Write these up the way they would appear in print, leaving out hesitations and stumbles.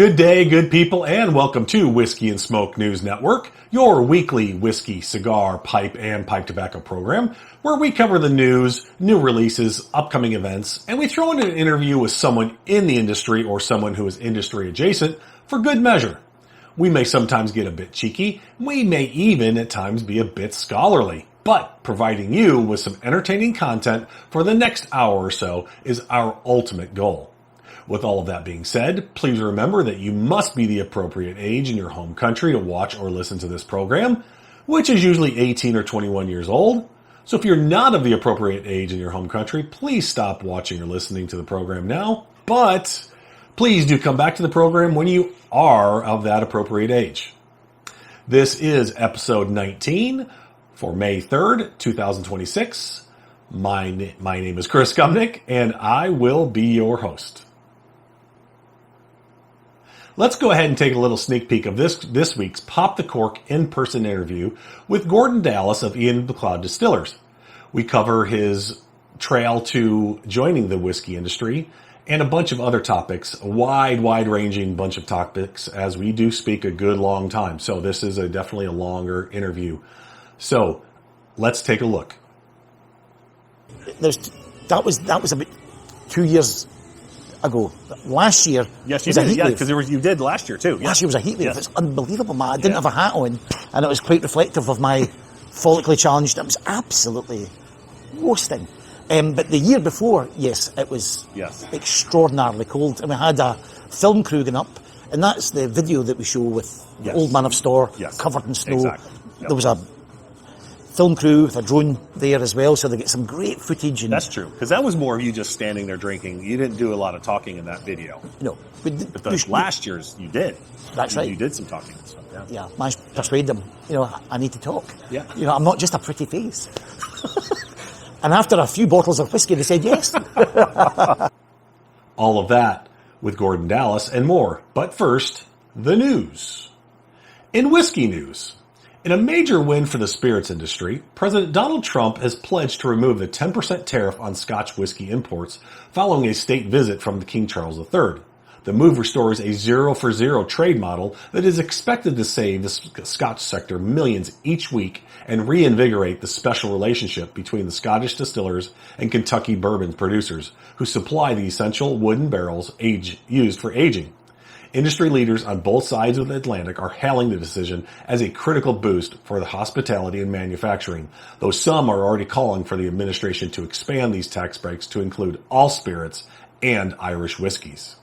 Good day, good people, and welcome to Whiskey and Smoke News Network, your weekly whiskey, cigar, pipe, and pipe tobacco program, where we cover the news, new releases, upcoming events, and we throw in an interview with someone in the industry or someone who is industry adjacent for good measure. We may sometimes get a bit cheeky, we may even at times be a bit scholarly, but providing you with some entertaining content for the next hour or so is our ultimate goal. With all of that being said, please remember that you must be the appropriate age in your home country to watch or listen to this program, which is usually 18 or 21 years old. So if you're not of the appropriate age in your home country, please stop watching or listening to the program now. But please do come back to the program when you are of that appropriate age. This is episode 19 for May 3rd, 2026. My name is Chris Gumnick, and I will be your host. Let's go ahead and take a little sneak peek of this week's Pop the Cork in-person interview with Gordon Dallas of Macleod Distillers. We cover his trail to joining the whiskey industry and a bunch of other topics, a wide-ranging bunch of topics, as we do speak a good long time. So this is definitely a longer interview. So let's take a look. That was about 2 years ago. Last year, yes, you did. Yeah, because you did last year too. Last year was a heat wave. Yes. It's unbelievable, man. I didn't have a hat on, and it was quite reflective of my follically challenged. It was absolutely roasting. But the year before, yes, it was extraordinarily cold. And we had a film crew going up, and that's the video that we show with the Old Man of Store covered in snow. Exactly. Yep. There was a film crew with a drone there as well, so they get some great footage. And that's true, because that was more of you just standing there drinking. You didn't do a lot of talking in that video. No. But last year's, you did. That's right. You did some talking and stuff, Yeah, managed to persuade them, I need to talk. Yeah. I'm not just a pretty face. And after a few bottles of whiskey, they said yes. All of that with Gordon Dallas and more. But first, the news. In whiskey news, in a major win for the spirits industry, President Donald Trump has pledged to remove the 10% tariff on Scotch whiskey imports following a state visit from King Charles III. The move restores a zero-for-zero trade model that is expected to save the Scotch sector millions each week and reinvigorate the special relationship between the Scottish distillers and Kentucky bourbon producers, who supply the essential wooden barrels used for aging. Industry leaders on both sides of the Atlantic are hailing the decision as a critical boost for the hospitality and manufacturing, though some are already calling for the administration to expand these tax breaks to include all spirits and Irish whiskeys.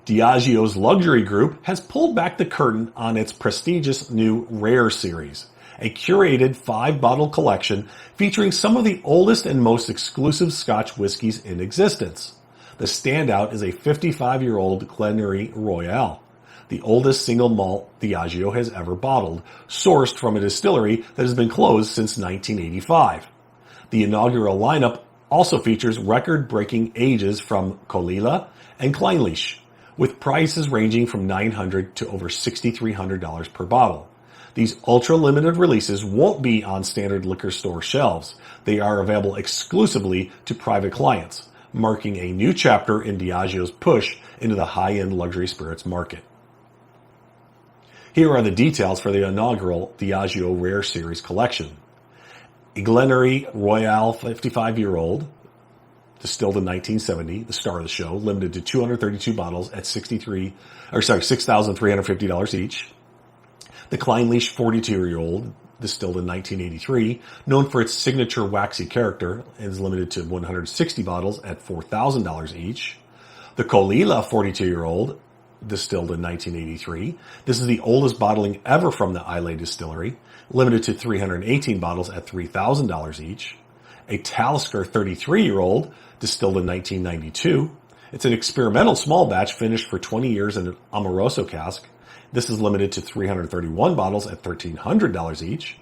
Diageo's luxury group has pulled back the curtain on its prestigious new Rare series, a curated 5-bottle collection featuring some of the oldest and most exclusive Scotch whiskies in existence. The standout is a 55-year-old Glengarry Royale, the oldest single malt Diageo has ever bottled, sourced from a distillery that has been closed since 1985. The inaugural lineup also features record-breaking ages from Caol Ila and Clynelish, with prices ranging from $900 to over $6,300 per bottle. These ultra-limited releases won't be on standard liquor store shelves. They are available exclusively to private clients, marking a new chapter in Diageo's push into the high-end luxury spirits market. Here are the details for the inaugural Diageo Rare Series collection. A Glengarry Royale 55-year-old, distilled in 1970, the star of the show, limited to 232 bottles at $6,350 each. The Clynelish 42-year-old, distilled in 1983, known for its signature waxy character, is limited to 160 bottles at $4,000 each. The Caol Ila 42-year-old, distilled in 1983. This is the oldest bottling ever from the Islay distillery, limited to 318 bottles at $3,000 each. A Talisker 33-year-old, distilled in 1992. It's an experimental small batch finished for 20 years in an Amoroso cask. This is limited to 331 bottles at $1,300 each.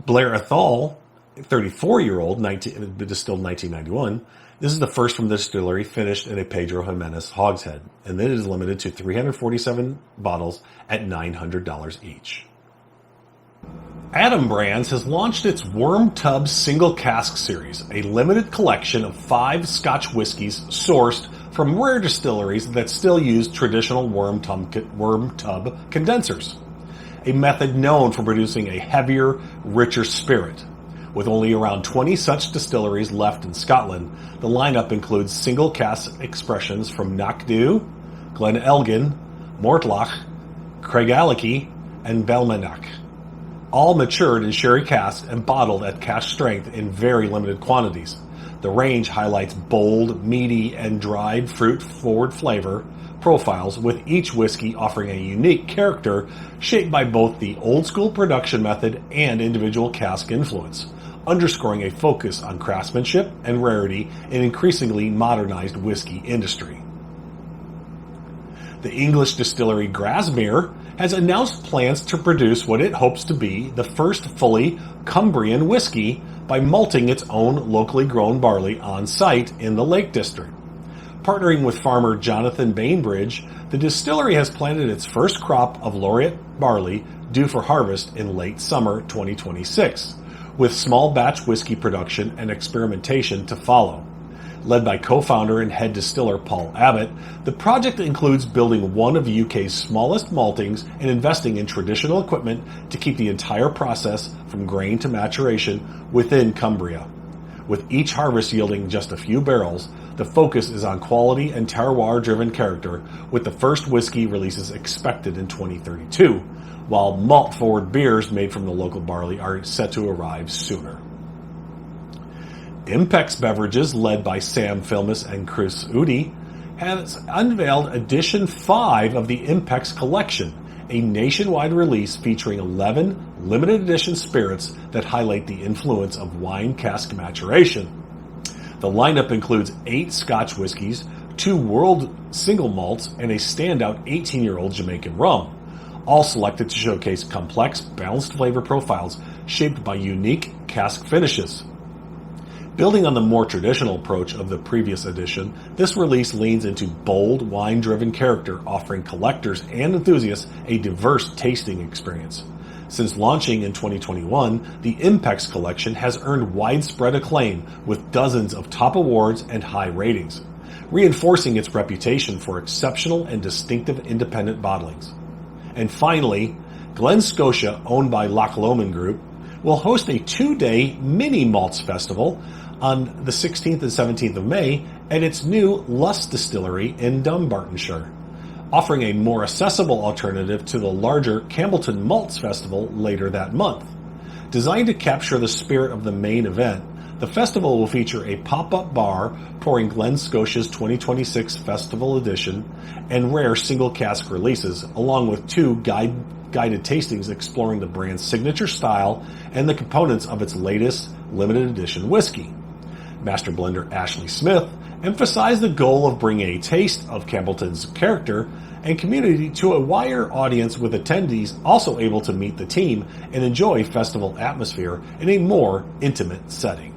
Blair Athol, 34-year-old, distilled in 1991. This is the first from the distillery finished in a Pedro Jimenez hogshead, and it is limited to 347 bottles at $900 each. Adam Brands has launched its Worm Tub Single Cask Series, a limited collection of 5 Scotch whiskies sourced from rare distilleries that still use traditional worm tub condensers, a method known for producing a heavier, richer spirit. With only around 20 such distilleries left in Scotland, the lineup includes single cask expressions from Knockdhu, Glen Elgin, Mortlach, Craigellachie, and Belmanoch, all matured in sherry casks and bottled at cask strength in very limited quantities. The range highlights bold, meaty, and dried fruit-forward flavor profiles, with each whiskey offering a unique character shaped by both the old-school production method and individual cask influence, underscoring a focus on craftsmanship and rarity in increasingly modernized whiskey industry. The English distillery Grasmere has announced plans to produce what it hopes to be the first fully Cumbrian whiskey by malting its own locally grown barley on site in the Lake District. Partnering with farmer Jonathan Bainbridge, the distillery has planted its first crop of laureate barley due for harvest in late summer 2026, with small batch whiskey production and experimentation to follow. Led by co-founder and head distiller Paul Abbott, the project includes building one of UK's smallest maltings and investing in traditional equipment to keep the entire process from grain to maturation within Cumbria. With each harvest yielding just a few barrels, the focus is on quality and terroir-driven character, with the first whiskey releases expected in 2032, while malt-forward beers made from the local barley are set to arrive sooner. Impex Beverages, led by Sam Filmus and Chris Udy, has unveiled Edition 5 of the Impex Collection, a nationwide release featuring 11 limited edition spirits that highlight the influence of wine cask maturation. The lineup includes 8 Scotch whiskies, 2 world single malts, and a standout 18-year-old Jamaican rum, all selected to showcase complex, balanced flavor profiles shaped by unique cask finishes. Building on the more traditional approach of the previous edition, this release leans into bold, wine-driven character, offering collectors and enthusiasts a diverse tasting experience. Since launching in 2021, the Impex collection has earned widespread acclaim with dozens of top awards and high ratings, reinforcing its reputation for exceptional and distinctive independent bottlings. And finally, Glen Scotia, owned by Loch Lomond Group, will host a 2-day mini malts festival on the 16th and 17th of May at its new Lust Distillery in Dumbartonshire, offering a more accessible alternative to the larger Campbellton Malts Festival later that month. Designed to capture the spirit of the main event, the festival will feature a pop-up bar pouring Glen Scotia's 2026 Festival Edition and rare single cask releases, along with 2 guided tastings exploring the brand's signature style and the components of its latest limited edition whiskey. Master blender Ashley Smith emphasized the goal of bringing a taste of Campbellton's character and community to a wider audience, with attendees also able to meet the team and enjoy festival atmosphere in a more intimate setting.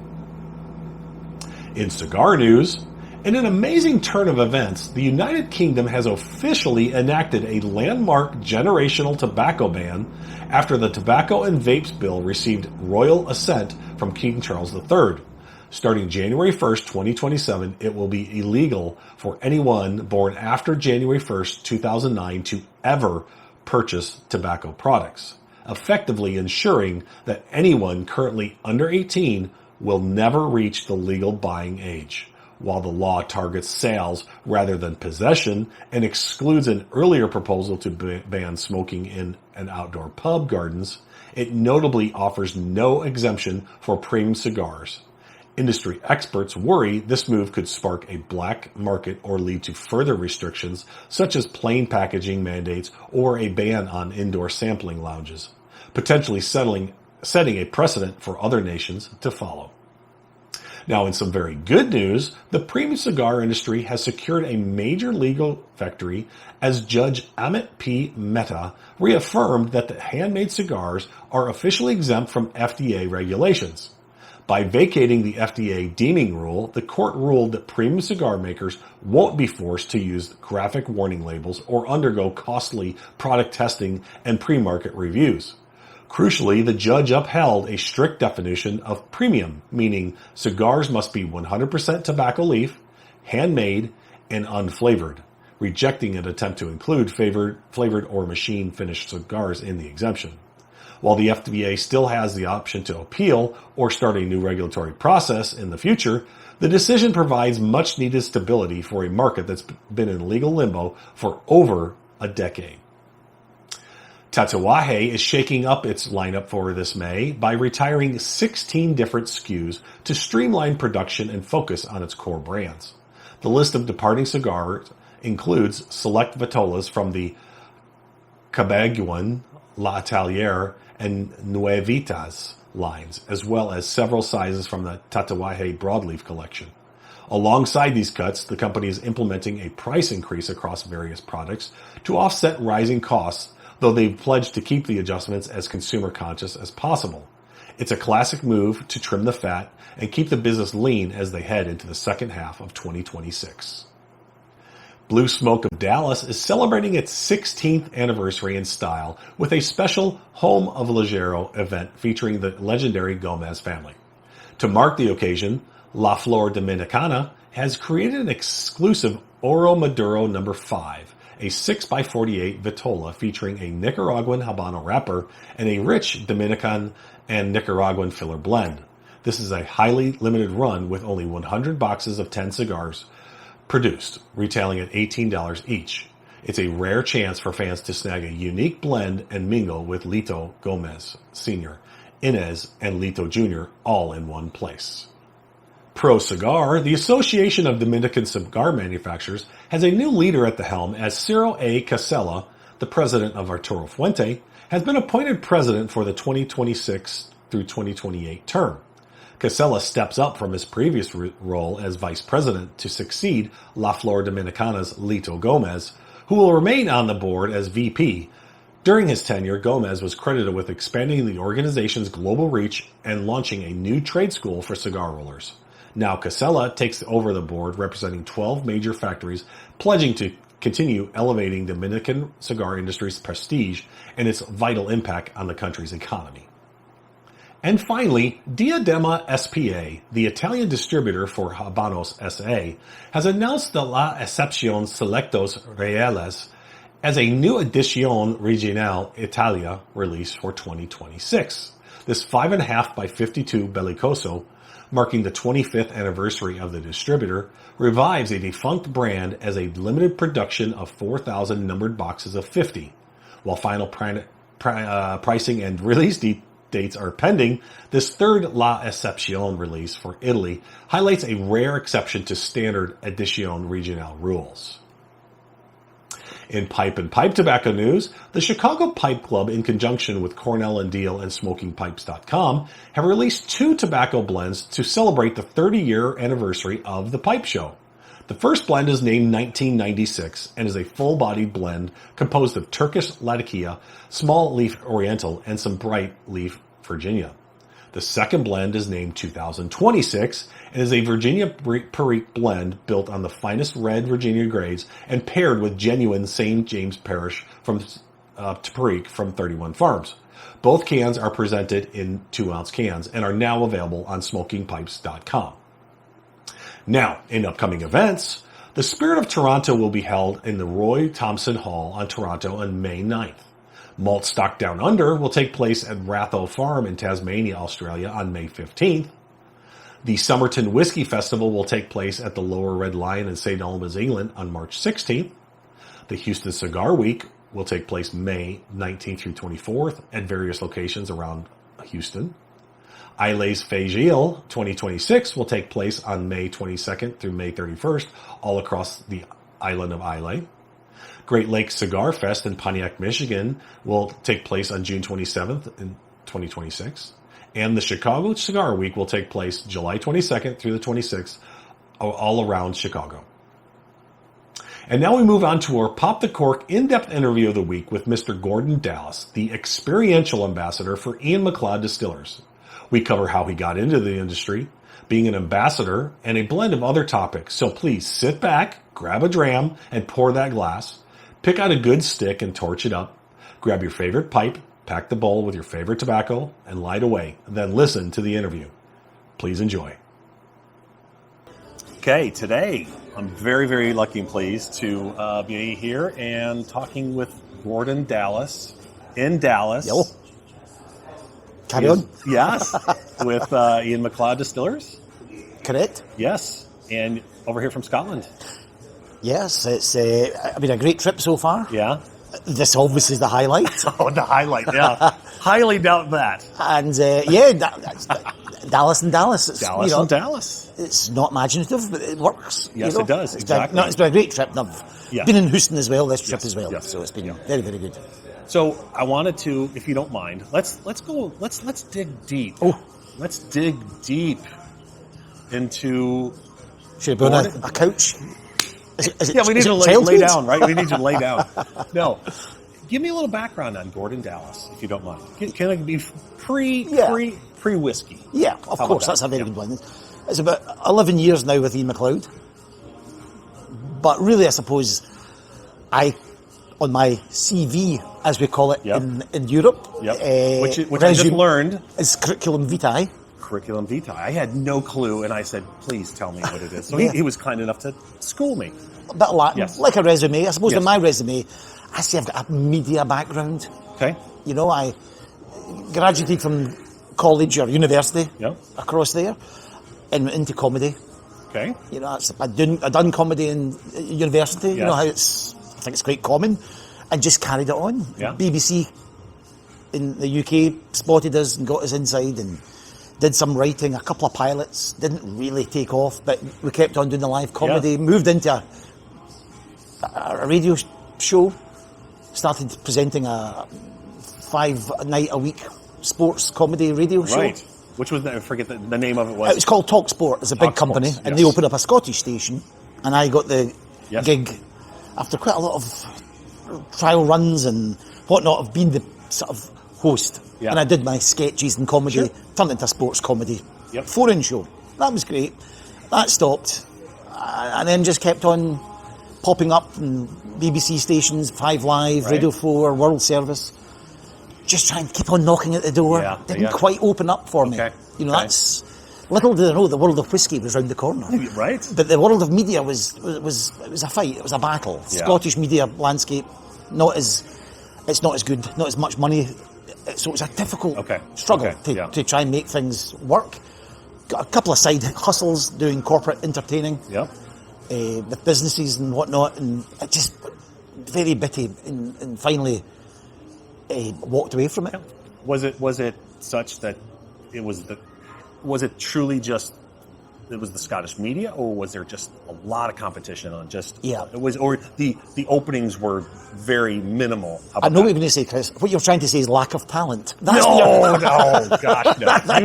In cigar news, in an amazing turn of events, the United Kingdom has officially enacted a landmark generational tobacco ban after the Tobacco and Vapes Bill received royal assent from King Charles III. Starting January 1st, 2027, it will be illegal for anyone born after January 1st, 2009 to ever purchase tobacco products, effectively ensuring that anyone currently under 18 will never reach the legal buying age. While the law targets sales rather than possession and excludes an earlier proposal to ban smoking in and outdoor pub gardens, it notably offers no exemption for premium cigars. Industry experts worry this move could spark a black market or lead to further restrictions, such as plain packaging mandates or a ban on indoor sampling lounges, potentially setting a precedent for other nations to follow. Now, in some very good news, the premium cigar industry has secured a major legal victory as Judge Amit P. Mehta reaffirmed that the handmade cigars are officially exempt from FDA regulations. By vacating the FDA deeming rule, the court ruled that premium cigar makers won't be forced to use graphic warning labels or undergo costly product testing and pre-market reviews. Crucially, the judge upheld a strict definition of premium, meaning cigars must be 100% tobacco leaf, handmade, and unflavored, rejecting an attempt to include flavored or machine-finished cigars in the exemption. While the FDA still has the option to appeal or start a new regulatory process in the future, the decision provides much-needed stability for a market that's been in legal limbo for over a decade. Tatuaje is shaking up its lineup for this May by retiring 16 different SKUs to streamline production and focus on its core brands. The list of departing cigars includes select vitolas from the Cabaguan, La Atelier, and Nuevitas lines, as well as several sizes from the Tatuaje Broadleaf collection. Alongside these cuts, the company is implementing a price increase across various products to offset rising costs, though they've pledged to keep the adjustments as consumer conscious as possible. It's a classic move to trim the fat and keep the business lean as they head into the second half of 2026. Blue Smoke of Dallas is celebrating its 16th anniversary in style with a special Home of Ligero event featuring the legendary Gomez family. To mark the occasion, La Flor Dominicana has created an exclusive Oro Maduro No. 5, a 6x48 vitola featuring a Nicaraguan Habano wrapper and a rich Dominican and Nicaraguan filler blend. This is a highly limited run with only 100 boxes of 10 cigars produced, retailing at $18 each. It's a rare chance for fans to snag a unique blend and mingle with Lito Gomez Sr., Inez, and Lito Jr. all in one place. Pro Cigar, the Association of Dominican Cigar Manufacturers, has a new leader at the helm as Ciro A. Casella, the president of Arturo Fuente, has been appointed president for the 2026 through 2028 term. Casella steps up from his previous role as vice president to succeed La Flor Dominicana's Lito Gomez, who will remain on the board as VP. During his tenure, Gomez was credited with expanding the organization's global reach and launching a new trade school for cigar rollers. Now Casella takes over the board representing 12 major factories, pledging to continue elevating the Dominican cigar industry's prestige and its vital impact on the country's economy. And finally, Diadema S.p.A., the Italian distributor for Habanos S.A., has announced the La Excepción Selectos Reales as a new Edición Regional Italia release for 2026. This 5.5 by 52 Bellicoso, marking the 25th anniversary of the distributor, revives a defunct brand as a limited production of 4,000 numbered boxes of 50. While final pricing and release dates are pending, this third La Excepción release for Italy highlights a rare exception to standard Edición Regional rules. In pipe and pipe tobacco news, the Chicago Pipe Club, in conjunction with Cornell & Diehl and SmokingPipes.com, have released 2 tobacco blends to celebrate the 30-year anniversary of the Pipe Show. The first blend is named 1996 and is a full-bodied blend composed of Turkish Latakia, small leaf Oriental, and some bright leaf Virginia. The second blend is named 2026 and is a Virginia Perique blend built on the finest red Virginia grades and paired with genuine St. James Parish from Perique from 31 Farms. Both cans are presented in 2-ounce cans and are now available on SmokingPipes.com. Now, in upcoming events, the Spirit of Toronto will be held in the Roy Thompson Hall on Toronto on May 9th. Malt Stock Down Under will take place at Ratho Farm in Tasmania, Australia on May 15th. The Somerton Whiskey Festival will take place at the Lower Red Lion in St. Albans, England on March 16th. The Houston Cigar Week will take place May 19th through 24th at various locations around Houston. Islay Fagile 2026 will take place on May 22nd through May 31st all across the island of Islay. Great Lakes Cigar Fest in Pontiac, Michigan will take place on June 27th in 2026. And the Chicago Cigar Week will take place July 22nd through the 26th all around Chicago. And now we move on to our Pop the Cork in-depth interview of the week with Mr. Gordon Dallas, the Experiential Ambassador for Macleod Distillers. We cover how he got into the industry, being an ambassador, and a blend of other topics. So please sit back, grab a dram, and pour that glass. Pick out a good stick and torch it up. Grab your favorite pipe, pack the bowl with your favorite tobacco, and light away. Then listen to the interview. Please enjoy. Okay, today I'm very, very lucky and pleased to be here and talking with Gordon Dallas in Dallas. Yo. Carry on. Yes, with Ian Macleod Distillers. Correct. Yes, and over here from Scotland. Yes, it's been a great trip so far. Yeah. This obviously is the highlight. Oh, the highlight, yeah. Highly doubt that. And Dallas and Dallas. It's, Dallas and Dallas. It's not imaginative, but it works. Yes, it does, exactly. It's been a great trip. And I've been in Houston as well, this trip as well. Yes. So it's been very, very good. So I wanted to, if you don't mind, let's dig deep. Oh. Let's dig deep into... Should we put a couch? We need to lay down, right? We need to lay down. No. Give me a little background on Gordon Dallas, if you don't mind. Can it be pre-whiskey? Yeah, of course. That's a very good one. It's about 11 years now with Ian Macleod. But really, I suppose, on my CV, as we call it in Europe, which I just learned, is curriculum vitae. Curriculum vitae. I had no clue, and I said, "Please tell me what it is." So he was kind enough to school me. A bit of Latin, like a resume. I suppose in my resume, I say I've got a media background. Okay. You know, I graduated from college or university across there, and went into comedy. Okay. You know, I done comedy in university. You know how I think it's quite common, and just carried it on. Yeah. BBC in the UK spotted us and got us inside and did some writing, a couple of pilots, didn't really take off, but we kept on doing the live comedy, moved into a radio show, started presenting a 5-night-a-week sports comedy radio show. Right. Which was, I forget the name of it was. It was called Talk Sport. It's a big company, and they opened up a Scottish station, and I got the gig after quite a lot of trial runs and whatnot of being the sort of host. Yeah. And I did my sketches and comedy, turned into a sports comedy. 4-in show. That was great. That stopped. And then just kept on popping up in BBC stations, 5 Live, Radio 4, World Service. Just trying to keep on knocking at the door. Didn't quite open up for me. You know, that's... Little did I know the world of whiskey was round the corner. Right. But the world of media was a fight. It was a battle. Scottish media landscape, it's not as good, not as much money. So it was a difficult struggle to try and make things work. Got a couple of side hustles doing corporate entertaining with businesses and whatnot, and it just very bitty, and finally walked away from it. Was it such that was it truly just it was the Scottish media, or was there just a lot of competition on just it was, or the openings were very minimal? I know what you're going to say, Chris. What you're trying to say is lack of talent. No, gosh,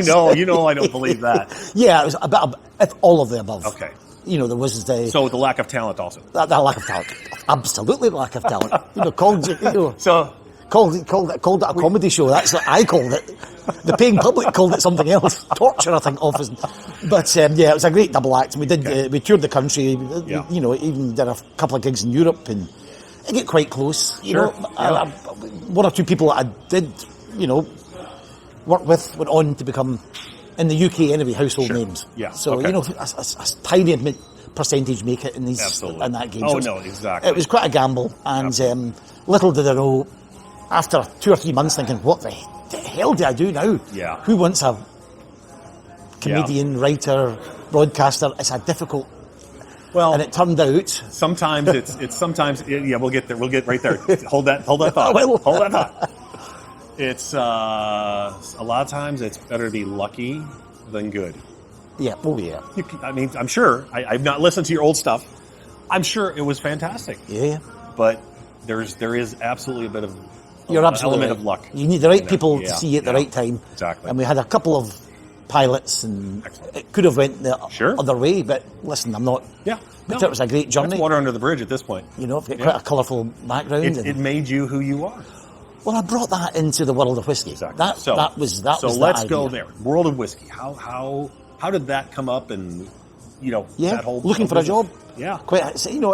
no. You know I don't believe that. Yeah, it was about all of the above. Okay. You know, there was the lack of talent also. That lack of talent, absolutely lack of talent. You know, called it a comedy show. That's what I called it. The paying public called it something else. Torture, I think, often. But it was a great double act. We did. We toured the country. You know, even did a couple of gigs in Europe, and it get quite close. You know, one or two people that I did, you know, work with went on to become, in the UK anyway, household names. Yeah. So you know, a tiny percentage make it in these in that game. Oh so no, exactly. It was quite a gamble, and little did I know. After 2 or 3 months thinking, what the hell do I do now? Yeah. Who wants a comedian, writer, broadcaster? It's a difficult... Well, and it turned out... Sometimes it's sometimes... Yeah, we'll get there. We'll get right there. Hold that thought. Hold that thought. It's... a lot of times it's better to be lucky than good. Yeah. Oh, yeah. I mean, I'm sure. I've not listened to your old stuff. I'm sure it was fantastic. Yeah. But there is absolutely a bit of... You're absolutely element of luck. You need the right people to see you at the right time. Exactly. And we had a couple of pilots, and it could have went the other way, but listen, I'm not... Yeah. But it was a great journey. That's water under the bridge at this point. You know, I've got quite a colourful background. It made you who you are. Well, I brought that into the world of whiskey. Exactly. That was So let's go there. World of whiskey. How did that come up, and, you know, that whole... looking for a job. Yeah. Quite, you know,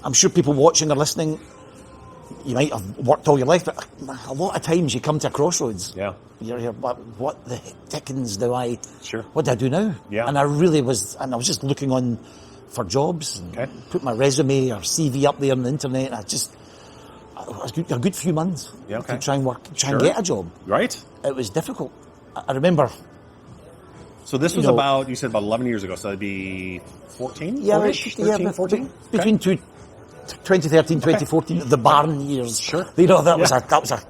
I'm sure people watching or listening, you might have worked all your life, but a lot of times you come to a crossroads. Yeah. You're here, what the dickens do I... Sure. What do I do now? Yeah. And I really was, and I was just looking on for jobs, and put my resume or CV up there on the internet. A good few months to try and get a job. Right. It was difficult. I remember. So this was about, you said about 11 years ago, so that'd be 14? Yeah, 13, 14? Between 2013, 2014, the barren years. Sure. That was a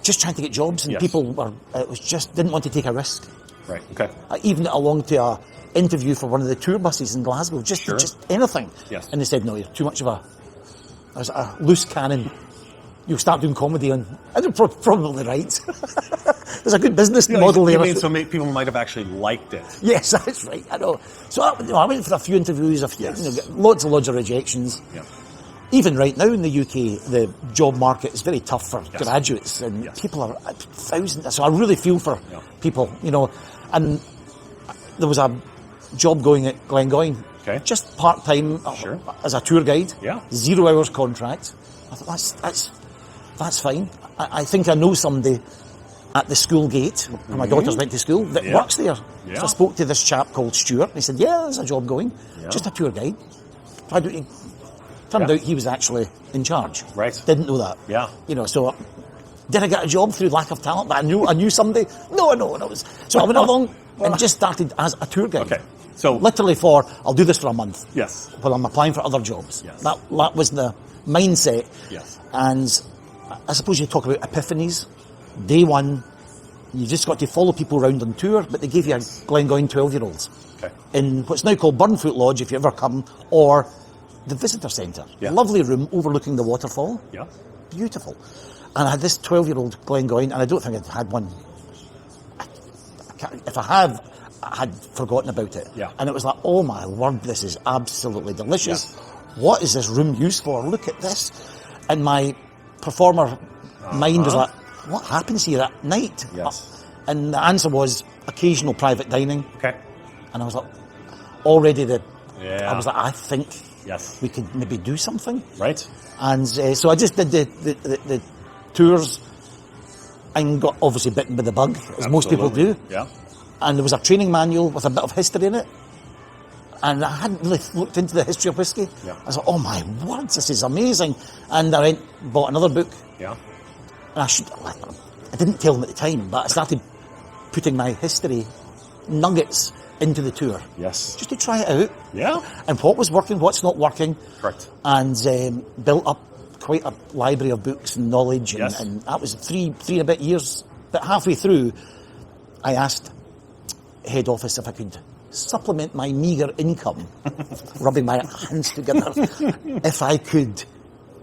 just trying to get jobs, and people were, it was just, didn't want to take a risk. Right, okay. Even along to a interview for one of the tour buses in Glasgow, just anything. Yes. And they said, no, you're too much of a loose cannon. You'll start doing comedy and they're probably right. There's a good business model there. So people might have actually liked it. Yes, that's right. I know. So I went for a few interviews, lots and lots of rejections. Yeah. Even right now in the UK, the job market is very tough for graduates, and people are at thousands. So I really feel for people, And there was a job going at Glengoyne, just part time as a tour guide, 0 hours contract. I thought that's fine. I think I know somebody at the school gate, where my daughters went to school, that works there. Yeah. So I spoke to this chap called Stuart, and he said, there's a job going, just a tour guide. Turned out he was actually in charge. Right. Didn't know that. Yeah. So did I get a job through lack of talent? But I knew somebody? No. So I went along and just started as a tour guide. Okay. So literally I'll do this for a month. Yes. While I'm applying for other jobs. Yes. That was the mindset. Yes. And I suppose you talk about epiphanies. Day one, you just got to follow people around on tour, but they gave you a Glengoyne 12-year-olds. Okay. In what's now called Burnfoot Lodge, if you ever come, or the visitor centre. Yeah. Lovely room overlooking the waterfall. Yeah. Beautiful. And I had this 12-year-old Glengoyne, and I don't think I'd had one. If I had forgotten about it. Yeah. And it was like, oh my word, this is absolutely delicious. Yeah. What is this room used for? Look at this. And my performer mind was like, what happens here at night? Yes. And the answer was occasional private dining. Okay. And I was like, already I was like, I think we could maybe do something. Right. And so I just did the tours and got obviously bitten by the bug, as most people do. Yeah. And there was a training manual with a bit of history in it. And I hadn't really looked into the history of whiskey. Yeah. I was like, oh my words, this is amazing. And I bought another book. Yeah. And I didn't tell them at the time, but I started putting my history nuggets into the tour. Yes. Just to try it out. Yeah. And what was working, what's not working. Correct. And built up quite a library of books and knowledge. And that was three and a bit years. But halfway through, I asked head office if I could supplement my meagre income, rubbing my hands together, if I could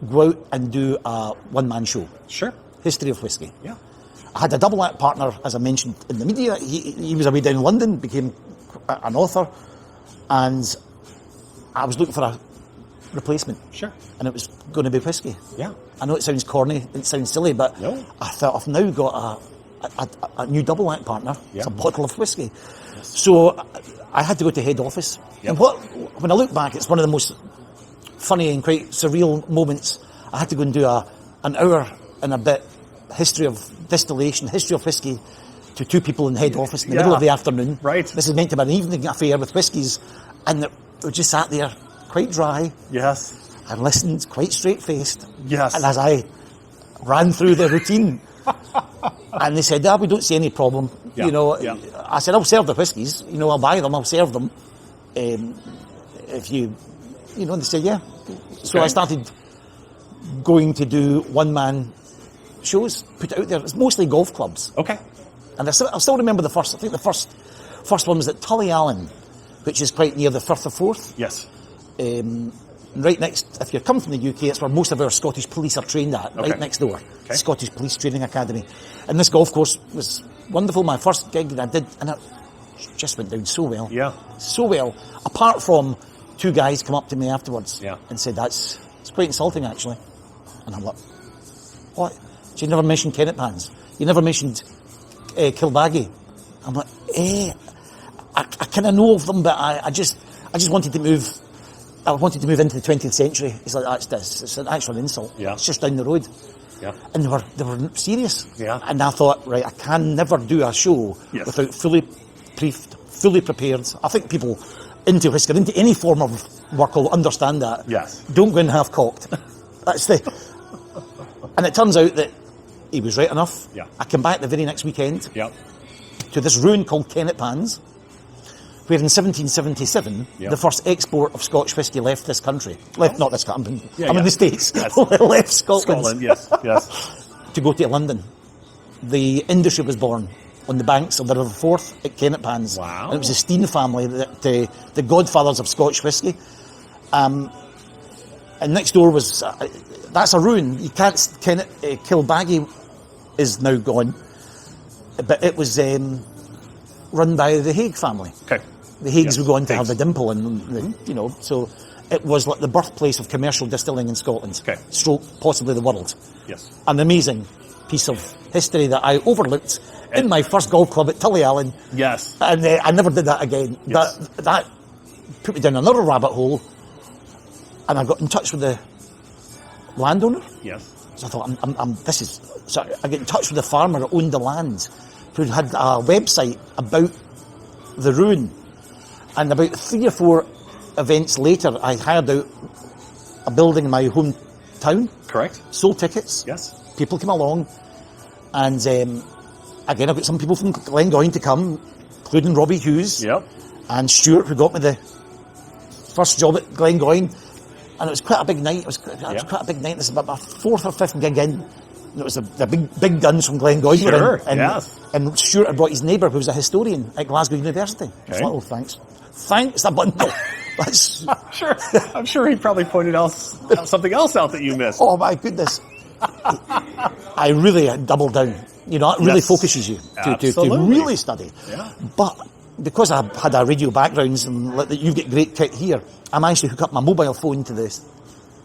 go out and do a one-man show. Sure. History of whiskey. Yeah. I had a double act partner, as I mentioned in the media. He was away down in London, became an author, and I was looking for a replacement. Sure. And it was going to be whiskey. Yeah. I know it sounds corny, it sounds silly, but I thought I've now got a new double act partner. Yeah. It's a bottle of whiskey. Yes. So I had to go to head office. Yep. And when I look back, it's one of the most funny and quite surreal moments. I had to go and do an hour and a bit history of distillation, history of whiskey, to two people in head office in the middle of the afternoon. Right. This is meant to be an evening affair with whiskies, and we just sat there quite dry. Yes. And listened quite straight-faced. Yes. And as I ran through the routine, and they said, we don't see any problem. Yeah. I said, I'll serve the whiskies. I'll buy them, I'll serve them. If you, and they said, yeah. So I started going to do one-man shows, put it out there. It's mostly golf clubs. Okay. And I still remember the first one was at Tully Allen, which is quite near the Firth of Forth. Yes. Right next, if you come from the UK, it's where most of our Scottish police are trained at, right next door. Okay. Scottish Police Training Academy. And this golf course was wonderful. My first gig that I did, and it just went down so well. Yeah. So well. Apart from two guys come up to me afterwards and said, it's quite insulting actually. And I'm like, what? So you never mentioned Kennet Pans. You never mentioned Kilbaggy. I'm like, I kind of know of them, but I just wanted to move. I wanted to move into the 20th century. It's like, it's an actual insult. Yeah. It's just down the road. Yeah. And they were serious. Yeah. And I thought, right, I can never do a show without fully briefed, fully prepared. I think people into whiskey, into any form of work will understand that. Yes. Don't go in half-cocked. That's the... And it turns out that he was right enough. Yeah. I came back the very next weekend Yep. to this ruin called Kennet Pans, where in 1777, Yep. the first export of Scotch whisky left this country. Not this country, I'm yeah. in the States. Yes. Left Scotland. Scotland, yes. To go to London. The industry was born on the banks of the River Forth at Kennet Pans. Wow. And it was the Steen family, the godfathers of Scotch whisky. And next door was, that's a ruin. You can't, Kilbaggy is now gone. But it was run by the Haig family. Okay. The Haigs Yes. were going to have Haigs. the dimple, and you know, so it was like the birthplace of commercial distilling in Scotland. Okay. Stroke, possibly the world. Yes. An amazing piece of history that I overlooked in my first golf club at Tullyallen. Yes. And I never did that again. Yes. That put me down another rabbit hole, and I got in touch with the landowner. Yes. So I thought, so I get in touch with the farmer that owned the land, who had a website about the ruin. And about 3 or 4 events later, I hired out a building in my hometown. Correct. Sold tickets. Yes. People came along. And again, I've got some people from Glengoyne to come, including Robbie Hughes. Yep. And Stuart, who got me the first job at Glengoyne. And it was quite a big night. It was quite a big night. This is about my 4th or 5th gig in. And it was the big guns from Glengoyne were Sure, in. And, yes. and Stuart had brought his neighbour, who was a historian at Glasgow University. Okay. So, oh, thanks. Thanks a bundle. That's, I'm sure he probably pointed out something else out that you missed. oh my goodness. I really doubled down. You know, it really Yes. focuses you to Absolutely. really study. Yeah. But because I had a radio background and you get great kit here, I managed to hook up my mobile phone to the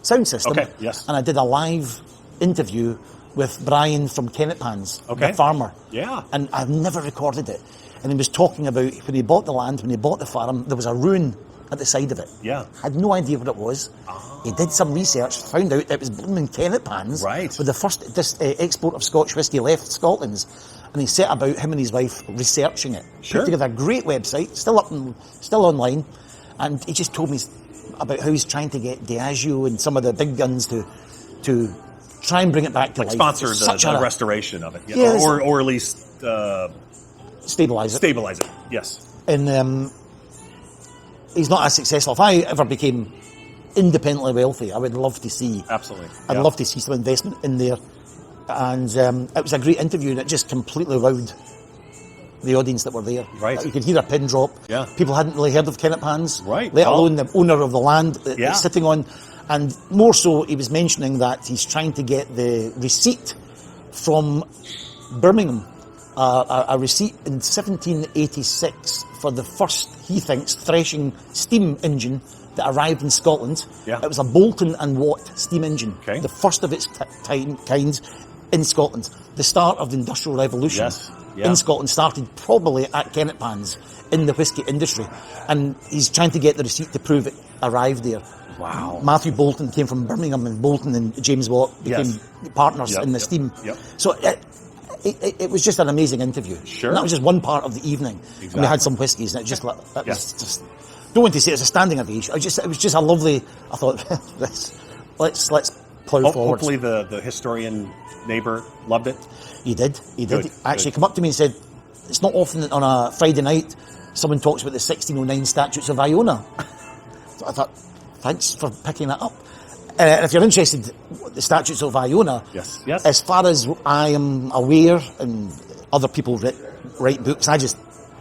sound system. Okay, yes. And I did a live interview with Brian from Kennet Pans, Okay. the farmer. Yeah. And I've never recorded it. And he was talking about when he bought the land, when he bought the farm, there was a ruin at the side of it. Yeah. Had no idea what it was. He did some research, found out it was blooming Kennet Pans. Right. With the first export of Scotch whisky left Scotland. And he set about, him and his wife, researching it. Sure. Put together a great website, still online. And he just told me about how he's trying to get Diageo and some of the big guns to try and bring it back to life. Sponsor It's the such a restoration of it. Yeah. Yeah, or at least stabilise it. stabilize it. Yes. And he's not as successful. If I ever became independently wealthy, I would love to see. Absolutely. I'd Yeah. love to see some investment in there. And it was a great interview, and it just completely wowed the audience that were there. Right. You could hear a pin drop. Yeah. People hadn't really heard of Kennet Pans, Right. let Well- alone the owner of the land that Yeah. it's sitting on. And more so, he was mentioning that he's trying to get the receipt from Birmingham, a receipt in 1786 for the first, he thinks, threshing steam engine that arrived in Scotland. Yeah. It was a Bolton and Watt steam engine, Okay. the first of its kind in Scotland. The start of the Industrial Revolution Yes. Yeah. in Scotland started probably at Kennet Pans in the whisky industry, and he's trying to get the receipt to prove it arrived there. Wow. Matthew Bolton came from Birmingham, and Bolton and James Watt became Yes. partners Yep, in the yep, steam. yep. So it was just an amazing interview. Sure. And that was just one part of the evening. And we had some whiskies, and it just that Yes. was just. Don't want to say it's a standing ovation. It was just a lovely. I thought let's plough forward. Hopefully the historian neighbor loved it. He did. Good, He actually good. came up to me and said, "It's not often that on a Friday night someone talks about the 1609 Statutes of Iona." So I thought, thanks for picking that up. And if you're interested, the Statutes of Iona, Yes. Yes. as far as I am aware, and other people write books, I just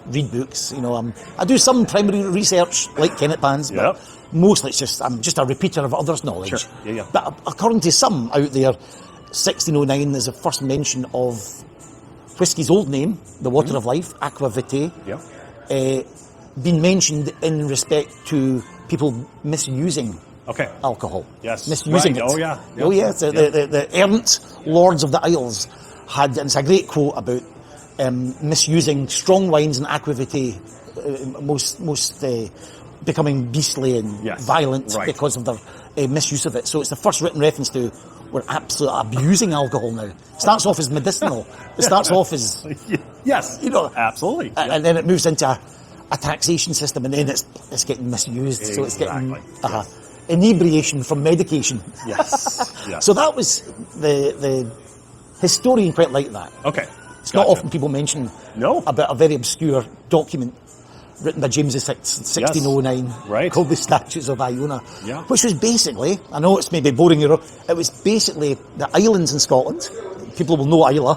read books. You know, I do some primary research like Kennet Pans, but Yep. mostly I'm just a repeater of others' knowledge. Sure. Yeah, yeah. But according to some out there, 1609 is the first mention of whiskey's old name, the water of life, aqua vitae, Yeah. being mentioned in respect to people misusing Okay. alcohol. Yes. Misusing Right. it. Oh, yeah. Oh, Yeah. yeah. The errant lords of the Isles had, and it's a great quote about misusing strong wines and aqua vitae, most becoming beastly and Yes. violent Right. because of their misuse of it. So it's the first written reference to we're absolutely abusing alcohol now. It starts off as medicinal. It starts off as, Yes. you know, Absolutely. and then it moves into a taxation system, and then it's getting misused. Exactly. So it's getting Yes. inebriation from medication. Yes. Yes. So that was the historian quite like that. Okay. It's not often people mention about a very obscure document written by James VI, 1609, Right. called the Statutes of Iona, Yeah. which was basically, I know it's maybe boring you, it was basically the islands in Scotland. People will know Islay,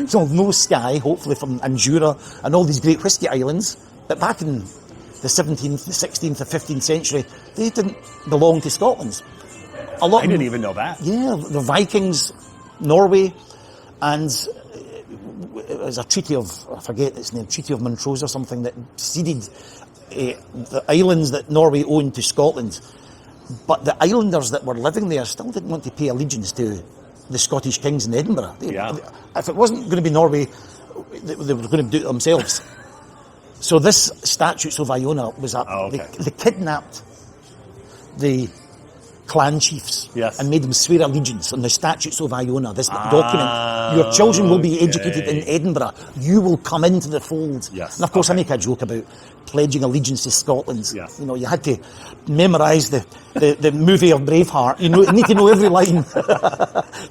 so will know Skye, hopefully from Jura, and all these great whisky islands. But back in the 17th, the 16th, the 15th century, they didn't belong to Scotland. A lot. I didn't even know that. Yeah, the Vikings, Norway, and it was a treaty of, I forget its name, Treaty of Montrose or something, that ceded the islands that Norway owned to Scotland. But the islanders that were living there still didn't want to pay allegiance to the Scottish kings in Edinburgh. If it wasn't going to be Norway, they were going to do it themselves. So this Statutes of Iona was they kidnapped the clan chiefs and made them swear allegiance on the Statutes of Iona, this document. Your children will be educated in Edinburgh. You will come into the fold. Yes. And of course I make a joke about pledging allegiance to Scotland. Yes. You know, you had to memorise the movie of Braveheart. You need to know every line.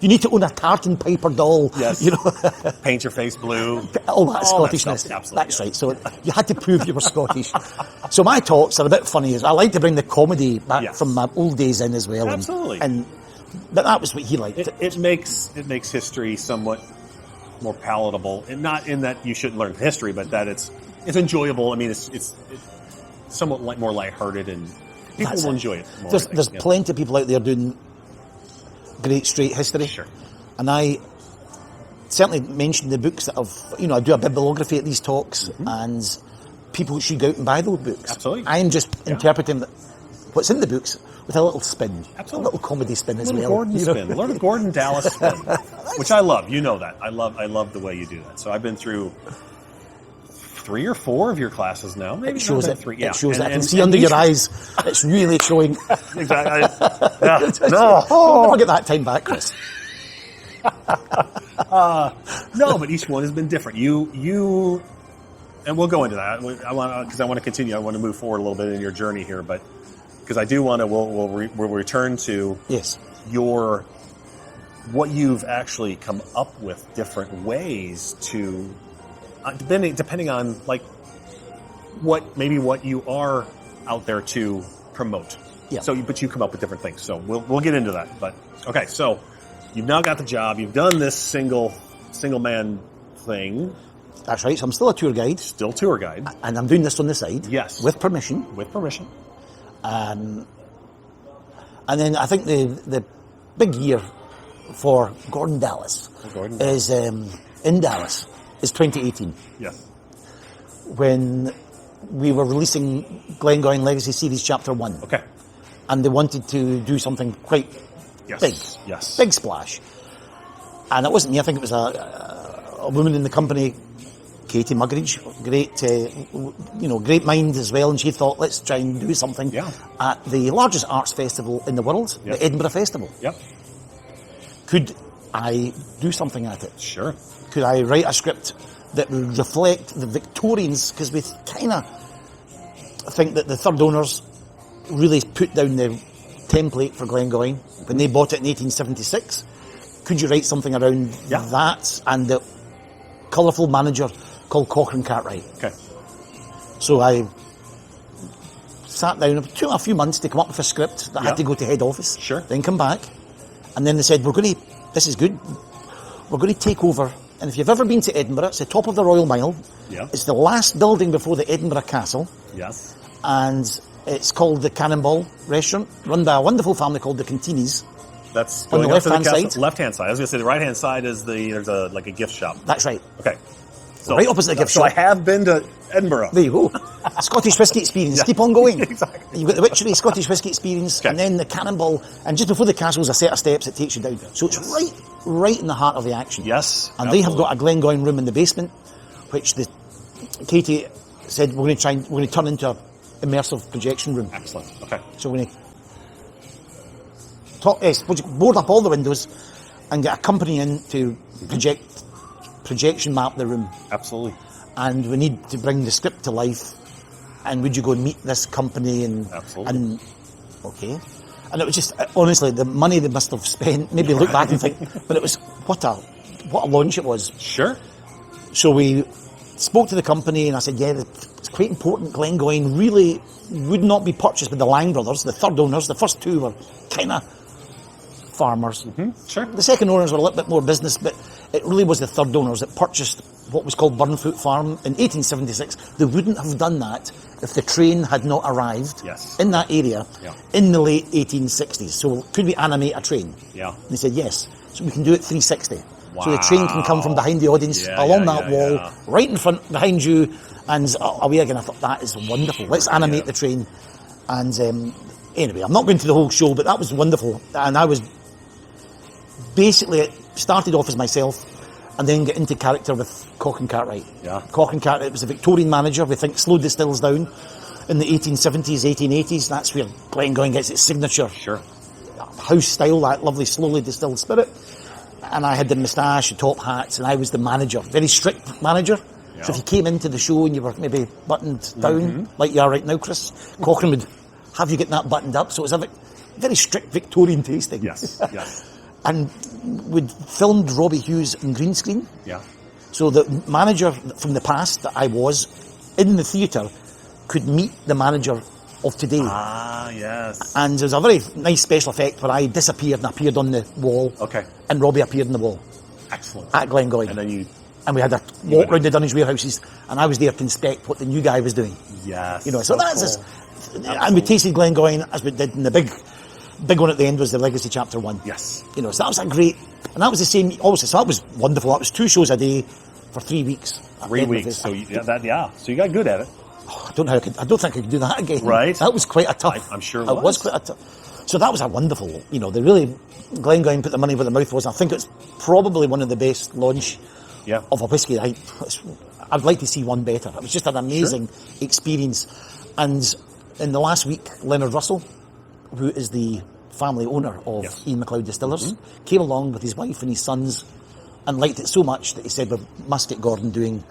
You need to own a tartan Piper doll. Yes. You know, paint your face blue. All that Scottishness. That's right. So you had to prove you were Scottish. So my talks are a bit funny. I like to bring the comedy back from my old days in as well. Absolutely. But that was what he liked. It makes history somewhat more palatable, and not in that you shouldn't learn history, but that it's enjoyable. I mean, it's somewhat more lighthearted, and people will enjoy it more. There's plenty of people out there doing great straight history. Sure. And I certainly mention the books that I do a bibliography at these talks, and people should go out and buy those books. Absolutely. I'm just interpreting what's in the books with a little spin. Absolutely. A little comedy spin as well. Gordon spin. A little Gordon Dallas spin. Which I love. You know that. I love the way you do that. So I've been through 3 or 4 of your classes now. Maybe it shows it. 3. It shows it. I can see under your eyes. It's really showing. Exactly. No. I'll never get that time back, Chris. No, but each one has been different. You, and we'll go into that. Because I want to continue. I want to move forward a little bit in your journey here, but because I do want to, we'll return to what you've actually come up with, different ways to, depending on like what you are out there to promote. Yeah. So, but you come up with different things. So we'll get into that. But okay, so you've now got the job. You've done this single man thing. That's right. So I'm still a tour guide. Still tour guide. And I'm doing this on the side. Yes. With permission. With permission. And then I think the big year for Gordon Dallas is in Dallas is 2018. Yes. When we were releasing Glengoyne Legacy Series Chapter 1. Okay. And they wanted to do something quite big. Yes. Big splash. And it wasn't me. I think it was a woman in the company, Katie Muggeridge, great mind as well, and she thought, let's try and do something at the largest arts festival in the world, the Edinburgh Festival. Yep. Could I do something at it? Sure. Could I write a script that would reflect the Victorians, because we kind of think that the third owners really put down the template for Glengoyne when they bought it in 1876. Could you write something around that and the colourful manager called Cochrane Cartwright? Okay. So I sat down. It took a few months to come up with a script that had to go to head office. Sure. Then come back. And then they said, this is good. We're going to take over. And if you've ever been to Edinburgh, it's the top of the Royal Mile. Yeah. It's the last building before the Edinburgh Castle. Yes. And it's called the Cannonball Restaurant, run by a wonderful family called the Continis. That's on the left-hand side. Left-hand side. I was going to say the right-hand side is there's a gift shop. That's right. Okay. So, right opposite the gift shop. So I have been to Edinburgh. There you go. Scottish Whisky Experience. Keep on going. Exactly. You've got the Witchery, Scottish Whisky Experience, and then the Cannonball. And just before the castle is a set of steps that takes you down. So it's right in the heart of the action. Yes. And they have got a Glengoyne room in the basement, which Katie said we're going to turn into an immersive projection room. Excellent. Okay. So we're going to board up all the windows and get a company in to projection map the room. Absolutely. And we need to bring the script to life And would you go and meet this company? Absolutely. And okay. And it was just, honestly, the money they must have spent, maybe look back and think, but it was, what a launch it was. Sure. So we spoke to the company and I said, yeah, it's quite important. Glengoyne really would not be purchased by the Lang brothers, the third owners. The first two were kind of farmers. Sure. The second owners were a little bit more business, but it really was the third owners that purchased what was called Burnfoot Farm in 1876. They wouldn't have done that if the train had not arrived in that area in the late 1860s. So could we animate a train? Yeah. And they said yes. So we can do it 360. Wow. So the train can come from behind the audience, along that wall, right in front, behind you, and away again. I thought, that is wonderful. Let's animate the train. And anyway, I'm not going to the whole show, but that was wonderful. And I was basically started off as myself, and then get into character with Cock and Cartwright. Yeah. Cock and Cartwright was a Victorian manager. We think slowed the stills down in the 1870s, 1880s. That's where Glengoyne gets its signature. Sure. House style, that lovely slowly distilled spirit. And I had the moustache, the top hats, and I was the manager, very strict manager. Yeah. So if you came into the show and you were maybe buttoned down, like you are right now, Chris, Cochrane would have you getting that buttoned up. So it was a very strict Victorian tasting. Yes, yes. And we'd filmed Robbie Hughes in green screen. Yeah. So the manager from the past that I was in the theatre could meet the manager of today. Ah, yes. And there was a very nice special effect where I disappeared and appeared on the wall. Okay. And Robbie appeared on the wall. Excellent. At Glengoyne. And then and we had a walk round the Dunnage warehouses, and I was there to inspect what the new guy was doing. Yes. You know, so that's cool. And we tasted Glengoyne as we did in the big one at the end was the Legacy Chapter 1. Yes. You know, so that was a great, and that was the same, obviously, so that was wonderful. That was 2 shows a day for 3 weeks. 3 weeks. So you got good at it. Oh, I don't think I could do that again. Right. That was quite a tough. I'm sure it was quite a tough. So that was a wonderful, you know, Glengoyne put the money where the mouth was. I think it's probably one of the best launch of a whiskey. I'd like to see one better. It was just an amazing experience. And in the last week, Leonard Russell, who is the family owner of Ian Macleod Distillers, came along with his wife and his sons and liked it so much that he said, we must get Gordon doing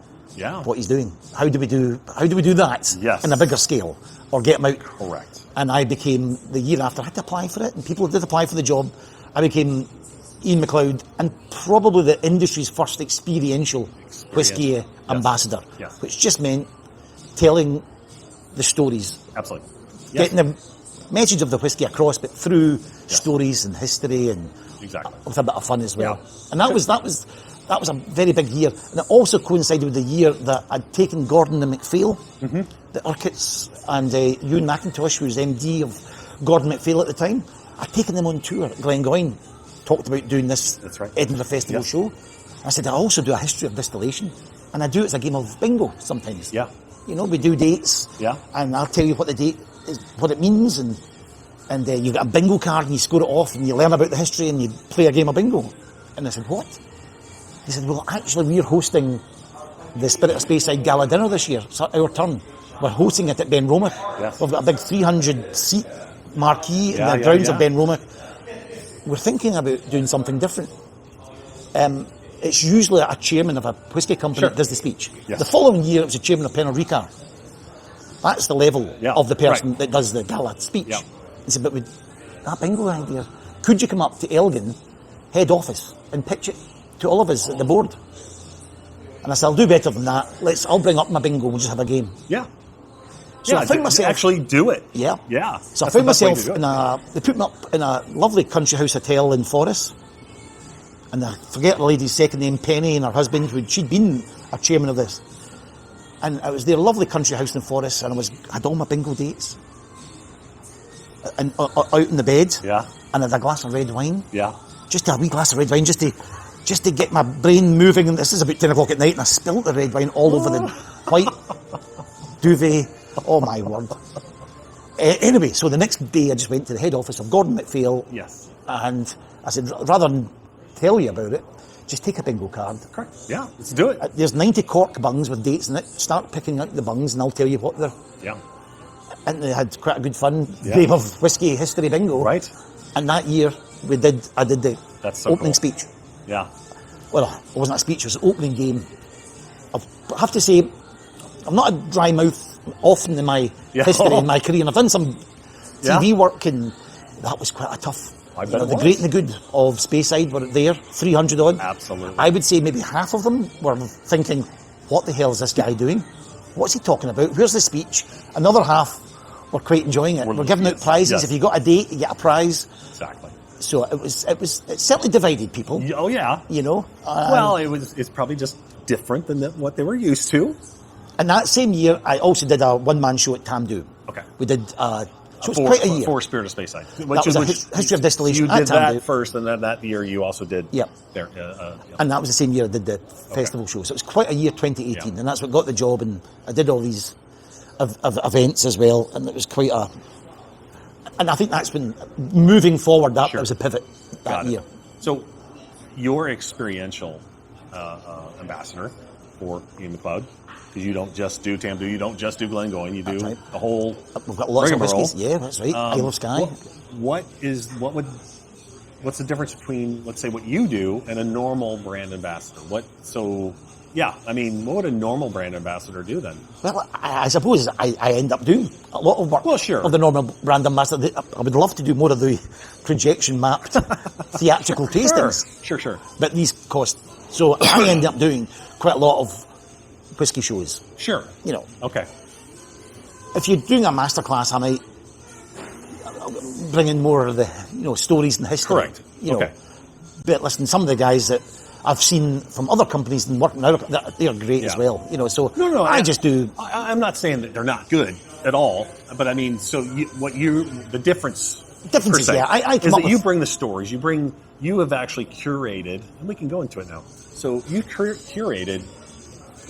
what he's doing. How do we do that in a bigger scale or get him out? Correct. And I became, the year after, I had to apply for it, and people did apply for the job. I became Ian Macleod and probably the industry's first experiential whiskey ambassador, which just meant telling the stories. Absolutely. Getting the message of the whiskey across, but through stories and history and with a bit of fun as well. And that was a very big year. And it also coincided with the year that I'd taken Gordon and MacPhail, the Urquharts, and Ewan McIntosh, who was MD of Gordon MacPhail at the time. I'd taken them on tour at Glengoyne, talked about doing this Edinburgh Festival show. I said, I also do a history of distillation, and I do it as a game of bingo sometimes. Yeah. You know, we do dates, and I'll tell you what the date is, what it means, and you get a bingo card and you score it off and you learn about the history and you play a game of bingo. And I said, what? He said, well, actually, we're hosting the Spirit of Speyside Gala Dinner this year. It's our turn. We're hosting it at Ben Romach. Yes. We've got a big 300-seat marquee in the grounds of Ben Romach. We're thinking about doing something different. It's usually a chairman of a whiskey company that does the speech. Yes. The following year, it was a chairman of Pernod Ricard. That's the level of the person that does the gala speech. Yeah. He said, but with that bingo idea, could you come up to Elgin head office and pitch it to all of us at the board? And I said, I'll do better than that. I'll bring up my bingo, we'll just have a game. Yeah. So I found myself... actually do it. Yeah. Yeah. So I found myself they put me up in a lovely country house hotel in Forres. And I forget the lady's second name, Penny, and her husband, she'd been a chairman of this. And I was there, a lovely country house in Forres, and I had all my bingo dates. And out in the bed. Yeah. And I had a glass of red wine. Yeah. Just a wee glass of red wine, just to get my brain moving. And this is about 10 o'clock at night, and I spilt the red wine all over the white duvet. Oh my word. Anyway, so the next day I just went to the head office of Gordon MacPhail. Yes. And I said, rather than tell you about it, just take a bingo card. Correct. Yeah, let's do it. There's 90 cork bungs with dates in it. Start picking out the bungs and I'll tell you what they're. Yeah. And they had quite a good fun game of whiskey history bingo. Right. And that year I did the opening speech. Yeah. Well, it wasn't a speech, it was an opening game. I have to say, I'm not a dry mouth often in my history, in my career. And I've done some TV work, and that was quite a tough. The great and the good of Speyside were there, 300 odd. Absolutely. I would say maybe half of them were thinking, what the hell is this guy doing? What's he talking about? Where's the speech? Another half were quite enjoying it. We're giving out prizes. Yes. If you got a date, you get a prize. Exactly. So it certainly divided people. Oh yeah. You know. Well, it's probably just different than what they were used to. And that same year, I also did a one-man show at Tamdhu. Okay. We did. So it was quite a year. For Spirit of Speyside. That was a history of distillation. You did that first, and then that year you also did. Yep. There. And that was the same year I did the festival show. So it was quite a year, 2018, and that's what got the job. And I did all these events as well, and it was quite a. And I think that's been moving forward. That was a pivot that year. So, you're experiential ambassador for Ian Macleod, because you don't just do Tamdhu, you don't just do Glengoyne, you do the whole. We've got lots of rigmarole. whiskies. Yeah, that's right. Isle of Skye. What's the difference between, let's say, what you do and a normal brand ambassador? What would a normal brand ambassador do then? Well, I suppose I end up doing a lot of work of the normal brand ambassador. I would love to do more of the projection mapped theatrical tastings. Sure. But these cost. So I end up doing quite a lot of whiskey shows. Sure. You know. Okay. If you're doing a masterclass, I might bring in more of the stories and history. Correct. Okay. But listen, some of the guys that I've seen from other companies and working out, they're great as well. So no, I just do. I'm not saying that they're not good at all, but I mean, so the difference. Differences, I is that you bring the stories. You have actually curated, and we can go into it now. So you curated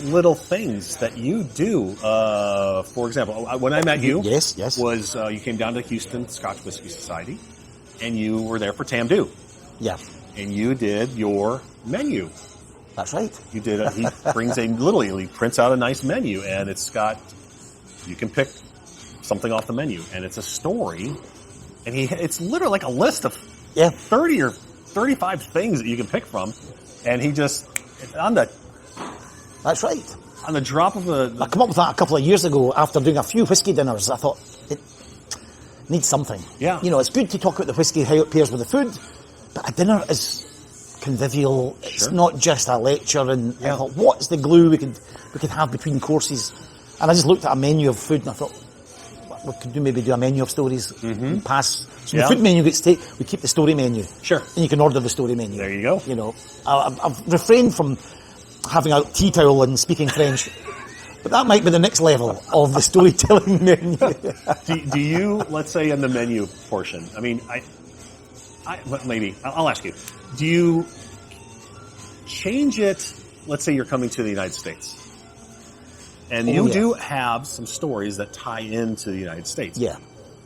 little things that you do. For example, when I met you, yes, was you came down to Houston Scotch Whisky Society, and you were there for Tamdhu. Yeah. And you did your menu. That's right. You did. He brings he prints out a nice menu, and you can pick something off the menu, and it's a story, and it's literally like a list of 30 or 35 things that you can pick from, and he just That's right. On the drop of I came up with that a couple of years ago after doing a few whiskey dinners. I thought it needs something. Yeah. It's good to talk about the whiskey, how it pairs with the food, but a dinner is convivial. It's not just a lecture. And I thought, what's the glue we could have between courses? And I just looked at a menu of food and I thought, we could maybe do a menu of stories and pass. So the food menu gets taken. We keep the story menu. Sure. And you can order the story menu. There you go. I've refrained from having a tea towel and speaking French, but that might be the next level of the storytelling menu. do you, let's say in the menu portion, I mean, I'll ask you, do you change it, let's say you're coming to the United States, and you do have some stories that tie into the United States. Yeah.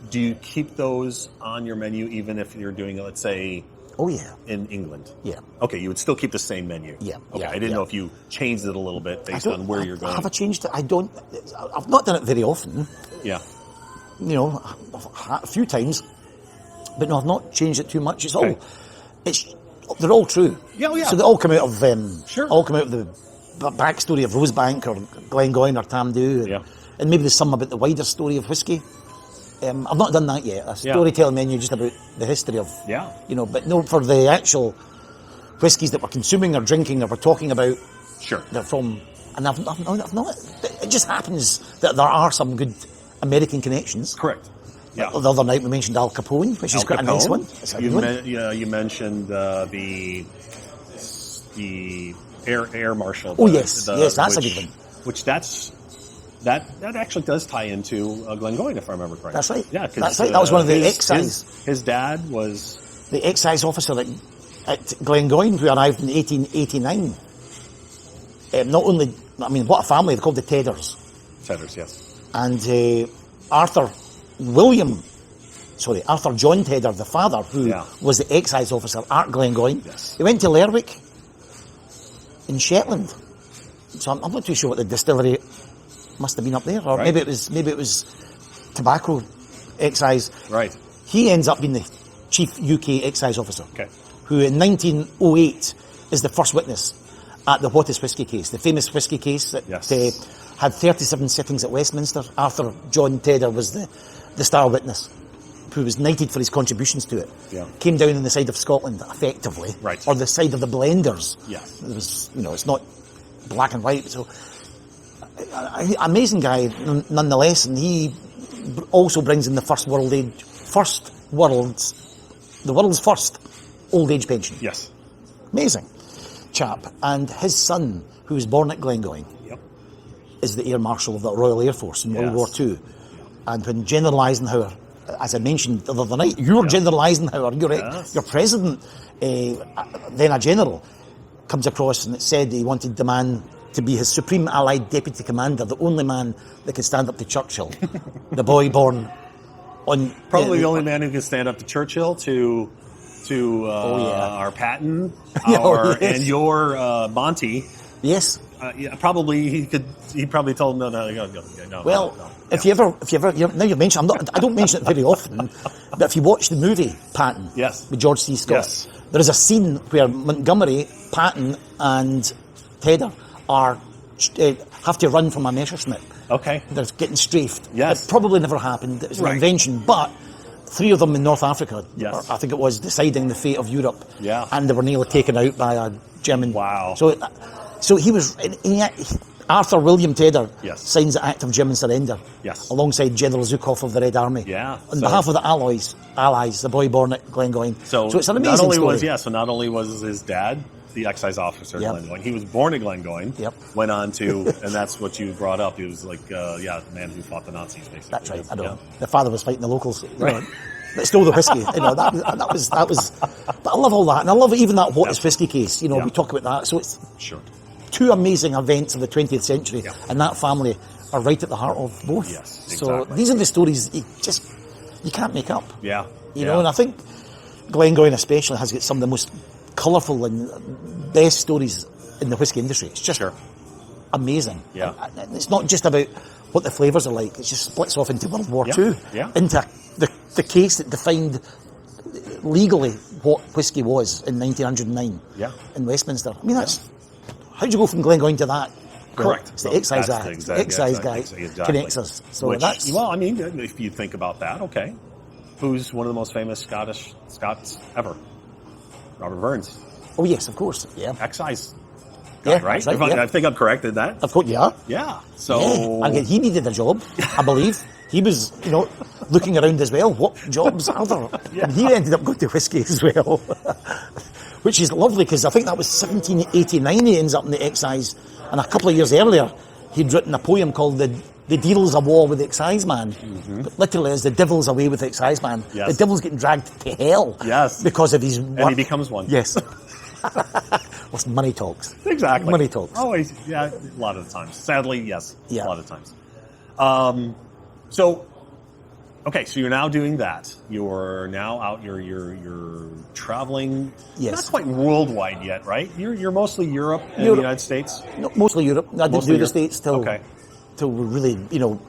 Do you keep those on your menu even if you're doing, let's say, in England? Yeah. Okay, you would still keep the same menu. Yeah. Okay, I didn't know if you changed it a little bit based on where you're going. Have I changed it? I've not done it very often. Yeah. A few times, but no, I've not changed it too much. They're all true. Yeah. So they all come out of the backstory of Rosebank or Glengoyne or Tamdhu, and maybe there's some about the wider story of whiskey. I've not done that yet. A storytelling menu just about the history of, but no, for the actual whiskies that we're consuming or drinking or we're talking about. Sure. They're from, and I've not. It just happens that there are some good American connections. Correct. Yeah. The other night we mentioned Al Capone, which is quite a nice one. You mentioned the air marshal. Oh yes, that's a good one. Which that actually does tie into Glengoyne, if I remember correctly. That's right. Yeah, that's right. That was one of the excise. His dad was the excise officer at Glengoyne, who arrived in 1889. Not only, what a family! They're called the Tedders. Tedders, yes. And Arthur John Tedder, the father, who was the excise officer at Glengoyne. Yes. He went to Lerwick in Shetland. So I'm not too sure what the distillery must have been up there, or maybe it was tobacco excise. Right. He ends up being the chief UK excise officer, who in 1908 is the first witness at the What is Whisky case, the famous whisky case that had 37 sittings at Westminster. Arthur John Tedder was the star witness, who was knighted for his contributions to it. Yeah. Came down on the side of Scotland, effectively, right, or the side of the blenders. Yes. It was, it's not black and white. So, amazing guy, nonetheless, and he also brings in the world's first old age pension. Yes. Amazing chap. And his son, who was born at Glengoyne, is the Air Marshal of the Royal Air Force in World War II. And when General Eisenhower, as I mentioned the other night, General Eisenhower, your president, then a general, comes across and it said he wanted the man to be his Supreme Allied Deputy Commander, the only man that could stand up to Churchill, the boy born on... Probably the only man who can stand up to Churchill, to our Patton, and your Monty. Yes. Probably he probably told him no. Well, if you ever, now you mention, I don't mention it very often, but if you watch the movie Patton, with George C. Scott, there is a scene where Montgomery, Patton, and Tedder have to run from a Messerschmitt. Okay. They're getting strafed. Yes. It probably never happened. It was an invention, but three of them in North Africa, I think it was, deciding the fate of Europe. Yeah. And they were nearly taken out by a German. Wow. So he was, Arthur William Tedder signs the Act of German Surrender. Yes. Alongside General Zhukov of the Red Army. Yeah. On behalf of the Allies, the boy born at Glengoyne. So it's an amazing story. So not only was his dad the excise officer at Glengoyne, he was born at Glengoyne, went on to, and that's what you brought up, he was like, the man who fought the Nazis, basically. That's right, I know. The father was fighting the locals. Right. That stole the whiskey. That was, but I love all that. And I love even that What is Whiskey case. We talk about that. So it's two amazing events of the 20th century, and that family are right at the heart of both. Yes, exactly. So these are the stories you can't make up. Yeah. You know, and I think Glengoyne especially has got some of the most colourful and best stories in the whiskey industry. It's just amazing. Yeah. And it's not just about what the flavours are like. It just splits off into World War II, into the case that defined legally what whiskey was in 1909 in Westminster. I mean, that's... How'd you go from Glengoyne to that? Correct. It's the Excise Act. The Excise guy connects us. So that's... Well, I mean, if you think about that, okay. Who's one of the most famous Scots ever? Robert Burns. Oh, yes, of course. Yeah. Excise guy, right? I think I'm correct in that. Of course, yeah. Yeah. So... And he needed a job, I believe. He was, looking around as well. What jobs are there? And he ended up going to whiskey as well. Which is lovely, because I think that was 1789 he ends up in the excise. And a couple of years earlier, he'd written a poem called The Devil's a War with the Excise Man. Mm-hmm. But literally, as the devil's away with the excise man. Yes. The devil's getting dragged to hell. Yes. Because of his... And he becomes one. Yes. Well, money talks. Exactly. Money talks. Always, a lot of the times. Sadly, yes. Yeah. A lot of times. So you're now doing that. You're now out. You're traveling. Yes. Not quite worldwide yet, right? You're mostly Europe and the United States. No, mostly Europe. I didn't do the States till really, about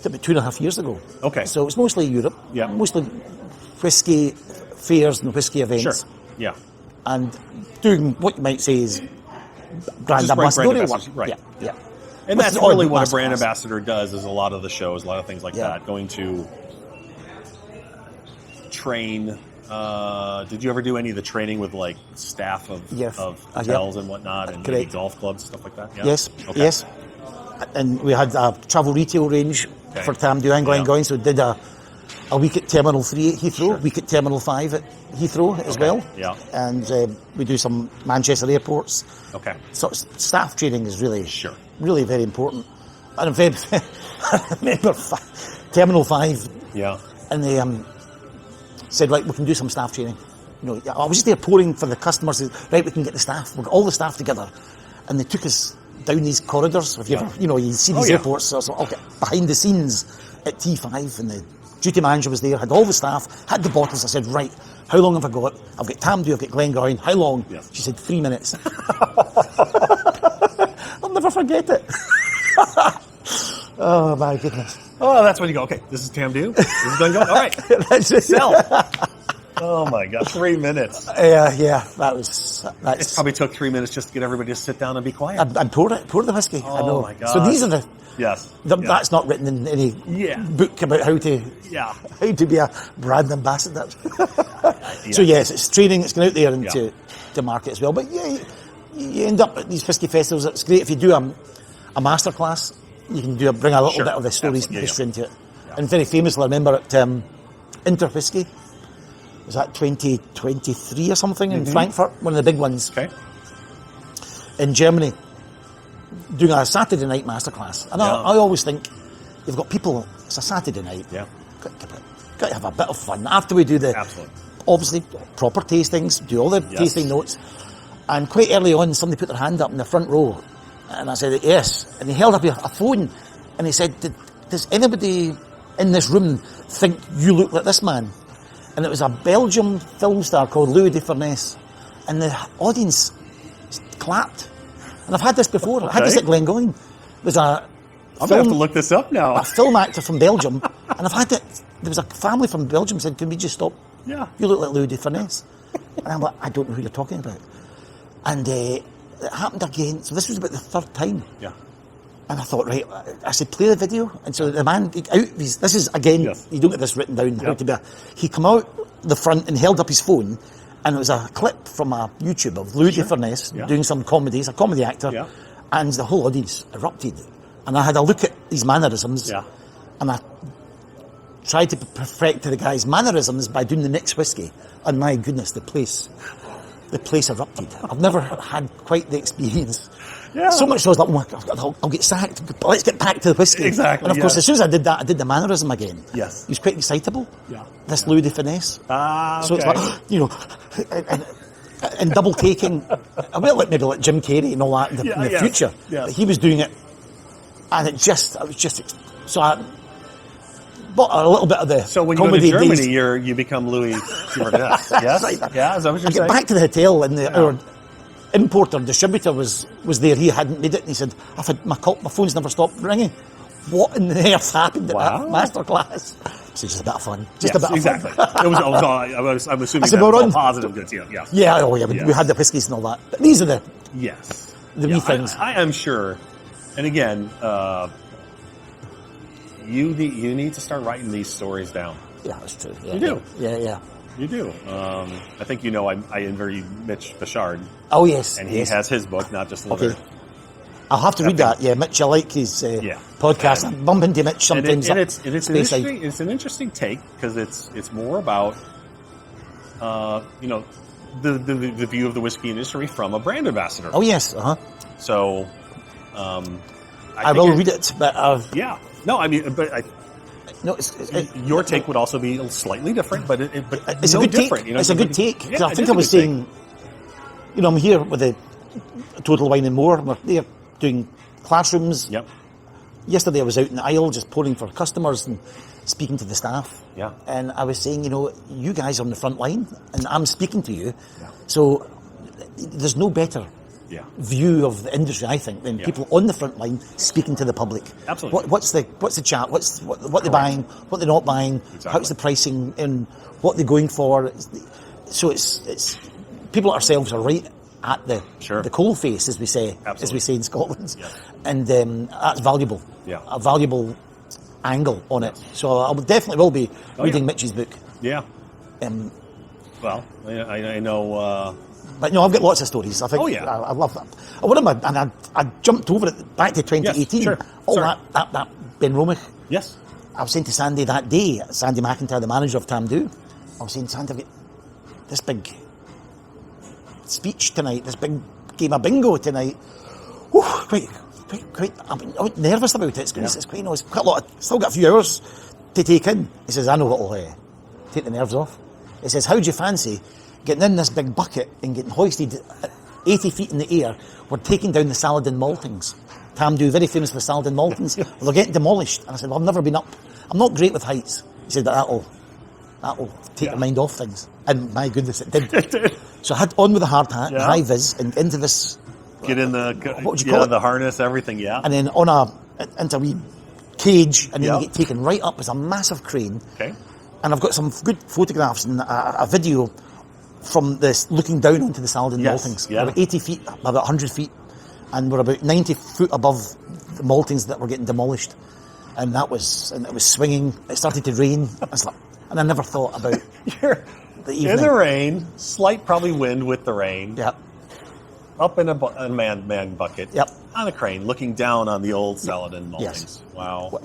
2.5 years ago. Okay. So it's mostly Europe. Yeah. Mostly whiskey fairs and whiskey events. Sure. Yeah. And doing what you might say is brand ambassador work. Right. Yeah. And that's really what a brand ambassador does, is a lot of the shows, a lot of things like that. Going to train. Did you ever do any of the training with like staff of hotels and whatnot, and maybe golf clubs, stuff like that? Yeah? Yes, yes. And we had a travel retail range for Tamdu and Glengoyne, so we did a week at Terminal 3 at Heathrow, a week at Terminal 5 at Heathrow as well. Yeah. And we do some Manchester airports. Okay. So staff training is really very important. And I remember Terminal 5. Yeah. And they said, right, we can do some staff training. I was just there pouring for the customers. Right, we can get the staff. We've got all the staff together. And they took us down these corridors. If you ever, you see these airports. So okay, behind the scenes at T5, and the duty manager was there, had all the staff, had the bottles. I said, right, how long have I got? I've got Tamdu, I've got Glengoyne. How long? Yes. She said, 3 minutes. I'll never forget it. Oh, my goodness. Oh, that's when you go, okay, this is Tamdu, this is Glengoyne. All right, that's it. Sell. Oh my God, 3 minutes. Yeah, that's. It probably took 3 minutes just to get everybody to sit down and be quiet. And pour the whiskey. I know. My God. So these are the. Yes. That's not written in any book about how to be a brand ambassador. So yes, it's training. It's going out there and to market as well. But yeah, you end up at these whiskey festivals. It's great if you do a master class. You can bring a little bit of the stories and history into it. Yeah. And very famously, I remember at Inter Whiskey. Was that 2023 or something in Frankfurt? One of the big ones. Okay. In Germany, doing a Saturday night masterclass. And I always think, you've got people, it's a Saturday night. Yeah. Got to have a bit of fun. After we do obviously, proper tastings, do all the tasting notes. And quite early on, somebody put their hand up in the front row. And I said, yes. And he held up a phone. And he said, does anybody in this room think you look like this man? And it was a Belgian film star called Louis de Funès. And the audience clapped. And I've had this before. I had this at Glengoyne. There's I'm going to have to look this up now. A film actor from Belgium. And I've had it. There was a family from Belgium said, can we just stop? Yeah. You look like Louis de Funès. And I'm like, I don't know who you're talking about. And it happened again. So this was about the third time. Yeah. And I thought, right, I said, play the video. And so the man, this is, again, you don't get this written down, how to be he come out the front and held up his phone, and it was a clip from a YouTube of Louis de Funès doing some comedies, a comedy actor, and the whole audience erupted. And I had a look at these mannerisms, and I tried to perfect the guy's mannerisms by doing the next whiskey. And my goodness, the place erupted. I've never had quite the experience. Yeah. So much so I was like, oh my God, I'll get sacked. But let's get back to the whiskey. Exactly. And of course, as soon as I did that, I did the mannerism again. Yes. He was quite excitable. Yeah. This Louis de Funès. Okay. So it's like, and double taking. I mean, maybe like Jim Carrey and all that in the future. Yes. But he was doing it, and it was just. So I bought a little bit of the. So when you go to Germany, you become Louis de Funès. Yes. Yeah. Is that what you're saying? I get back to the hotel and our importer, distributor was there. He hadn't made it, and he said, "I've had my phone's never stopped ringing. What in the earth happened at that masterclass?" So just a bit of fun. Just a bit of fun. I'm assuming that was all positive good. Yeah. We had the whiskies and all that. But these are the wee things. I am sure. And again, you need to start writing these stories down. Yeah, that's true. Yeah, you do. Yeah. You do. I think I interviewed Mitch Bouchard. Oh, yes. And he has his book, Not Just Another. Okay. I'll have to read that. Yeah, Mitch, I like his podcast. I bump into Mitch sometimes. It's an interesting take because it's more about, the view of the whiskey industry from a brand ambassador. Oh, yes. So, I will read it, but No, I mean, but your take would also be slightly different, but it's a good different. Take. It's a good take. I think I was saying, I'm here with the Total Wine and More. We're there doing classrooms. Yep. Yesterday I was out in the aisle just pouring for customers and speaking to the staff. Yeah. And I was saying, you guys are on the front line, and I'm speaking to you. Yeah. So there's no better view of the industry, I think, than people on the front line speaking to the public. Absolutely. What's the chat? What they're buying? What they're not buying? Exactly. How's the pricing? And what they're going for? So it's people ourselves are right at the coal face, as we say, in Scotland, and that's valuable. Yeah, a valuable angle on it. So I definitely will be reading Mitch's book. Yeah. Well, I know. But no, I've got lots of stories. I think. Oh yeah, I love that. One of my, and I jumped over it back to 2018. Yes, that Ben Romich. Yes. I was saying to Sandy that day, Sandy McIntyre, the manager of Tamdhu, I was saying, Sandy, I've got this big speech tonight, this big game of bingo tonight. Whew, quite. I'm nervous about it. It's quite a lot. Still got a few hours to take in. He says, I know what'll take the nerves off. He says, how do you fancy getting in this big bucket and getting hoisted at 80 feet in the air? We're taking down the Saladin maltings. Tamdhu, very famous for Saladin maltings. Well, they're getting demolished. And I said, well, I've never been up. I'm not great with heights. He said, that'll take your mind off things. And my goodness, it did. So I had on with the hard hat, high vis, and into this. Get in what would you call it? The harness, everything, and then into a wee cage, and then you get taken right up. It's a massive crane. Okay. And I've got some good photographs and a video from this looking down onto the Saladin maltings. Yeah. About 80 feet, about 100 feet, and we're about 90 foot above the maltings that were getting demolished. And it was swinging. It started to rain. And I never thought about You're the evening. in the rain, slight probably wind with the rain. Yep. Up in a man bucket. Yep. On a crane, looking down on the old Saladin maltings. Yes. Wow.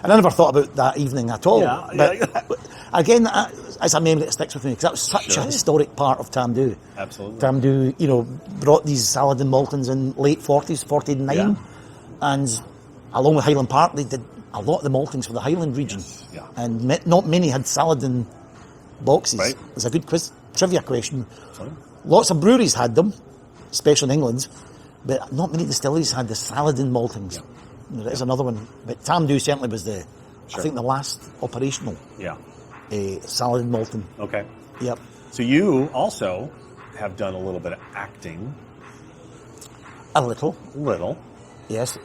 And I never thought about that evening at all. Yeah, but again, as a memory that sticks with me, because that was such a historic part of Tamdhu. Absolutely. Tamdhu, brought these Saladin maltings in late 40s, 49. Yeah. And along with Highland Park, they did a lot of the maltings for the Highland region. Yes. Yeah. And not many had Saladin boxes. Right. There's a good trivia question. Sorry? Lots of breweries had them, especially in England, but not many distilleries had the Saladin maltings. Yeah. There is another one, but Tamdhu certainly was I think the last operational Saladin malting. Okay. Yep. So you also have done a little bit of acting. A little. Little. Yes.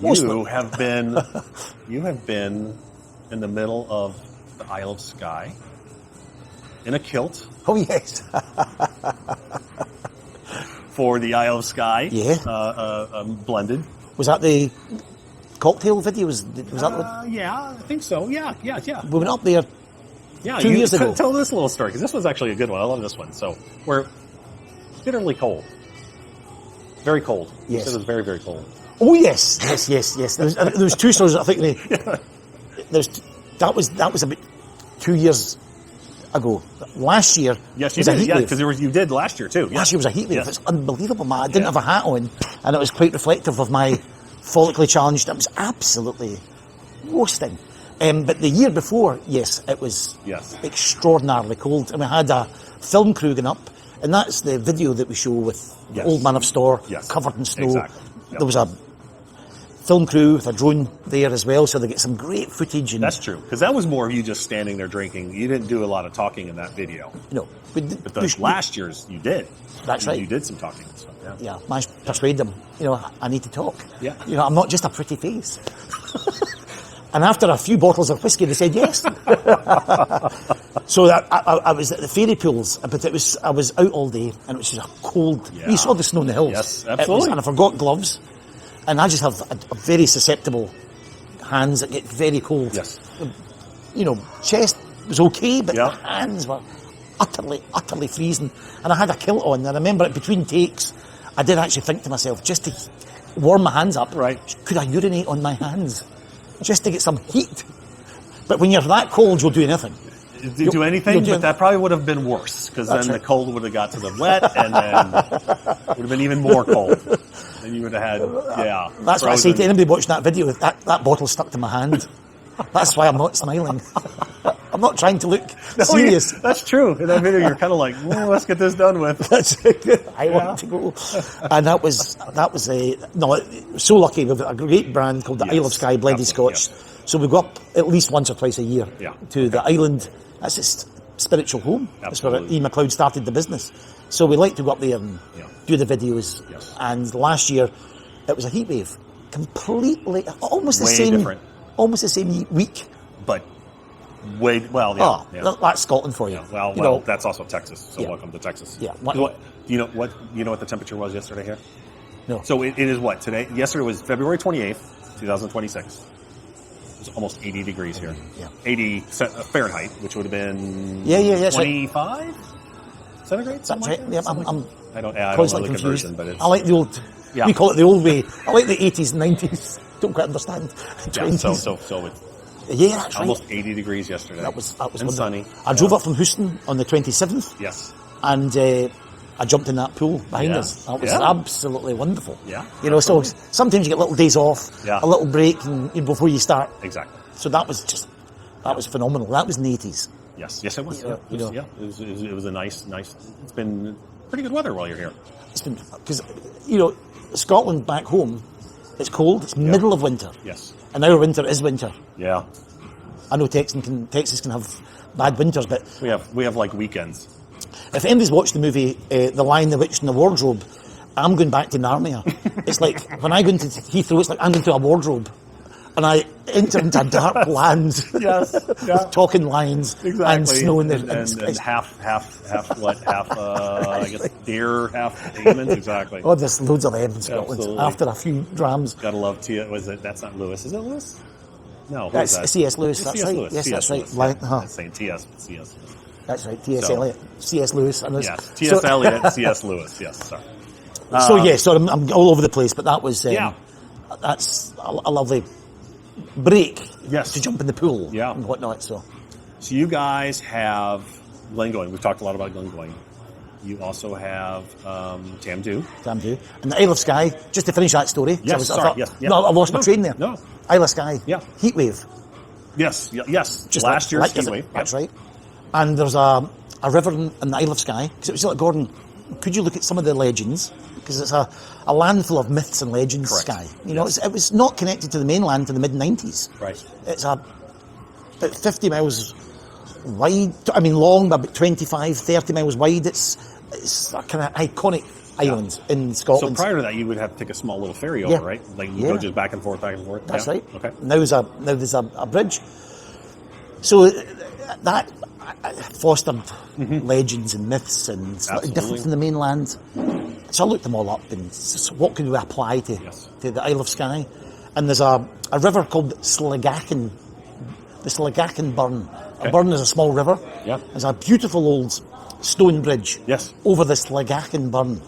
You have been in the middle of the Isle of Skye in a kilt Oh, yes. for the Isle of Skye. Yeah. Blended. Was that the cocktail video? Was that Yeah, I think so. Yeah. we went up there Yeah, 2 years ago? Tell this little story, because this was actually a good one. I love this one. So, we're bitterly cold. Very cold. Yes. You said it was very, very cold. Oh, yes. There was two stories. I think that was about 2 years ago. Last year Yes, you was a did. heat Yeah, wave. because you did last year too. Last year was a heat wave. Yes. It's unbelievable, man. I didn't have a hat on, and it was quite reflective of my follically challenged. It was absolutely roasting. But the year before, yes, it was extraordinarily cold. And we had a film crew going up, and that's the video that we show with the Old Man of Storr covered in snow. Exactly. Yep. There was a film crew with a drone there as well, so they get some great footage. And That's true, because that was more of you just standing there drinking. You didn't do a lot of talking in that video. No, But last year's, you did. That's right. You did some talking and stuff. Yeah, managed to persuade them. I need to talk. Yeah. I'm not just a pretty face. And after a few bottles of whiskey, they said yes. So I was at the fairy pools, but I was out all day, and it was just a cold. Yeah. You saw the snow in the hills. Yes, absolutely. And I forgot gloves, and I just have a very susceptible hands that get very cold. Yes. Chest was okay, but Yeah. the hands were utterly freezing. And I had a kilt on, and I remember between takes, I did actually think to myself, just to warm my hands up, Right. could I urinate on my hands? Just to get some heat. But when you're that cold, you'll do anything. Do anything, but that probably would have been worse, because then the cold would have got to the wet, and then would have been even more cold. And you would have had, That's what I say to anybody watching that video. That bottle stuck to my hand. That's why I'm not smiling. I'm not trying to look serious. That's true. In that video, you're kind of like, let's get this done with. I want to go. And that was so lucky. We've got a great brand called the Isle of Skye Blended Scotch. Yes. So we go up at least once or twice a year to the island. That's his spiritual home. That's where Ian Macleod started the business. So we like to go up there and do the videos. Yes. And last year, it was a heat wave. Completely, almost the Way same. different. Almost the same week. But That's Scotland for you. Yeah, well, that's also Texas. So welcome to Texas. Yeah. Do you know what the temperature was yesterday here? No. So it is what today? Yesterday was February 28th, 2026. It was almost 80 degrees here. Yeah. 80 Fahrenheit, which would have been 25 centigrade. That's right. Yeah, I'm I don't know constantly the confused. conversion, but it's, I like the old. Yeah. We call it the old way. I like the 80s and 90s. Don't quite understand. 20s. So it's Yeah, that's almost right. 80 degrees yesterday. That was and wonderful. sunny. I drove up from Houston on the 27th. Yes. And I jumped in that pool behind us. That was absolutely wonderful. Yeah. So sometimes you get little days off, a little break, and before you start. Exactly. So that was phenomenal. That was in the 80s. Yes, it was. It was a nice. It's been pretty good weather while you're here. It's been because Scotland back home, it's cold. It's middle of winter. Yes. And our winter is winter. Yeah. I know Texas can have bad winters, but we have like weekends. if anybody's watched the movie The Lion, the Witch, and the Wardrobe, I'm going back to Narnia. It's like when I go into Heathrow, it's like I'm going to a wardrobe. and I enter into dark lands with talking lions and snow in the and half I guess deer, half demons, exactly. Oh, there's loads of them in Scotland. Absolutely. After a few drams. Gotta love that's not Lewis, is it Lewis? No, That's that? C.S. Lewis, that's right. Lewis. Yes, C.S. that's right. Lewis. Like, I'm saying T.S., but C.S. Lewis. That's right, T.S. Eliot. C.S. Lewis. And yes, T.S. Eliot, C.S. Lewis, yes, sorry. So I'm all over the place, but that was, that's a lovely break to jump in the pool and whatnot. So you guys have Glengoyne. We've talked a lot about Glengoyne. You also have Tamdhu. Tamdhu. And the Isle of Skye, just to finish that story. Yes, No, I lost my train there. No. Isle of Skye. Yeah. Heatwave. Yes. Just last year's heatwave. That's right. And there's a river in the Isle of Skye. Because it was like, Gordon, could you look at some of the legends? Because it's a land full of myths and legends, Skye. You know, it was not connected to the mainland in the mid-90s. Right. It's about 50 miles wide, long, but about 25, 30 miles wide. It's a kind of iconic island in Scotland. So prior to that, you would have to take a small little ferry over, right? Like you go just back and forth. That's right. Okay. Now there's a bridge. So that fostered legends and myths and slightly different from the mainland. So I looked them all up and what could we apply to the Isle of Skye? And there's a river called Slagachen, the Slagachen Burn. A burn is a small river. Yeah. There's a beautiful old stone bridge over the Slagachen Burn.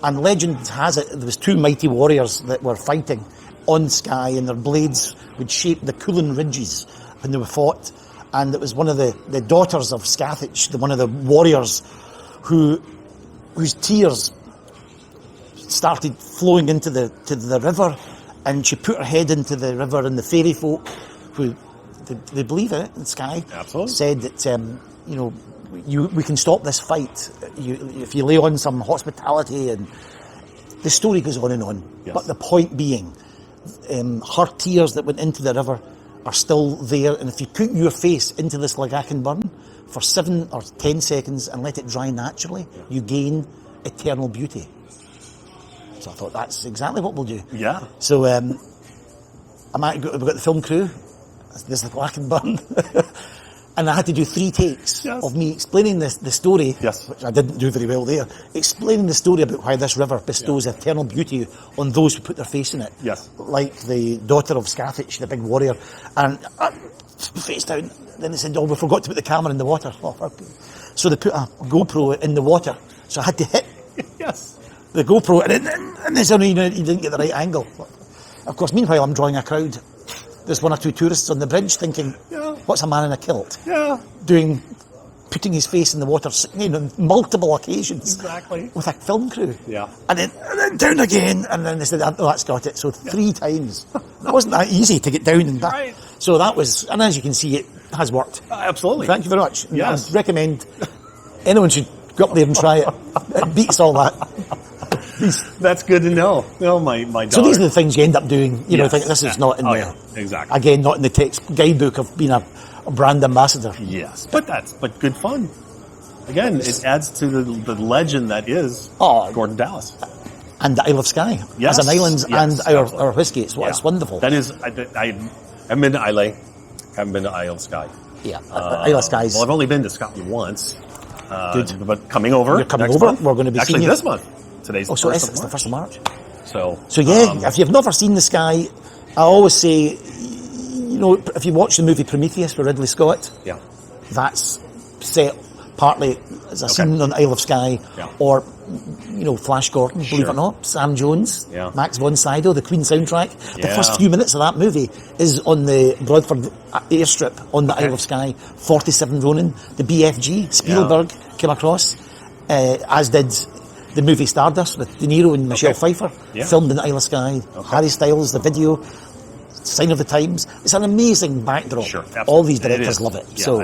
And legend has it there was two mighty warriors that were fighting on Skye, and their blades would shape the Coolin Ridges when they were fought. And it was one of the daughters of Scathach, one of the warriors, whose tears started flowing into the river, and she put her head into the river, and the fairy folk, who they believe in it in Skye, said that we can stop this fight if you lay on some hospitality, and the story goes on and on. But the point being, her tears that went into the river are still there, and if you put your face into this Slagachen burn for 7 or 10 seconds and let it dry naturally, you gain eternal beauty. So I thought that's exactly what we'll do. Yeah. So we've got the film crew. There's the Slagachen burn. And I had to do 3 takes of me explaining the story, which I didn't do very well there, explaining the story about why this river bestows eternal beauty on those who put their face in it. Yes. Like the daughter of Scathach, the big warrior. And face down. Then they said, we forgot to put the camera in the water. So they put a GoPro in the water. So I had to hit the GoPro, and they said, you didn't get the right angle. Of course, meanwhile, I'm drawing a crowd. There's 1 or 2 tourists on the bridge thinking, what's a man in a kilt putting his face in the water, on multiple occasions with a film crew. Yeah. And then down again, and then they said, oh, that's got it. So 3 times. It wasn't that easy to get down and back. Right. So that was, and as you can see, it has worked. Absolutely. Thank you very much. Yes. I recommend anyone should go up there and try it. It beats all that. That's good to know. Oh, my daughter. So these are the things you end up doing. Thinking this is not in there. Exactly. Again, not in the text guidebook of being a brand ambassador. Yes, but good fun. Again, it adds to the legend that is Gordon Dallas and the Isle of Skye as an island and our whiskey. It's wonderful. That is, I haven't been to Islay, haven't been to Isle of Skye. Yeah, Isle of Skye. Well, I've only been to Scotland once. Good, but coming over. You're coming over. Month. We're going to be actually seeing you this month. Today's the first it's the 1st of March. So if you've never seen the Skye, I always say, if you watch the movie Prometheus with Ridley Scott, that's set partly as a scene on the Isle of Skye, or Flash Gordon, believe it or not, Sam Jones, Max von Sydow, the Queen soundtrack. The first few minutes of that movie is on the Broadford airstrip on the Isle of Skye. 47 Ronin, the BFG, Spielberg came across, as did the movie Stardust with De Niro and Michelle Pfeiffer, filmed in the Isle of Skye. Harry Styles, the video, Sign of the Times. It's an amazing backdrop. Sure, all these directors love it. Yeah, so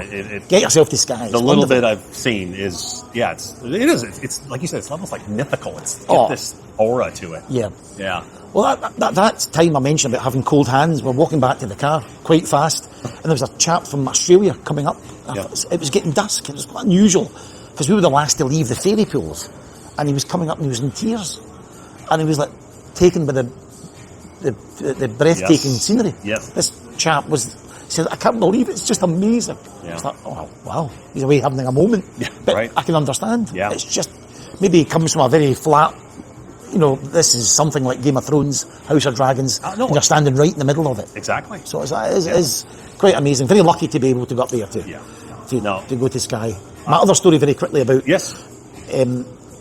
get yourself to Skye. The little bit I've seen is, it's like you said, it's almost like mythical. It's got this aura to it. Yeah. Yeah. Well, that time I mentioned about having cold hands, we're walking back to the car quite fast, and there was a chap from Australia coming up. It was getting dusk. It was quite unusual, because we were the last to leave the fairy pools. And he was coming up and he was in tears. And he was like taken by the the breathtaking scenery. Yes. This chap said, I can't believe it. It's just amazing. Yeah. It's like, oh, wow. He's away having a moment. Yeah, but right. I can understand. Yeah. It's just, maybe he comes from a very flat, this is something like Game of Thrones, House of Dragons, No. and you're standing right in the middle of it. Exactly. So it's quite amazing. Very lucky to be able to go up there to go to Skye. My other story very quickly about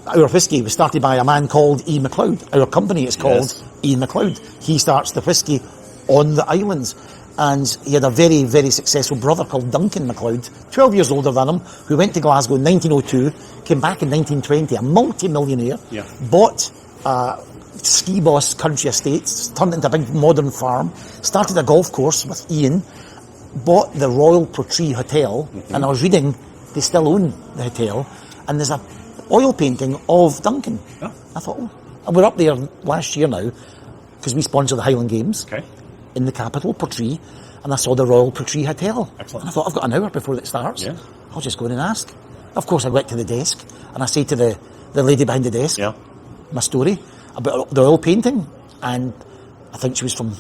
our whiskey was started by a man called E. Macleod. Our company is called E. Macleod. He starts the whiskey on the islands. And he had a very, very successful brother called Duncan Macleod, 12 years older than him, who went to Glasgow in 1902, came back in 1920, a multi-millionaire, bought ski boss country estates, turned it into a big modern farm, started a golf course with Ian, bought the Royal Portree Hotel, and I was reading, they still own the hotel, and there's a oil painting of Duncan. Oh. I thought, and we're up there last year now, because we sponsor the Highland Games. Okay. In the capital, Portree, and I saw the Royal Portree Hotel. Excellent. And I thought, I've got an hour before it starts. Yeah. I'll just go in and ask. Of course, I went to the desk, and I say to the lady behind the desk, my story about the oil painting, and I think she was from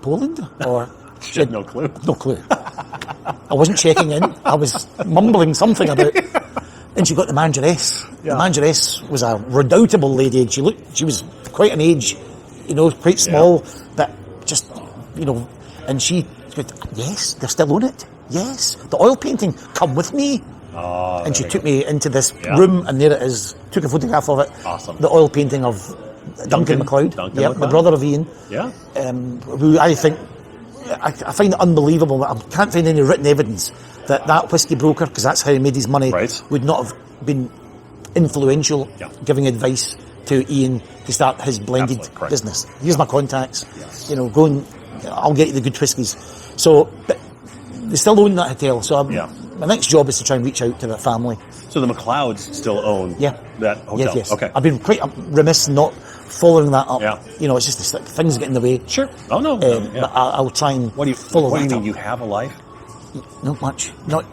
Poland, or... She had no clue. No clue. I wasn't checking in. I was mumbling something about... And she got the manageress. The manageress was a redoubtable lady, and she was quite an age, quite small, but just... and she said, yes, they're still on it. Yes, the oil painting, come with me. Oh, and she took me into this room, and there it is. Took a photograph of it. Awesome. The oil painting of Duncan Macleod. The brother of Ian. Yeah. Who I think, I find it unbelievable. I can't find any written evidence that whiskey broker, because that's how he made his money, would not have been influential giving advice to Ian to start his blended business. Here's my contacts. Yes. Go and I'll get you the good whiskies. So, but they still own that hotel. So my next job is to try and reach out to the family. So the Macleods still own that hotel? Yes. Okay. I've been quite remiss not following that up. Yeah. It's just like, things get in the way. Sure. Oh, no. But I'll try and follow that up. What do you mean? You have a life? Not much. Not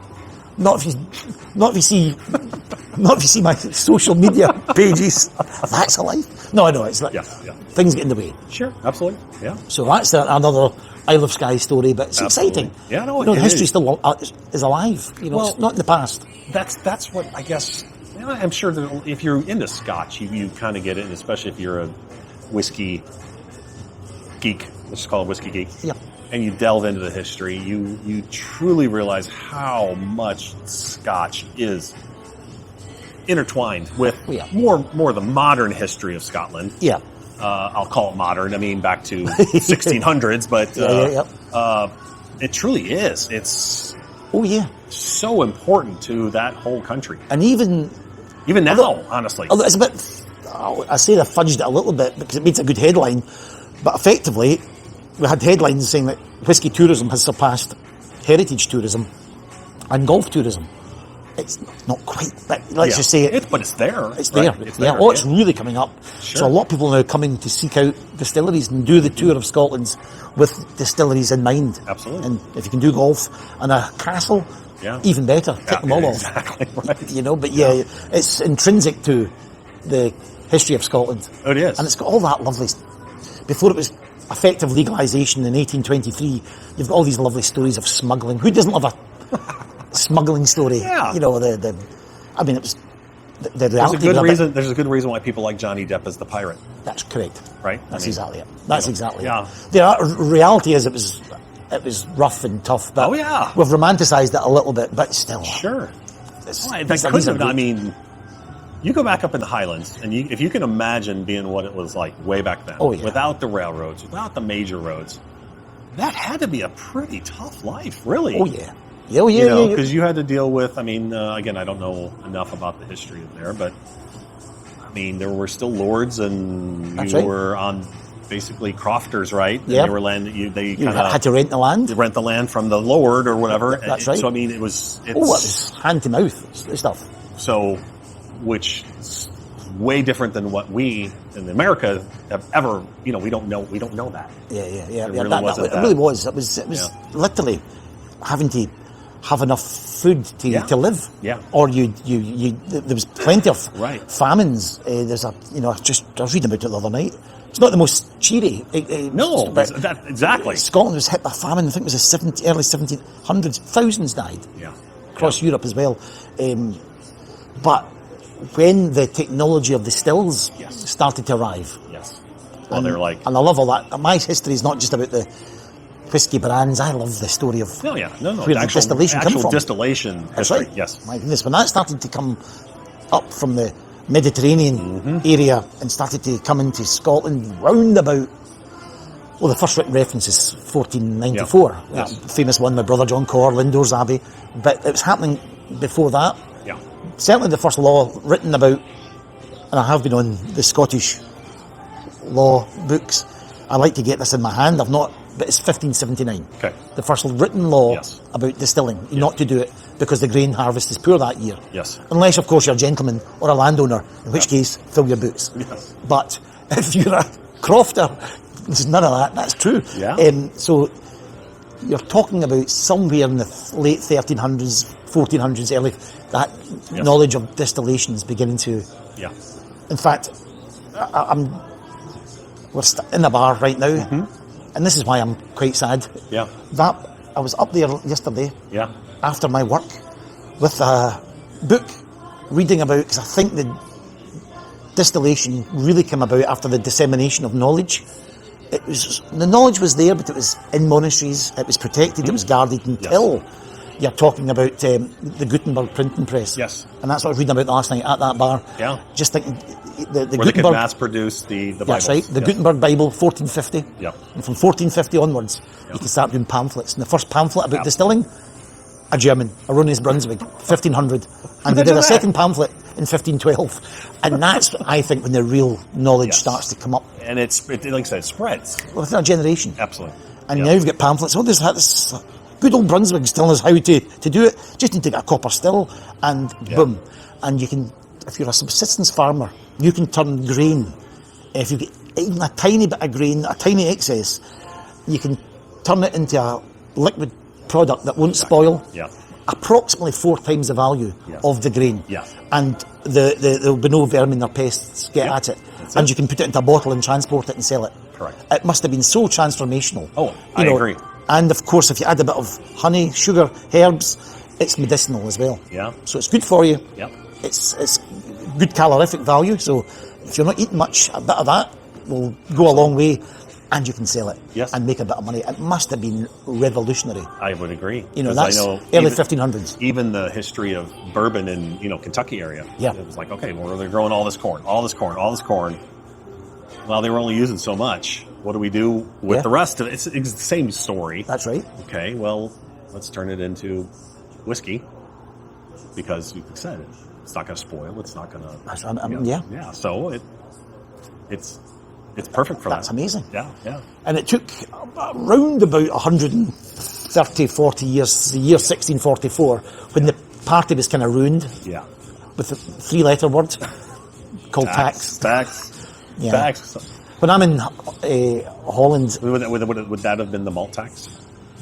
if you see my social media pages. That's a life. No, I know. It's like things get in the way. Sure, absolutely. Yeah. So that's another Isle of Skye story, but it's exciting. Yeah, no, the history still is alive. It's not in the past. That's what I guess. I'm sure that if you're into Scotch, you kind of get it, and especially if you're a whiskey geek. Let's just call it whiskey geek. Yeah. And you delve into the history, you truly realize how much Scotch is intertwined with more the modern history of Scotland. Yeah. I'll call it modern. I mean, back to 1600s, but it truly is. It's so important to that whole country, and even now, honestly, it's a bit. I say they fudged it a little bit because it makes a good headline, but effectively, we had headlines saying that whiskey tourism has surpassed heritage tourism and golf tourism. It's not quite, but let's just say it. But it's there. It's there. It's there. It's really coming up. Sure. So a lot of people are now coming to seek out distilleries and do the tour of Scotland with distilleries in mind. Absolutely. And if you can do golf and a castle, even better. Tick them all off. Exactly right. But it's intrinsic to the history of Scotland. It is. And it's got all that lovely... Before it was effective legalisation in 1823, you've got all these lovely stories of smuggling. Who doesn't love a smuggling story? Yeah. It was the reality. There's a good reason why people like Johnny Depp as the pirate. That's correct. Right? That's exactly it. That's exactly it. Yeah. The reality is it was rough and tough, but we've romanticised it a little bit, but still. Sure. I mean, you go back up in the Highlands, and if you can imagine being what it was like way back then, without the railroads, without the major roads, that had to be a pretty tough life, really. Oh, yeah. Yeah. Because you had to deal with, again, I don't know enough about the history of there, but, there were still lords, and you were on basically crofters, right? Yeah. And they were land. You had to rent the land. Rent the land from the lord or whatever. That's right. So, it was... it was hand to mouth stuff. So, which is way different than what we in America have ever, we don't know that. Yeah. It really wasn't that. It really was. It was literally having to have enough food to live. Yeah. Or there was plenty of famines. I was reading about it the other night. It's not the most cheery. No, exactly. Scotland was hit by famine. I think it was the early 1700s. Thousands died. Yeah. Across Europe as well. But when the technology of the stills started to arrive. Yes. Well, they're like... And I love all that. My history is not just about the whiskey brands. I love the story of where the distillation came from. Distillation. That's right. Yes. My goodness, when that started to come up from the Mediterranean area and started to come into Scotland round about, well, the first written reference is 1494. Yes. Famous one, my brother John Corr, Lindores Abbey. But it was happening before that. Yeah. Certainly the first law written about, and I have been on the Scottish law books. I like to get this in my hand. I've not, but it's 1579. Okay. The first written law about distilling, not to do it because the grain harvest is poor that year. Yes. Unless, of course, you're a gentleman or a landowner, in which case, fill your boots. Yes. But if you're a crofter, there's none of that. That's true. Yeah. So you're talking about somewhere in the late 1300s, 1400s, early, that knowledge of distillation is beginning to... Yeah. In fact, we're in a bar right now, and this is why I'm quite sad. Yeah. That I was up there yesterday after my work with a book reading about, because I think the distillation really came about after the dissemination of knowledge. The knowledge was there, but it was in monasteries, it was protected, it was guarded until you're talking about the Gutenberg printing press. Yes. And that's what I was reading about last night at that bar. Yeah. Just thinking, the Where they Gutenberg... could mass produce the Bible. That's right, the Gutenberg Bible, 1450. Yeah. And from 1450 onwards, you can start doing pamphlets. And the first pamphlet about distilling, a German, Aronius Brunswick, 1500. And they did a second pamphlet in 1512. And that's, I think, when the real knowledge starts to come up. And like I said, it spreads. Within a generation. Absolutely. And now you've got pamphlets. Oh, there's this good old Brunswick's telling us how to do it. Just need to get a copper still, and boom. And you can, if you're a subsistence farmer, you can turn grain. If you get even a tiny bit of grain, a tiny excess, you can turn it into a liquid product that won't spoil. Yeah. Approximately 4 times the value of the grain. Yeah. And there'll be no vermin or pests get at it. And you can put it into a bottle and transport it and sell it. Correct. It must have been so transformational. Oh, I agree. And of course, if you add a bit of honey, sugar, herbs, it's medicinal as well. Yeah. So it's good for you. Yeah. It's good calorific value. So if you're not eating much, a bit of that will go a long way, and you can sell it and make a bit of money. It must have been revolutionary. I would agree. That's early 1500s. Even the history of bourbon in Kentucky area. Yeah. It was like, okay, well, they're growing all this corn. Well, they were only using so much. What do we do with the rest of it? It's the same story. That's right. Okay, well, let's turn it into whiskey because, you said, it's not going to spoil. It's not going to. Yeah. So it's perfect for that. That's amazing. Yeah. And it took around about 130, 40 years, the year 1644, when the party was kind of ruined. Yeah. With a 3-letter word called tax. Tax. Yeah. Tax. When I'm in Holland... Would that have been the malt tax?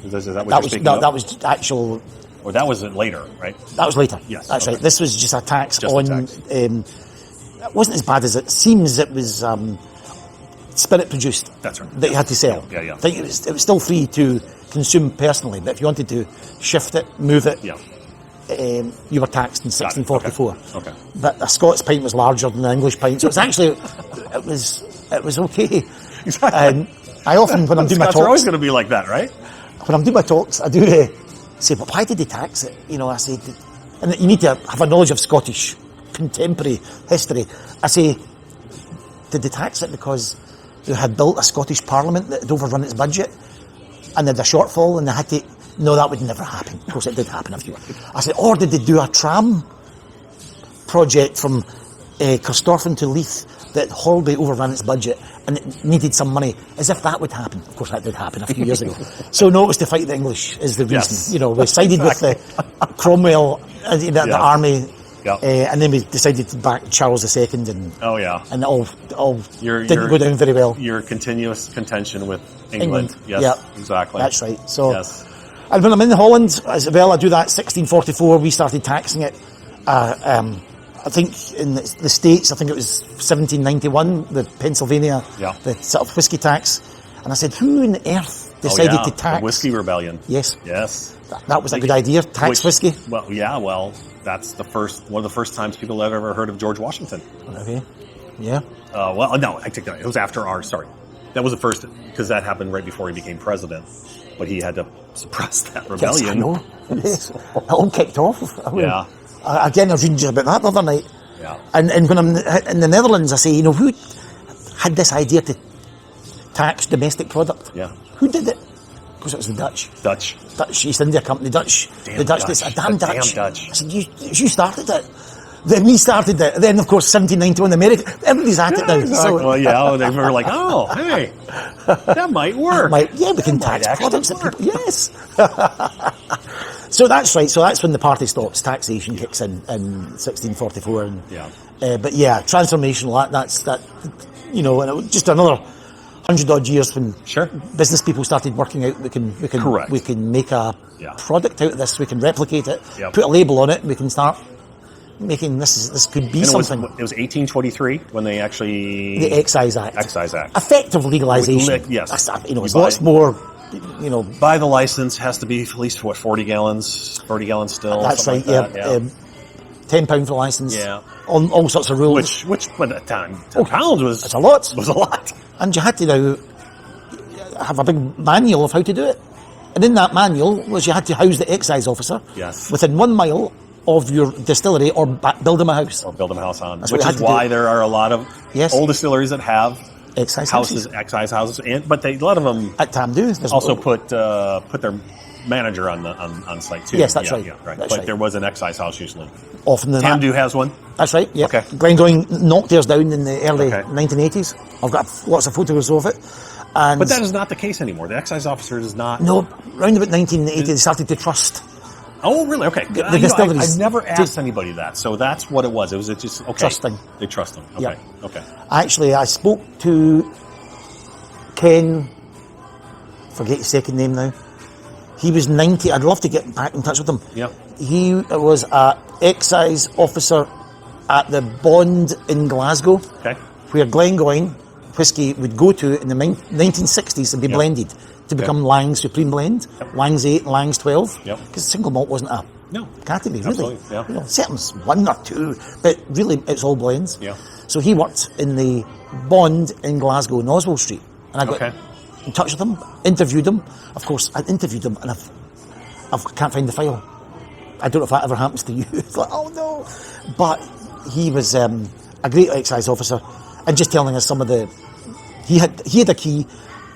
Is that what that you're was, speaking no, of? that was actual... Or that was later, right? That was later. Yes. That's right. This was just a tax Just on... a tax. It wasn't as bad as it seems. It was spirit produced. That's right. That you had to sell. Yeah. I think it was still free to consume personally, but if you wanted to shift it, move it... Yeah. You were taxed in 1644. Okay. But a Scots pint was larger than an English pint, so it's actually it was okay. Exactly. And I often, when I'm doing my Scots are always talks, going to be like that, right? when I'm doing my talks, I do say, "But why did they tax it?" I say, and you need to have a knowledge of Scottish contemporary history. I say, did they tax it because they had built a Scottish Parliament that had overrun its budget, and they had a shortfall, and they had to? No, that would never happen. Of course, it did happen a few. I said, or did they do a tram project from Corstorphine to Leith that horribly overran its budget and it needed some money, as if that would happen. Of course, that did happen a few years ago. So no, it was to fight the English is the reason. Yes. We sided with the Cromwell, the army, and then we decided to back Charles II, and and it all didn't go down very well. Your continuous contention with England. Yes, yeah, exactly. That's right. So. Yes. And when I'm in Holland as well, I do that 1644, we started taxing it. I think in the States, I think it was 1791, the Pennsylvania, the sort of whiskey tax. And I said, who on earth decided to tax? The Whiskey Rebellion. Yes. Yes. That was a good idea, tax whiskey. Well, that's one of the first times people have ever heard of George Washington. Okay. Yeah. No, I take that. It was after ours, sorry. That was the first, because that happened right before he became president. But he had to suppress that rebellion. Yes, I know. It all kicked off. Again, I was reading just about that the other night. Yeah. And when I'm in the Netherlands, I say, who had this idea to tax domestic product? Yeah. Who did it? Because it was the Dutch. Dutch East India Company, Dutch. Damn the Dutch. Dutch. Damn Dutch. Damn Dutch. I said, you started it. Then we started it. Then, of course, 1791 America. Everybody's at it now. Exactly. So, they were like, oh, hey, that might work. We can tax products that people... Yes. So that's right. So that's when the party stops. Taxation kicks in 1644. And, but transformational. That's and it was just another 100-odd years when business people started working out we can make a product out of this. We can replicate it, put a label on it, and we can start making this could be something. It was 1823 when they actually the Excise Act. Effective legalization. Yes. It's lots more. Buy the license has to be at least 40 gallons still. That's right. Like £10 for the license. Yeah. On all sorts of rules. Which at the time, £10 was it's a lot. Was a lot. And you had to now have a big manual of how to do it. And in that manual was you had to house the excise officer within 1 mile of your distillery or build him a house. Or build him a house on. That's which is why there are a lot of old distilleries that have excise houses, but a lot of them at time do also put their manager on site too. Yes, that's right. Yeah, right. But there was an excise house usually. Often than Tamdu has one. That's right. Yeah. Okay. Glengoyne knocked theirs down in the early 1980s. I've got lots of photos of it. But that is not the case anymore. The excise officer is not. No, round about 1980, they started to trust. Oh, really? Okay. The distilleries. I've never asked anybody that, so that's what it was. It was just trusting. They trust them. Okay. Yep. Okay. Actually, I spoke to Ken. Forget his second name now. He was 90. I'd love to get back in touch with him. Yeah. He was an excise officer at the Bond in Glasgow, where Glengoyne whiskey would go to in the 1960s and be blended to become Lang's Supreme Blend, Lang's 8, Lang's 12, because single malt wasn't a category, really. Certain's 1 or 2, but really it's all blends. Yeah. So he worked in the Bond in Glasgow in Oswald Street, and I got in touch with him, interviewed him. Of course, I interviewed him, and I can't find the file. I don't know if that ever happens to you. It's like, oh no. But he was a great excise officer, and just telling us some of the... He had a key,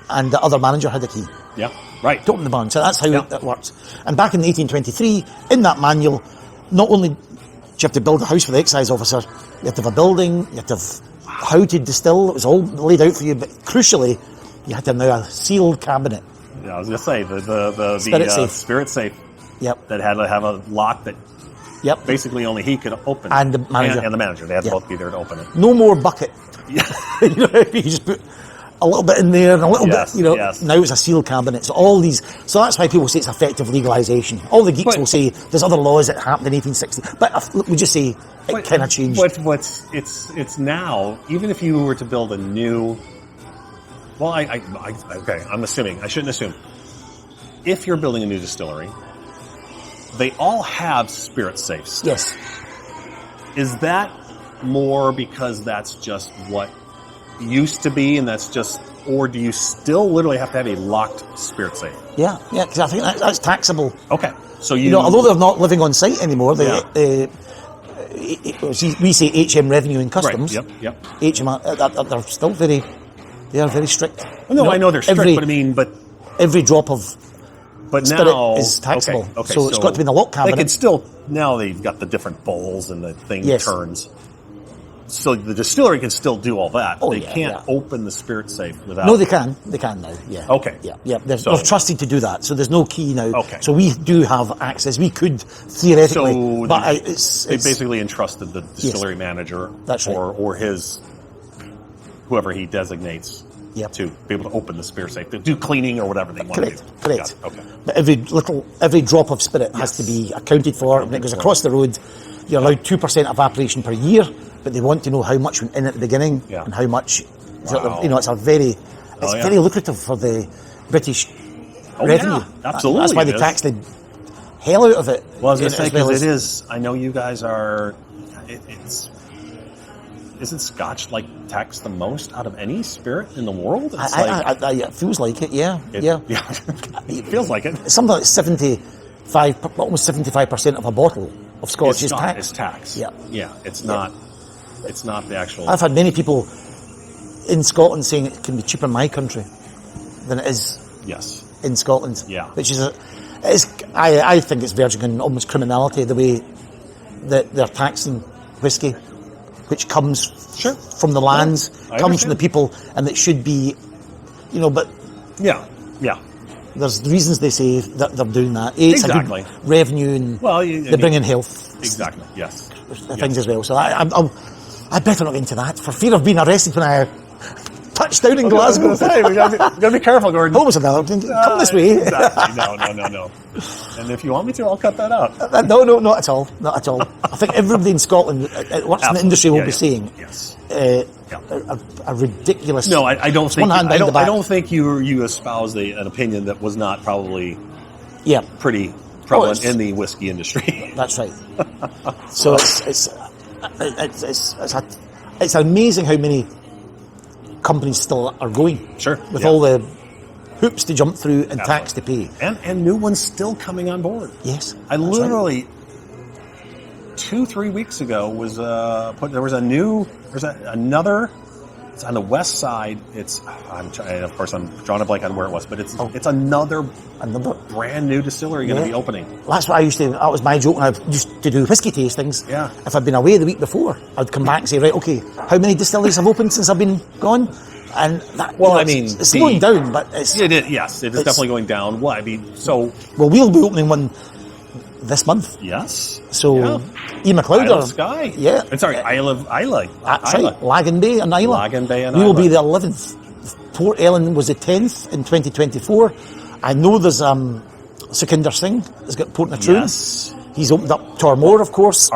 and the other manager had a key. Yeah, right. To open the barn. So that's how it works. And back in 1823, in that manual, not only do you have to build a house for the excise officer, you have to have a building, you have to have how to distill. It was all laid out for you, but crucially, you had to have now a sealed cabinet. Yeah, I was going to say, the spirit safe. Yep. That had to have a lock that basically only he could open. And the manager. And the manager. They had to both be there to open it. No more bucket. Yeah. You just put a little bit in there and a little bit, now it's a sealed cabinet. So all these, so that's why people say it's effective legalisation. All the geeks will say there's other laws that happened in 1860, but we just say it kind of changed. It's now, even if you were to build a new, well, I'm assuming, I shouldn't assume. If you're building a new distillery, they all have spirit safes. Yes. Is that more because that's just what used to be, and that's just, or do you still literally have to have a locked spirit safe? Yeah, because I think that's taxable. Okay, so although they're not living on site anymore, we say HM Revenue and Customs. Right. Yep. HM, they're still they are very strict. Well, no, I know they're strict, but every drop of spirit now is taxable. Okay, so it's got to be in the lock cabinet. They could still, now they've got the different bowls and the thing turns. So the distillery can still do all that. They can't open the spirit safe without... No, they can. They can now, yeah. Okay. Yeah. They're trusted to do that. So there's no key now. Okay. So we do have access. We could theoretically... So but they basically entrusted the distillery manager or his... whoever he designates to be able to open the spirit safe, to do cleaning or whatever they want to do. Correct. Okay. But every drop of spirit has to be accounted for, and it goes across the road. you're allowed 2% evaporation per year, but they want to know how much went in at the beginning and how much. Wow. It's very lucrative for the British revenue. Yeah, absolutely. That's why they tax the hell out of it. Well, I was going to say, because it is, I know you guys are, isn't Scotch taxed the most out of any spirit in the world? It feels like it, yeah. It feels like it. It's something like almost 75% of a bottle of Scotch is taxed. It's taxed. Yeah. It's not the actual. I've had many people in Scotland saying it can be cheaper in my country than it is in Scotland. Yeah. Which I think it's verging on almost criminality, the way that they're taxing whiskey, which comes from the lands, comes from the people, and it should be, but... Yeah. There's reasons they say that they're doing that. It's a good revenue, and they bring in health. Exactly, yes. Things as well. So I better not get into that, for fear of being arrested when I touch down in Glasgow. I was going to say, we got to be careful, Gordon. Almost another. Come this way. Exactly. No. And if you want me to, I'll cut that out. No, not at all. Not at all. I think everybody in Scotland that works in the industry will be saying a ridiculous. No, I don't think. I don't think you espouse an opinion that was not probably pretty prevalent in the whiskey industry. That's right. So it's amazing how many companies still are going. With all the hoops to jump through and tax to pay. And new ones still coming on board. Yes. I literally 2-3 weeks ago was another. It's on the west side. I'm drawing a blank on where it was, but it's another brand new distillery going to be opening. That's what that was my joke when I used to do whiskey tastings. Yeah. If I'd been away the week before, I'd come back and say, right, okay, how many distilleries have opened since I've been gone? And that, it's slowing down, but it's... It is definitely going down. Well, we'll be opening one this month. Yes. So, Macleod Isle of Skye. Yeah. Sorry, Isle. That's right. Lagan Bay and Isla. We will be the 11th. Port Ellen was the 10th in 2024. I know there's Sukhinder Singh has got Port Natrun. Yes. He's opened up Tormore, of course. Is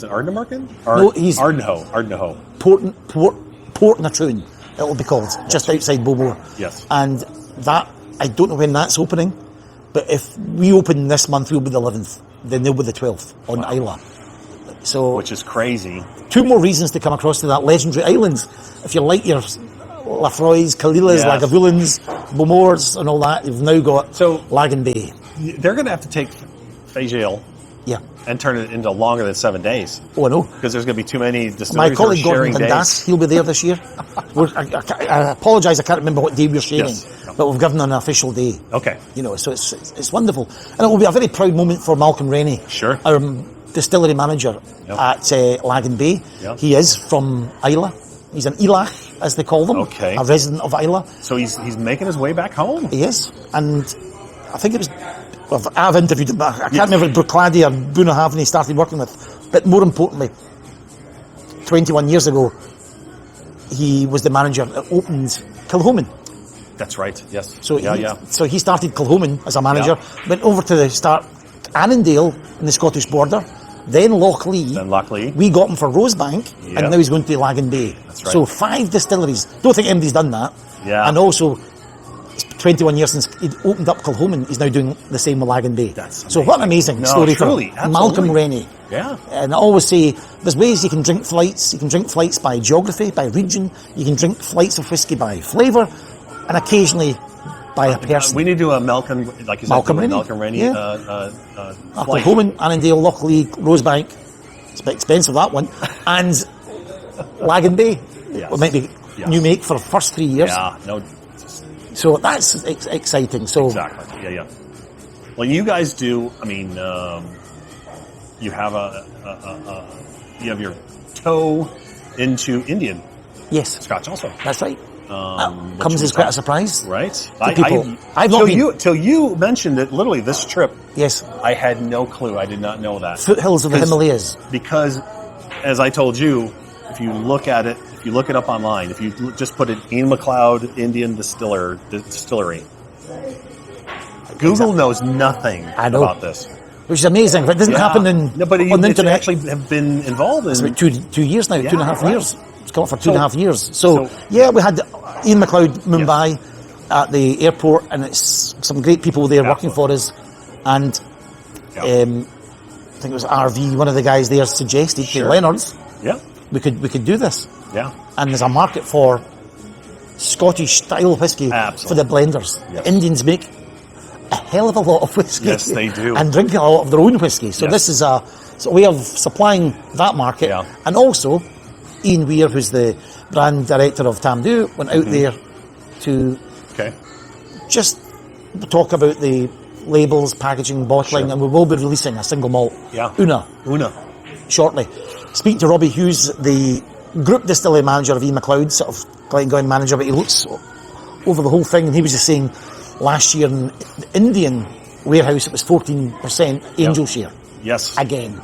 it Ardnamurchan? No, he's Ardnahoe. Port Natrun, it'll be called, just outside Bowmore. Yes. And that, I don't know when that's opening, but if we open this month, we'll be the 11th. Then they'll be the 12th on Isla. So, which is crazy. 2 more reasons to come across to that legendary islands. If you like your Lafroys, Kalilas, Lagavulins, Bowmores and all that, you've now got Lagan Bay. They're going to have to take Fagale and turn it into longer than 7 days. Oh, I know. Because there's going to be too many distilleries. My colleague Gordon Dundas, he'll be there this year. I apologise, I can't remember what day we're sharing, but we've given an official day. Okay. So it's wonderful. And it will be a very proud moment for Malcolm Rennie, our distillery manager at Lagan Bay. Yep. He is from Isla. He's an Elach, as they call them. Okay. A resident of Isla. So he's making his way back home. He is. And I think it was... I've interviewed him. I can't remember if Bruichladdich or Bunnahavn he started working with. But more importantly, 21 years ago, he was the manager that opened Kilchoman. That's right, yes. So So he started Kilchoman as a manager, went over to start Annandale in the Scottish border, then Lochlee. We got him for Rosebank, and now he's going to Lagan Bay. That's right. So 5 distilleries. Don't think anybody's done that. Yeah. And also, it's 21 years since he opened up Kilchoman, he's now doing the same with Lagan Bay. So what an amazing story for Malcolm Rennie. Yeah. And I always say, there's ways you can drink flights. You can drink flights by geography, by region. You can drink flights of whiskey by flavour, and occasionally by a person. We need to do a Malcolm, like you said, Malcolm Rennie Kilchoman, Annandale, Lochlee, Rosebank. It's a bit expensive, that one. And Lagan Bay. It might be new make for the first 3 years. Yeah, no. So that's exciting. So exactly. Yeah. Well, you guys do. I mean, you have you have your toe into Indian. Yes. Scotch also. That's right. Comes as quite a surprise, right? To people. I've not been till you mentioned it. Literally, this trip. Yes. I had no clue. I did not know that. Foothills of the Himalayas. Because, as I told you, if you look at it. If you look it up online, if you just put it Ian Macleod Indian Distillery, Google knows nothing about this. which is amazing. If it doesn't happen on the internet, actually have been involved in it's about 2 years now, 2.5 years. It's come up for 2.5 years. So we had Ian Macleod Mumbai at the airport, and it's some great people there working for us. And I think it was RV, one of the guys there suggested to Leonard's, we could do this. Yeah. And there's a market for Scottish style whiskey for the blenders. Yes. Indians make a hell of a lot of whiskey. Yes, they do. And drink a lot of their own whiskey. So this is a way of supplying that market. Yeah. And also, Ian Weir, who's the brand director of Tamdhu, went out there to just talk about the labels, packaging, bottling, and we will be releasing a single malt, Una, shortly. Speaking to Robbie Hughes, the group distillery manager of Ian Macleod, sort of Glengoyne manager, but he looks over the whole thing, and he was just saying last year in the Indian warehouse it was 14% angel share. Yes. Again.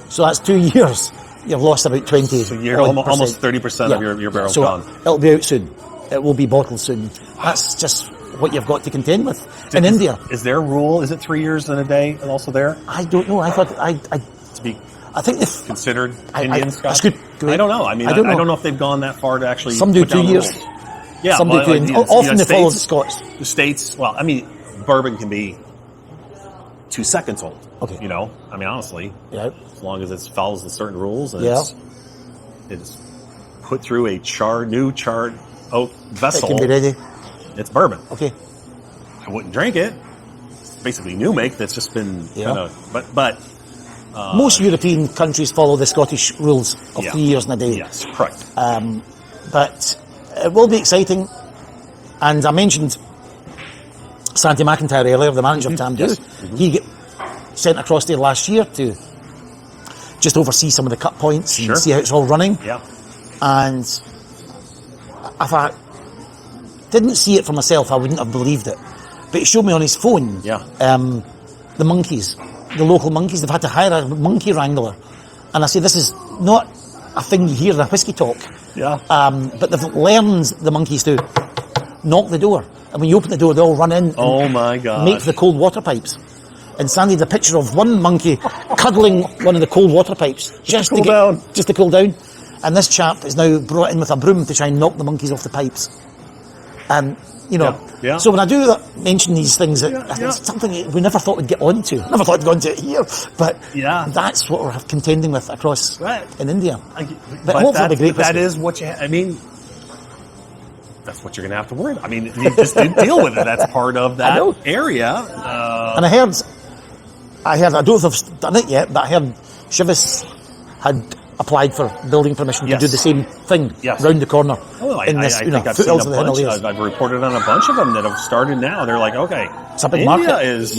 So that's 2 years. You've lost about 20%. So you're almost 30% of your barrels gone. It'll be out soon. It will be bottled soon. That's just what you've got to contend with in India. Is there a rule? Is it 3 years and a day also there? I don't know. I thought to be I think they've considered Indian Scotch. That's good. I don't know. I mean, I don't know if they've gone that far to actually. Some do put down 2 years. rules. Yeah, some do 2 years. Often they follow the Scots. The States. Well, I mean, bourbon can be 2 seconds old. Okay. You know, I mean, honestly, as long as it follows the certain rules and it's put through a new charred oak vessel. It can be ready. It's bourbon. Okay. I wouldn't drink it. It's basically new make that's just been kind of, but. Most European countries follow the Scottish rules of 3 years and a day. Yes, correct. But it will be exciting. And I mentioned Sandy McIntyre earlier, the manager of Tamdhu. Yes. Mm-hmm. He got sent across there last year to just oversee some of the cut points and see how it's all running. Yeah. And if I didn't see it for myself, I wouldn't have believed it. But he showed me on his phone the monkeys. The local monkeys, they've had to hire a monkey wrangler. And I say, this is not a thing you hear in a whiskey talk. Yeah. But they've learned the monkeys to knock the door. And when you open the door, they all run in and my God, make the cold water pipes. And Sandy had a picture of one monkey cuddling one of the cold water pipes just to cool down. And this chap is now brought in with a broom to try and knock the monkeys off the pipes. And you know, so when I do mention these things, it's something we never thought we'd get onto. Never thought we'd go into it here, but that's what we're contending with across in India. But hopefully the great that is what I mean, that's what you're going to have to worry about. I mean, you just deal with it. That's part of that area. And I heard, I don't know if I've done it yet, but I heard Chivas had applied for building permission to do the same thing round the corner. I think I've seen a bunch. I've reported on a bunch of them that have started now. They're like, okay, it's a big India market. Is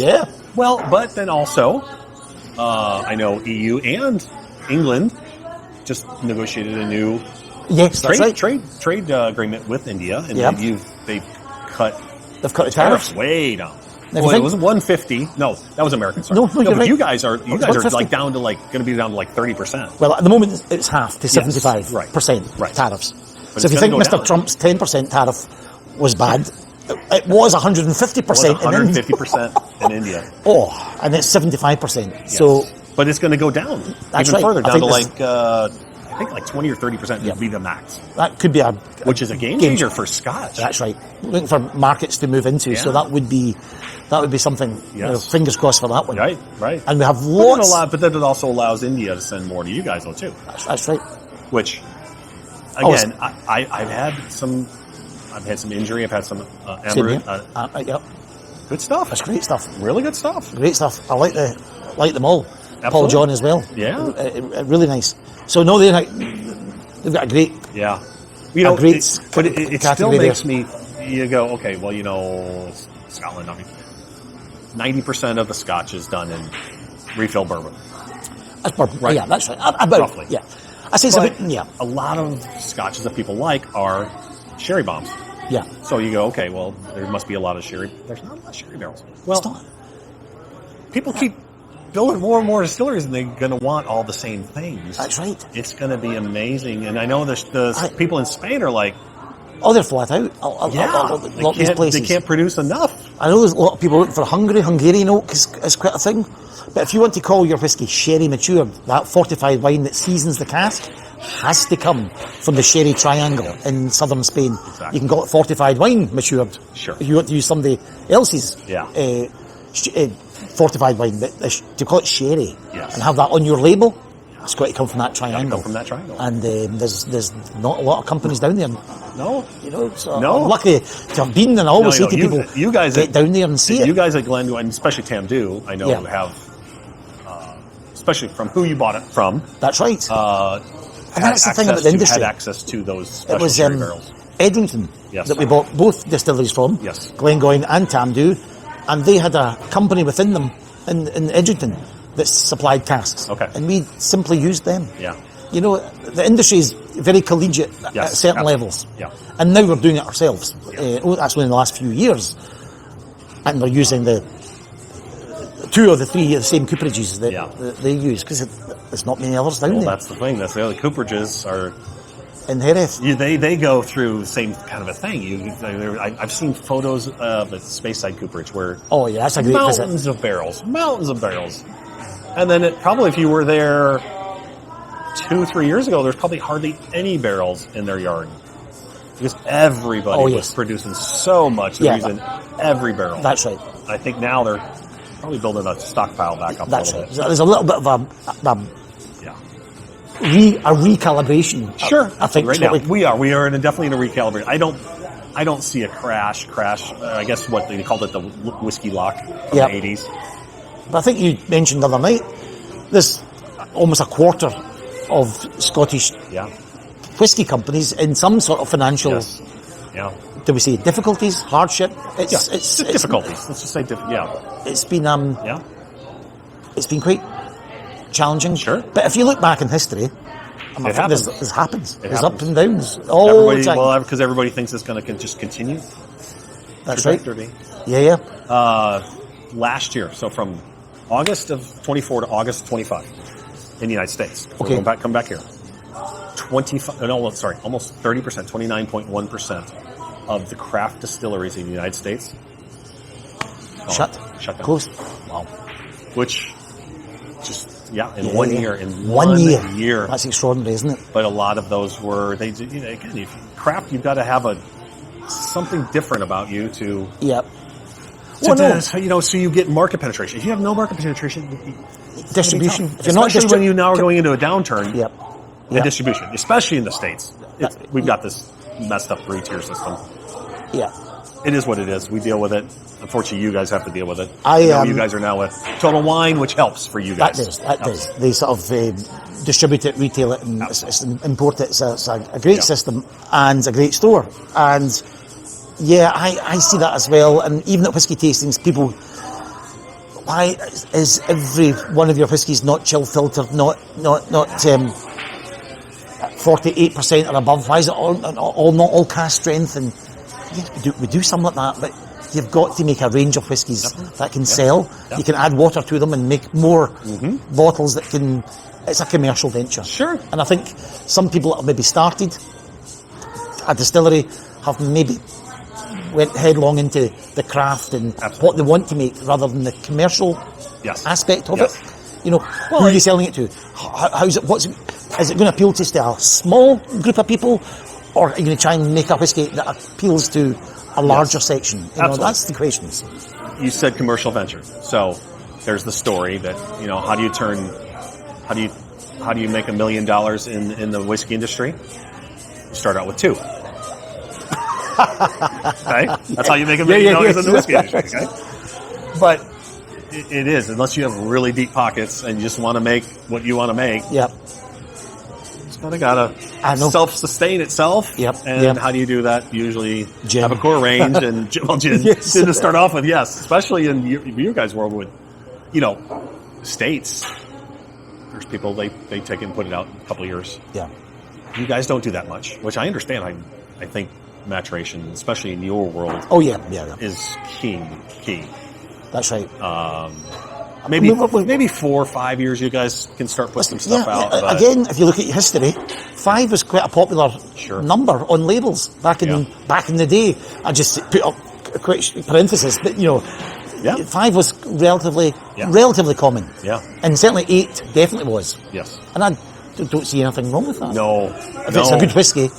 well, but then also, I know EU and England just negotiated a new trade agreement with India, and they've cut the tariffs way down. Well, it was 150. No, that was American. Sorry. No, but you guys are like down to like going to be down to like 30%. Well, at the moment it's half to 75% tariffs. But so if you think Mr. Trump's 10% tariff was bad, it was 150% 150% in India. Oh, and it's 75%. So, but it's going to go down even further, down to like I think like 20 or 30% would be the max. That could be which is a game changer for Scotch. That's right. Looking for markets to move into, so that would be something. Fingers crossed for that one. Right. And we have lots. But then it also allows India to send more to you guys though too. That's right. Which, again, I've had some injury. I've had some good stuff. That's great stuff. Really good stuff. Great stuff. I like them all. Absolutely. Paul John as well. Yeah. Really nice. So no, they've got a great. Yeah. You know, great but it still makes me. You go, okay. Well, you know, Scotland. I mean, 90% of the Scotch is done in refill bourbon. That's bourbon. Right. Yeah, that's right. About roughly. Yeah. I say a lot of Scotches that people like are sherry bombs. Yeah. So you go, okay. Well, there must be a lot of sherry. There's not a lot of sherry barrels. Well, people keep building more and more distilleries, and they're going to want all the same things. That's right. It's going to be amazing. And I know the people in Spain are like, they're flat out. These places. They can't produce enough. I know there's a lot of people looking for Hungarian oak is quite a thing. But if you want to call your whiskey sherry matured, that fortified wine that seasons the cask has to come from the sherry triangle in southern Spain. Exactly. You can call it fortified wine matured. Sure. If you want to use somebody else's fortified wine, but to call it sherry and have that on your label, it's got to come from that triangle. And there's not a lot of companies down there. No. So I'm lucky to have been, and I always say to people, you guys get down there and see it. You guys at Glendew, and especially Tamdu, I know have, especially from who you bought it from. That's right. And that's the thing about the industry. Had access to those special sherry barrels. Edrington that we bought both distilleries from, Glengoyne and Tamdu, and they had a company within them in Edrington that supplied casks. Okay. And we simply used them. Yeah. The industry is very collegiate at certain levels. Yeah. And now we're doing it ourselves. That's only in the last few years. And we're using the 2 or the 3 of the same cooperages that they use, because there's not many others down there. That's the thing. That's the other cooperages are... In Jerez. They go through the same kind of a thing. I've seen photos of a Speyside cooperage where... Oh, yeah, that's a great mountains of barrels. And then if you were there 2-3 years ago, there's probably hardly any barrels in their yard. Because everybody was producing so much. They're using every barrel. That's right. I think now they're probably building a stockpile back up a little bit. There's a little bit of a recalibration. Sure. I think right now we are definitely in a recalibration. I don't see a crash. I guess what they called it, the whiskey lock from the 80s. But I think you mentioned the other night, there's almost a quarter of Scottish whiskey companies in some sort of financial, do we say difficulties, hardship? It's difficulties. Let's just say It's been it's been quite challenging. Sure. But if you look back in history, it happens. This happens. There's ups and downs all the time. Well, because everybody thinks it's going to just continue. That's right. Yeah. Last year, so from August of 24 to August of 25 in the United States. Okay. Come back here. Almost 30%, 29.1% of the craft distilleries in the United States shut down. Closed. Wow. Which in 1 year. In 1 year. That's extraordinary, isn't it? But a lot of those were, again, craft, you've got to have something different about you to... Yep. So you get market penetration. If you have no market penetration, distribution. If you're not when you now are going into a downturn, the distribution, especially in the States, we've got this messed up 3-tier system. Yeah, it is what it is. We deal with it. Unfortunately, you guys have to deal with it. You guys are now with Total Wine, which helps for you guys. That does. They sort of distribute it, retail it, and import it. It's a great system and a great store. And I see that as well. And even at whiskey tastings, people, why is every one of your whiskies not chill filtered, not 48% or above? Why is it all not all cask strength? And we do some like that, but you've got to make a range of whiskies that can sell. You can add water to them and make more bottles that can. It's a commercial venture. Sure. And I think some people that have maybe started a distillery have maybe went headlong into the craft and what they want to make rather than the commercial aspect of it. Who are you selling it to? How's it? Is it going to appeal to a small group of people, or are you going to try and make a whiskey that appeals to a larger section? That's the questions. You said commercial venture, so there's the story that how do you make $1 million in the whiskey industry? You start out with 2. Okay, that's how you make $1 million in the whiskey industry. Okay, but it is, unless you have really deep pockets and you just want to make what you want to make. Yep. It's kind of got to self-sustain itself. Yep. And how do you do that? Usually gin. Have a core range and gin. Yes. To start off with, especially in your guys' world with, states. There's people, they take it and put it out in a couple of years. Yeah. You guys don't do that much, which I understand. I think maturation, especially in your world, is key. That's right. Maybe 4 or 5 years, you guys can start putting some stuff out. But again, if you look at history, 5 was quite a popular number on labels back in the day. I just put up quick parenthesis, but you know, 5 was relatively common. Yeah. And certainly 8 definitely was. Yes. And I don't see anything wrong with that. No. If it's a good whiskey,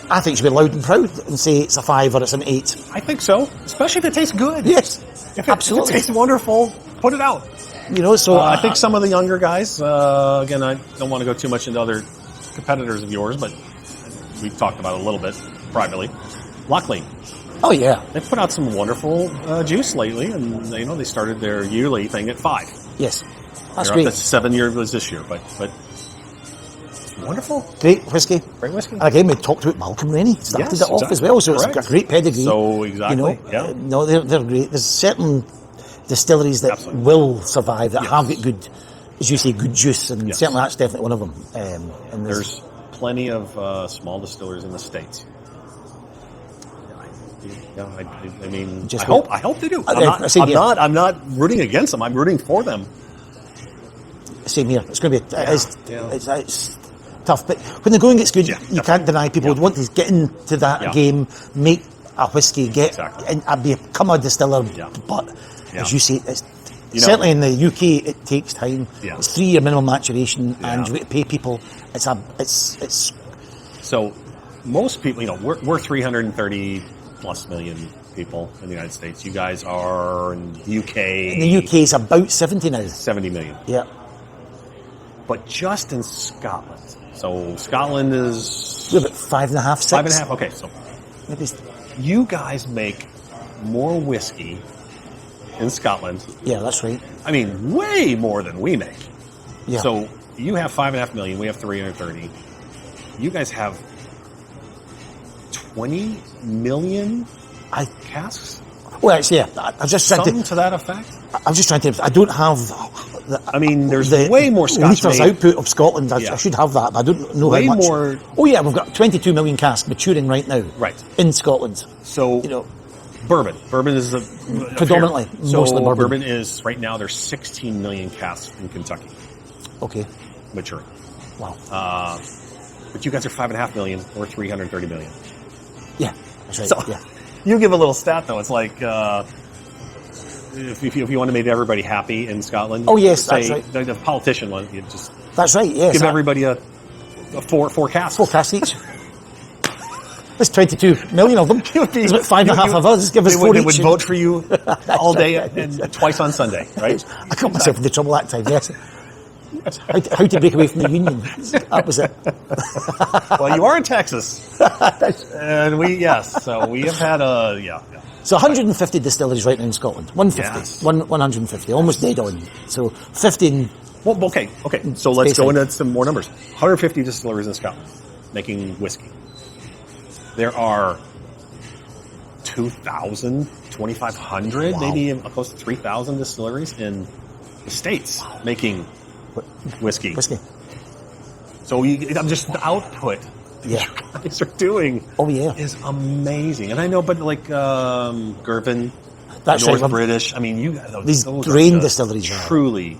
I think you should be loud and proud and say it's a 5 or it's an 8. I think so, especially if it tastes good. Yes. Absolutely. If it tastes wonderful, put it out. You know, so I think some of the younger guys, again, I don't want to go too much into other competitors of yours, but we've talked about it a little bit privately. Locklean. Oh yeah, they've put out some wonderful juice lately, and you know they started their yearly thing at 5. Yes, that's They're great. Up to 7 year was this year, but it's wonderful. Great whiskey. Great whiskey. And again, we talked about Malcolm Rennie. Started it off as well, so it's got a great pedigree. So exactly, you know, no, they're great. There's certain distilleries that will survive that have got good, as you say, good juice, and certainly that's definitely one of them. And there's plenty of small distillers in the States. Yeah, I mean, I hope they do. I'm not rooting against them. I'm rooting for them. Same here. It's going to be it's tough, but when the going gets good, you can't deny people would want to get into that game, make a whiskey, and become a distiller. But as you say, it's certainly in the UK, it takes time. It's 3-year minimum maturation, and you have to pay people. It's so most people, you know, we're 330 plus million people in the United States. You guys are in the UK. In the UK, it's about 70 now. 70 million. Yeah. But just in Scotland. So Scotland is about 5.5, 6. 5.5. Okay, so maybe you guys make more whiskey in Scotland. Yeah, that's right. I mean, way more than we make. Yeah. So you have 5.5 million. We have 330. You guys have 20 million casks? Well, actually, I was just trying Something to that effect? I was just trying to... I don't have... there's way more Scotch litres output of Scotland. I should have that, but I don't know way how much. More... Oh, yeah, we've got 22 million casks maturing right now. Right. In Scotland. So, you know, bourbon. Bourbon is predominantly, mostly bourbon. Bourbon is, right now, there's 16 million casks in Kentucky. Okay. Maturing. Wow. But you guys are 5.5 million, or 330 million. Yeah, that's right. So, you give a little stat, though. It's like, if you want to make everybody happy in Scotland. Oh, yes, say, that's right. The politician one, you just... That's right, yes. Give everybody a four casks. 4 casks each. There's 22 million of them. There's about 5.5 of us. Give us 4 each. They would vote for you all day and twice on Sunday, right? I got myself into trouble that time, yes. How to break away from the union. That was it. Well, you are in Texas. And so we have had So 150 distilleries right now in Scotland. 150. Yes. 150. Almost dead on. So 15. Well, okay. So let's go into some more numbers. 150 distilleries in Scotland making whiskey. There are 2,000, 2,500, maybe close to 3,000 distilleries in the States making whiskey. So just the output you guys are doing is amazing. And I know, but like Girvan, that's North right. British, I mean, you guys, these grain distilleries. Truly.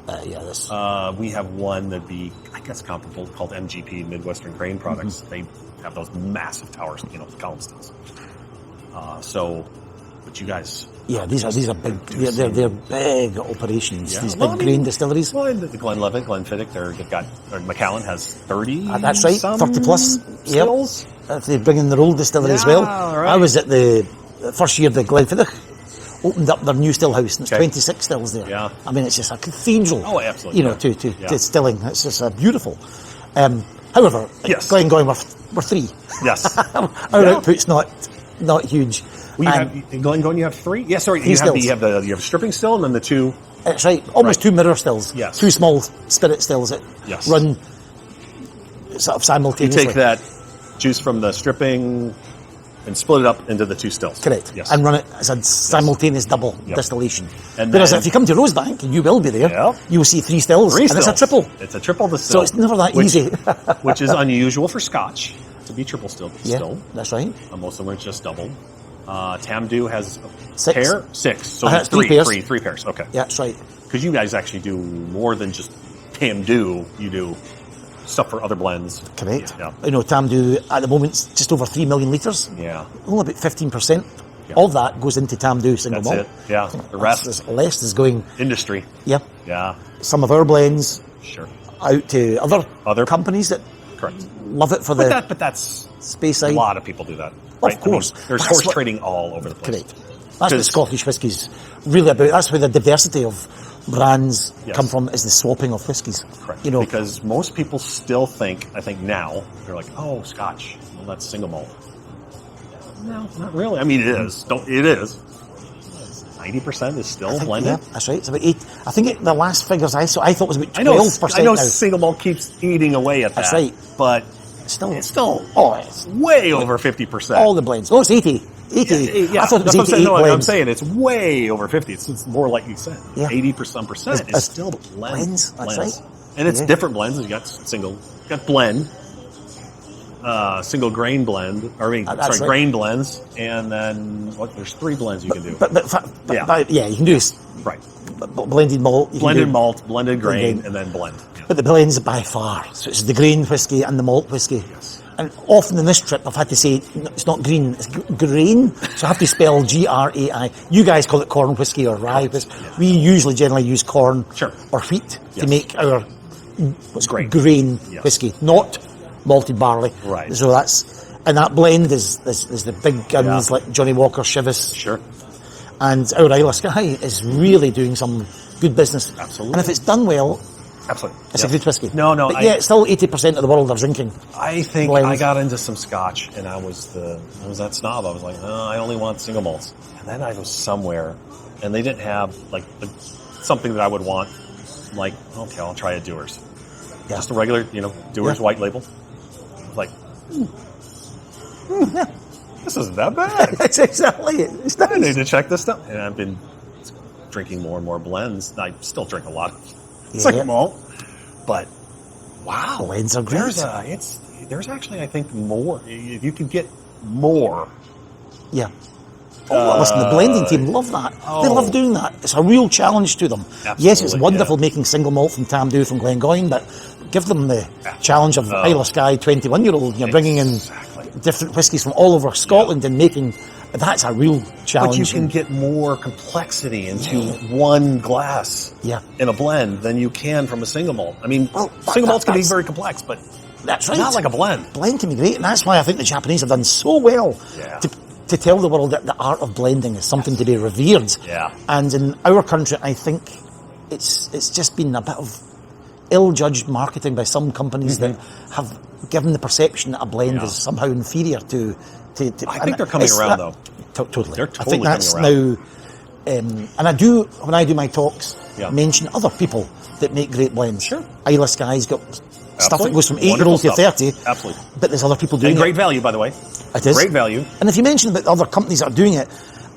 We have one that'd be, I guess, comparable called MGP, Midwestern Grain Products. They have those massive towers, column stills. But you guys... Yeah, these are big. They're big operations. These big grain distilleries. Well, the Glenlivet, Glenfiddich, they've got Macallan has 30. That's right, 30 plus stills. If they bring in their old distillery as well. Right. I was at the first year the Glenfiddich opened up their new still house, and there's 26 stills there. Yeah. I mean, it's just a cathedral. Oh, absolutely. To distilling. It's just beautiful. However, Glengoyne we're 3. Yes. Our output's not huge. Well, Glengoyne, you have 3? Yeah, sorry. You have a stripping still, and then the 2. That's right. Almost 2 mirror stills. Yes. 2 small spirit stills that run sort of simultaneously. You take that juice from the stripping and split it up into the 2 stills. Correct. Yes. And run it as a simultaneous double distillation. And whereas if you come to Rosebank, and you will be there, you will see 3 stills. And it's a triple. It's a triple distill. So it's never that easy. Which is unusual for Scotch to be triple still. Yeah, that's right. Most of them are just double. Tamdu has 6. pair? 6. So it's 3 pairs. 3 pairs. Okay. Yeah, that's right. Because you guys actually do more than just Tamdu. You do stuff for other blends. Correct. Yeah. Tamdu at the moment is just over 3 million litres. Yeah. Only about 15% All that goes into Tamdhu single That's malt. it. Yeah. The rest is going. industry. Yeah. Yeah. Some of our blends Sure. out to other companies that Correct. love it for But that's space a side. lot of people do that. Right? Of course. There's That's horse trading all over the place. Correct. That's what Scottish whiskies really about. That's where the diversity of brands come from, is the swapping of whiskies. Correct. You know, because most people still think, I think now, they're like, oh, Scotch, well, that's single malt. No, not really. I mean, it is. It is. 90% is still blended. Yeah, that's right. It's about 8. I think the last figures I saw, I thought was about 12%. I know now. single malt keeps eating away at that. That's right. But it's still it's way over 50%. All the blends. Oh, it's 80. 80. Yeah, I thought it was 88 I'm blends. saying it's way over 50. It's more like you said. Yeah. 80% is still blends. That's right. And it's different blends. You got blend, single grain blend, grain blends, and then there's 3 blends you can do. But you can do right. Blended malt. Blended grain, and then blend. Yeah. But the blends by far. So it's the grain whiskey and the malt whiskey. Yes. And often in this trip, I've had to say, it's not green, it's grain. So I have to spell Grai. You guys call it corn whiskey or rye whiskey. Yeah. We usually generally use corn or wheat to make our grain whiskey, not malted barley. Right. So that blend is the big guns like Johnny Walker, Chivas. Sure. And our Isla Skye is really doing some good business. Absolutely. And if it's done well, absolutely, it's a good whiskey. No, but still 80% of the world are drinking. I think blends. I got into some Scotch, and I was that snob. I was like, I only want single malts. And then I was somewhere, and they didn't have something that I would want. I'm like, okay, I'll try a Dewar's. Yeah. Just a regular, Dewar's white label. I was like, this isn't that bad. It's exactly it. It's nice. I need to check this stuff. And I've been drinking more and more blends. I still drink a lot of single malt, but wow, blends are great. There's actually, I think, more. If you can get more. Yeah. Listen, the blending team love that. They love doing that. It's a real challenge to them. Absolutely, yes, it's wonderful making single malt from Tamdhu, from Glengoyne, but give them the challenge of Isla Skye 21-year-old. You're bringing in different whiskies from all over Scotland and making. That's a real challenge. But you can get more complexity into one glass in a blend than you can from a single malt. I mean, single malts can be very complex, but that's right. Not like a blend. Blend can be great, and that's why I think the Japanese have done so well to tell the world that the art of blending is something to be revered. Yeah. And in our country, I think it's just been a bit of ill-judged marketing by some companies that have given the perception that a blend is somehow inferior to. I think they're coming around, though. Totally. They're totally I think that's coming around. now, and when I do my talks, mention other people that make great blends. Sure. Isla Skye's got stuff that goes from 8-year-old to 30. Absolutely. But there's other people doing great value, by the way. It is. Great value. And if you mention about other companies that are doing it,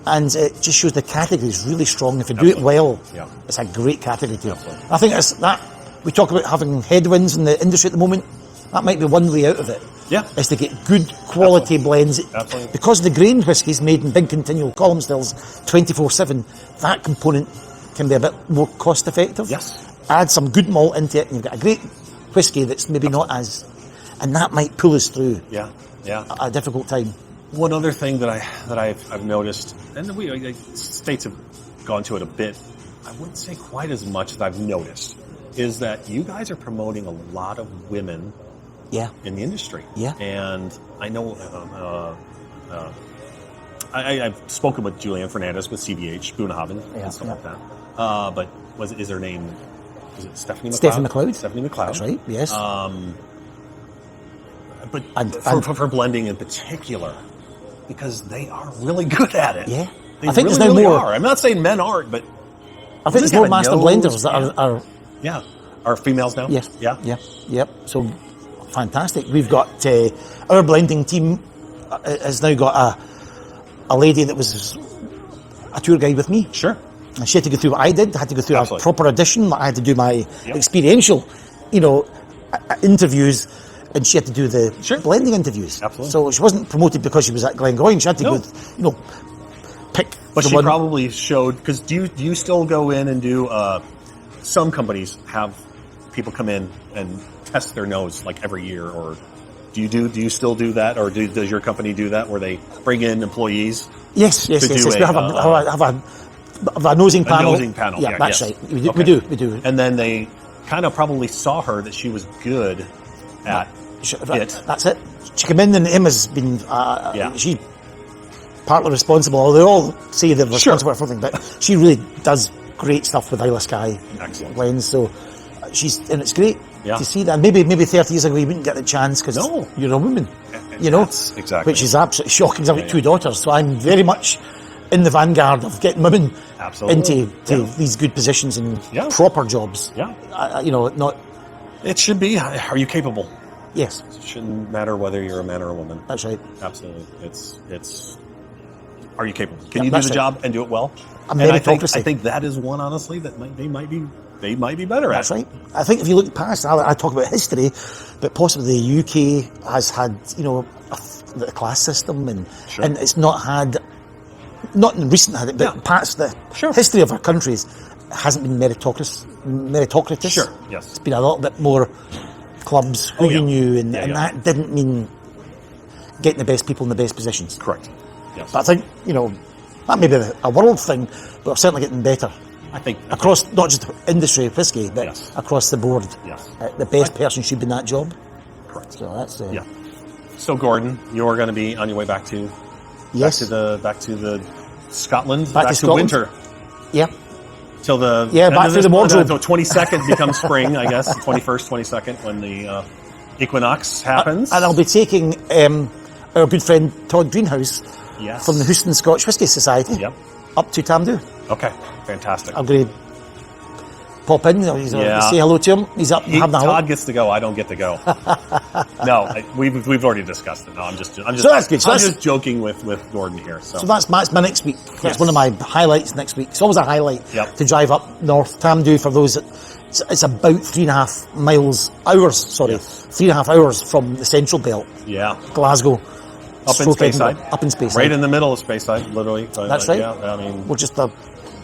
and it just shows the category is really strong. If you do it well, it's a great category too. I think it's that. We talk about having headwinds in the industry at the moment. That might be one way out of it. Yeah. Is to get good quality blends. Absolutely. Because the grain whiskies made in big continual column stills 24/7, that component can be a bit more cost effective. Yes. Add some good malt into it and you've got a great whiskey that's maybe not as, and that might pull us through a difficult time. One other thing that I've noticed, and states have gone to it a bit, I wouldn't say quite as much as I've noticed, is that you guys are promoting a lot of women in the industry. Yeah. And I know I've spoken with Julianne Fernandez with CBH, Boonhaven, and stuff like that. But is her name, is it Stephanie McLeod? Stephanie McLeod. That's right, yes. But for blending in particular, because they are really good at it. Yeah. They I think really, there's now really more. are. I'm not saying men aren't, but I think there's more master blenders that are are females now? Yes. Yeah. Yep. So fantastic. We've got our blending team has now got a lady that was a tour guide with me. Sure. And she had to go through what I did. I had to go through Absolutely. a proper audition. I had to do my experiential, interviews, and she had to do the blending interviews. Absolutely. So she wasn't promoted because she was at Glengoyne. She had to go, pick. But she probably showed, because do you still go in and do? Some companies have people come in and test their nose like every year, or do you still do that, or does your company do that where they bring in employees Yes. We have a nosing panel. Yeah, that's right. We do. And then they kind of probably saw her that she was good at it. That's it. She came in and Emma's been, she partly responsible, although they all say they're responsible for everything, but she really does great stuff with Isla Skye blends, so it's great to see that. Maybe 30 years ago you wouldn't get the chance because you're a woman, exactly, which is absolutely shocking. I've got 2 daughters, so I'm very much in the vanguard of getting women into these good positions and proper jobs. Not. It should be. Are you capable? Yes. It shouldn't matter whether you're a man or a woman. That's right. Absolutely. It's. Are you capable? Can you do the job and do it well? I think that is one, honestly, that they might be better at. That's right. I think if you look past, I talk about history, but possibly the UK has had, the class system and it's not in recent, but past the history of our countries hasn't been meritocratic. Sure. Yes. It's been a little bit more clubs, who you knew, and that didn't mean getting the best people in the best positions. Correct. Yes. But I think, that may be a world thing, but we're certainly getting better. I think across not just industry of whiskey, but across the board. Yes. The best person should be in that job. Correct. So that's So Gordon, you're going to be on your way back to back to the Scotland, back to winter. Yeah. Till the back through the wardrobe. So 22nd becomes spring, I guess. 21st, 22nd when the equinox happens. And I'll be taking our good friend Todd Greenhouse from the Houston Scotch Whisky Society up to Tamdhu. Okay, fantastic. I'm going to pop in, say hello to him. He's up having a Todd gets to go. I don't get to go. No, we've already discussed it. No, I'm just joking with Gordon here. So that's my next week. That's one of my highlights next week. It's always a highlight to drive up north Tamdhu for those that. It's about 3.5 hours from the Central Belt. Yeah. Glasgow. Up in Speyside. Up in Speyside. Right in the middle of Speyside, literally. That's right. Yeah, I mean, we're just down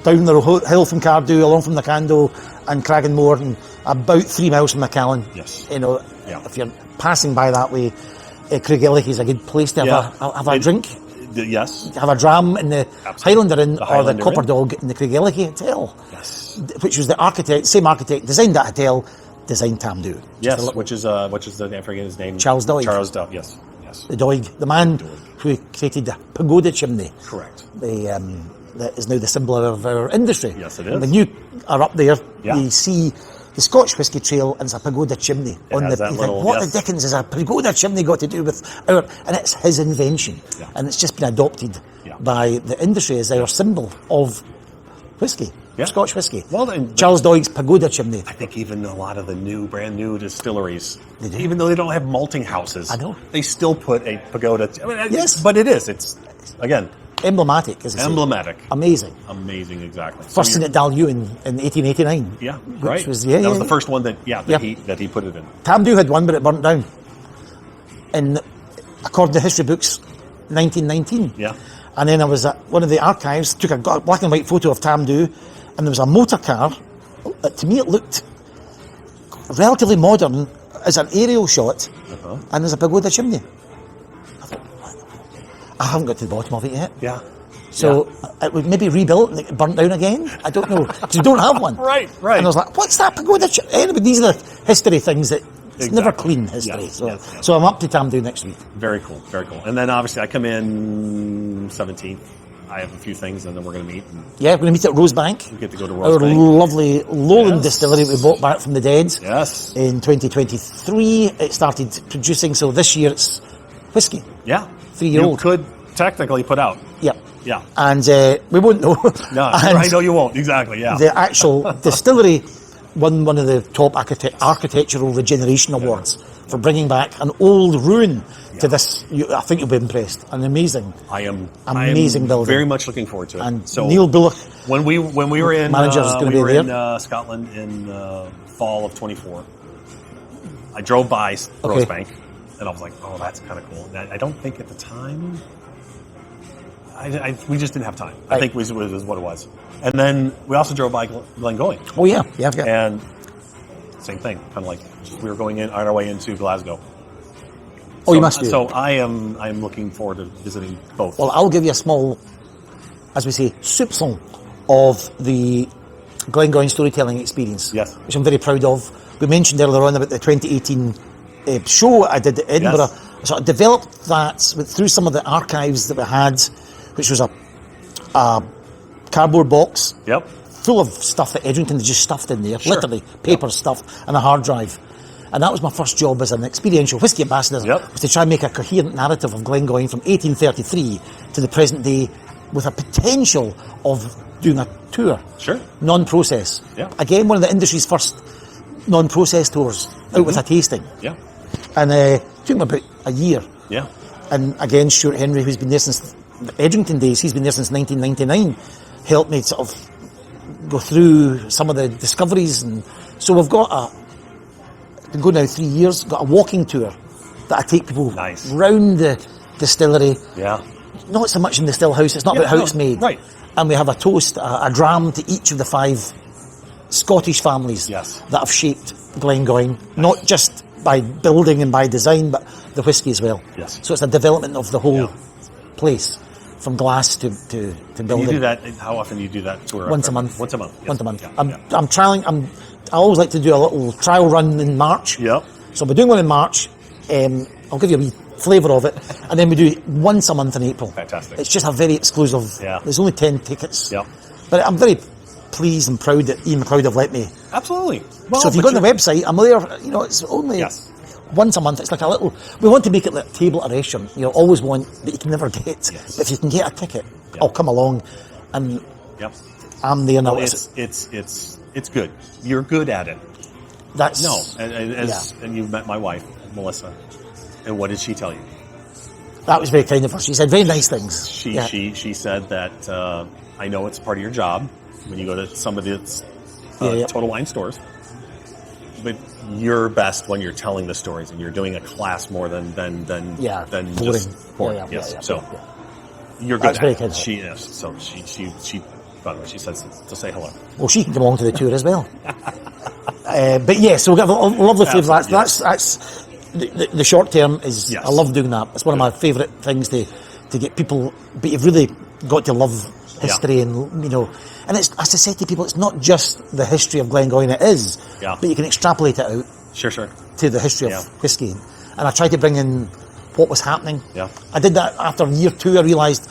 the hill from Cardew, along from Nakando and Cragganmore, and about 3 miles from Macallan. Yes. If you're passing by that way, Craigellachie is a good place to have a drink. Yes. Have a dram in the Highlander Inn or the Copper Dog in the Craigellachie Hotel. Yes. Which was the same architect designed that hotel, designed Tamdhu. Yes. Which is I forget his name. Charles Doig. Charles Doig. Yes. The Doig, the man who created the pagoda chimney. Correct. That is now the symbol of our industry. Yes, it is. And when you are up there, you see the Scotch Whisky Trail and it's a pagoda chimney. The dickens is a pagoda chimney got to do with our... And it's his invention. Yeah. And it's just been adopted by the industry as our symbol of whiskey. Yeah. Scotch whisky. Well, then, Charles Doig's pagoda chimney. I think even a lot of the brand new distilleries, even though they don't have malting houses, I know, they still put a pagoda. Yes, but it is. It's again emblematic. Emblematic. Amazing. Exactly. First in at Dalhue in 1889. Yeah, right. That was the first one that he put it in. Tamdhu had one, but it burnt down. And according to history books, 1919. Yeah. And then I was at one of the archives, took a black and white photo of Tamdhu, and there was a motor car. To me, it looked relatively modern as an aerial shot, and there's a pagoda chimney. I haven't got to the bottom of it yet. Yeah. So it would maybe rebuilt and it burnt down again. I don't know, because you don't have one. Right. And I was like, what's that pagoda chimney? Anyway, these are the history things that... It's never clean history. So I'm up to Tamdhu next week. Very cool. And then obviously I come in 17th. I have a few things, and then we're going to meet. We're going to meet at Rosebank. We get to go to Rosebank. Our lovely Lowland distillery we bought back from the dead. Yes. In 2023, it started producing. So this year it's whiskey. Yeah. 3-year-old. You could technically put out. Yeah. Yeah. And we won't know. No, I know you won't. Exactly. Yeah. The actual distillery won one of the top architectural regeneration awards for bringing back an old ruin to this. I think you'll be impressed. An amazing, amazing building. Very much looking forward to it. And so Neil Bullock, when we were in in Scotland in fall of 24, I drove by Rosebank, and I was like, "Oh, that's kind of cool." And I don't think at the time, we just didn't have time. I think was what it was. And then we also drove by Glengoyne. Oh yeah. And same thing, kind of like we were going on our way into Glasgow. You must do. So I'm looking forward to visiting both. Well, I'll give you a small as we say, soupçon of the Glengoyne storytelling experience, Yes. which I'm very proud of. We mentioned earlier on about the 2018 show I did at Edinburgh. Yes. So I developed that through some of the archives that we had, which was a cardboard box full of stuff that Edrington had just stuffed in there, literally paper stuff, and a hard drive. And that was my first job as an experiential whisky ambassador, was to try and make a coherent narrative of Glengoyne from 1833 to the present day, with a potential of doing a tour. Non-process. Again, one of the industry's first non-process tours, out with a tasting. And it took me about a year. And again, Stuart Henry, who's been there since the Edrington days, he's been there since 1999, helped me sort of go through some of the discoveries. And so we've got been going now 3 years, got a walking tour that I take people round the distillery. Not so much in the still house, it's not about how it's made. And we have a toast, a dram to each of the 5 Scottish families that have shaped Glengoyne, not just by building and by design, but the whisky as well. So it's a development of the whole place, from glass to building. You do that, how often do you do that tour? Once a month. Once a month. Once a month. I'm trialing, I always like to do a little trial run in March. So we're doing one in March. I'll give you a wee flavour of it, and then we do it once a month in April. Fantastic. It's just a very exclusive. There's only 10 tickets. But I'm very pleased and proud that Ian Macleod have let me. Absolutely. Well, So if you go on the website, I'm there. You know, it's only once a month. It's like a little. We want to make it like a table at a restaurant. You always want that you can never get. But if you can get a ticket, I'll come along, and I'm there now. Well, it's good. You're good at it. That's and you met my wife, Melissa. And what did she tell you? That was very kind of her. She said very nice things. She said that I know it's part of your job when you go to some of the Total Wine stores, but you're best when you're telling the stories and you're doing a class more than just pouring. So you're good. That's at very it. So she by the way, she says to say hello. Well, she can come along to the tour as well. But so we've got a lovely flavour. That's the short term is. I love doing that. It's one of my favourite things to get people. But you've really got to love history, and and it's, as I said to people, it's not just the history of Glengoyne. It is, but you can extrapolate it out. To the history of whisky, and I tried to bring in what was happening. I did that after year 2. I realised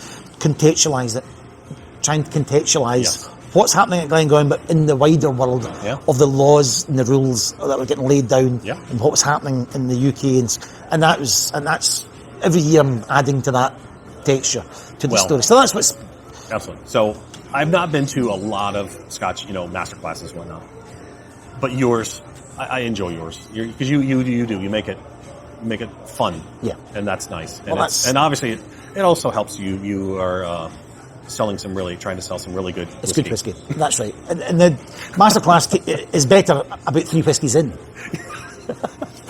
trying to contextualise what's happening at Glengoyne, but in the wider world of the laws and the rules that were getting laid down, and what was happening in the UK, and that's every year I'm adding to that texture to the story. So that's what's absolutely. So I've not been to a lot of Scotch, master classes and whatnot, but yours, I enjoy yours because you make it fun, and that's nice, and and obviously it also helps you. You are trying to sell some really good whiskey. It's good whiskey. That's right. And the masterclass is better about 3 whiskies in.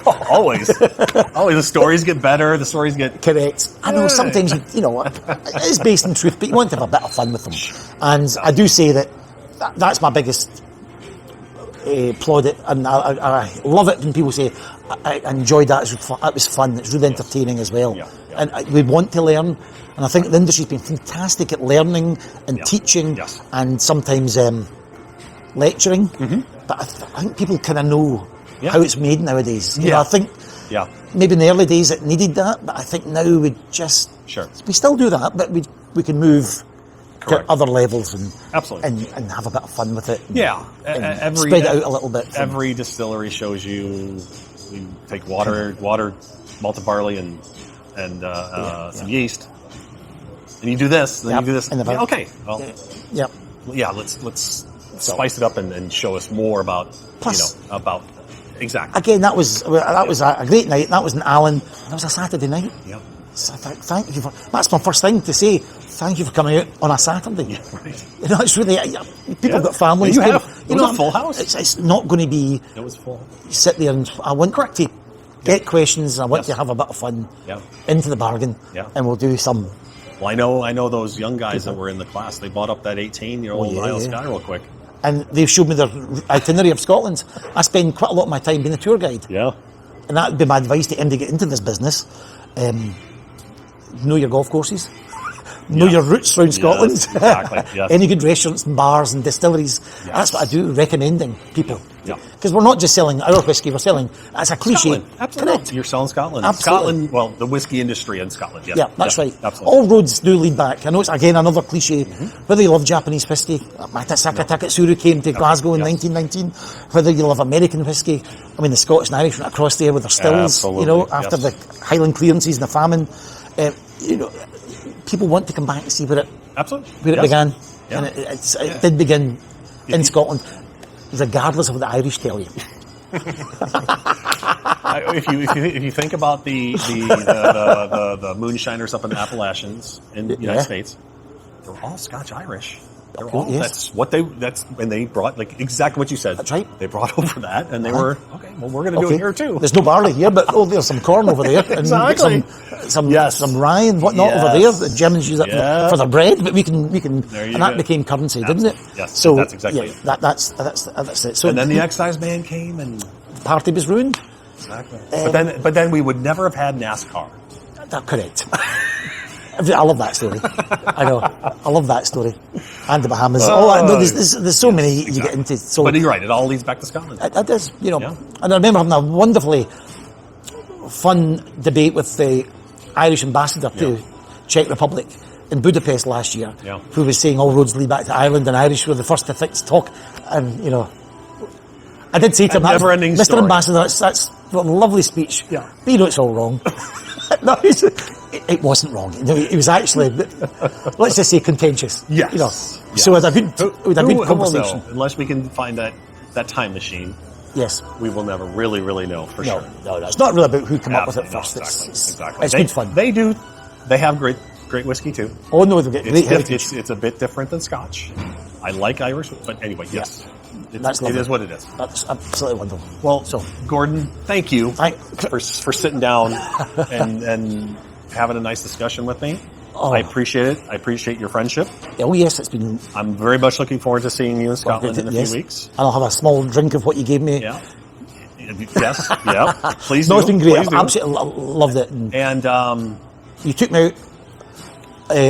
Always. The stories get better. The stories get correct. I know sometimes it is based in truth, but you want to have a bit of fun with them. And I do say that's my biggest plaudit, and I love it when people say I enjoyed that. It was fun. It's really entertaining as well. And we want to learn. And I think the industry's been fantastic at learning and teaching and sometimes lecturing. But I think people kind of know how it's made nowadays. I think maybe in the early days it needed that, but I think now we just we still do that, but we can move to other levels and and have a bit of fun with it. And spread it out a little bit. Every distillery shows you take water, malted barley, and some yeast. And you do this, then you do this. Okay. Well, let's spice it up and show us more about about exactly. Again, that was a great night. That was in Allen. That was a Saturday night. So thank you for. That's my first thing to say. Thank you for coming out on a Saturday. It's really people have got families. It was a full house. It's not going to be. It was full. You sit there and I want to get questions. I want to have a bit of fun. Into the bargain. And we'll do some. Well, I know those young guys that were in the class. They bought up that 18-year-old Isle Sky real quick. And they've showed me their itinerary of Scotland. I spend quite a lot of my time being a tour guide. And that would be my advice to anybody to get into this business. Know your golf courses. know your roots around Scotland. Yes, exactly. Yes. Any good restaurants and bars and distilleries. Yes. That's what I do, recommending people. Yeah. Because we're not just selling our whiskey, we're selling, it's a cliche. Scotland. Absolutely. Correct. You're selling Scotland. Absolutely. Scotland, well, the whiskey industry in Scotland. Yes. Yeah, that's right. Absolutely. All roads do lead back. I know it's, again, another cliche. Whether you love Japanese whiskey, Matasaka Taketsuru came to Glasgow in 1919. Whether you love American whiskey, I mean, the Scottish and Irish went across there with their stills, Absolutely. you know, after the Highland clearances and the famine. You know, people want to come back and see where it began. Yeah. And it did begin in Scotland, regardless of what the Irish tell you. If you think about the moonshiners up in the Appalachians in the United States, they're all Scotch-Irish. They're all, and they brought, like, exactly what you said. That's right. They brought over that, and they were, okay, well, we're going to do it here too. There's no barley here, but there's some corn over there. And Exactly. some rye and whatnot over there. The Germans use it for their bread, but we can, and that go. became currency, didn't it? Yes, so that's exactly it. That's it. So And then the excise ban came, and party was ruined. exactly. But then we would never have had NASCAR. That's correct. I love that story. I know. I love that story. And the Bahamas. There's so many you get into. So, but you're right. It all leads back to Scotland. It is, you know. Yeah. And I remember having a wonderfully fun debate with the Irish ambassador to Czech Republic in Budapest last year, who was saying all roads lead back to Ireland, and Irish were the first to talk. And, you know, I did say to him, Mr. Ambassador, that's a lovely speech. Yeah. But you know it's all wrong. No, it wasn't wrong. He was actually, let's just say, contentious. Yes. You know, so it was a good conversation. Unless we can find that time machine. Yes. We will never really, really know for sure. No, it's not really about who came up with it first. Exactly. It's good fun. They have great whiskey too. Oh no, they've got great heritage. It's a bit different than Scotch. I like Irish, but anyway, yes. It is what it is. That's absolutely wonderful. Well, Gordon, thank you for sitting down and having a nice discussion with me. Oh. I appreciate it. I appreciate your friendship. Oh yes, it's been. I'm very much looking forward to seeing you in Scotland in a few weeks. And I'll have a small drink of what you gave me. Yeah. Yes. Yeah. Please. No, it's been great. I've absolutely loved it. And you took me out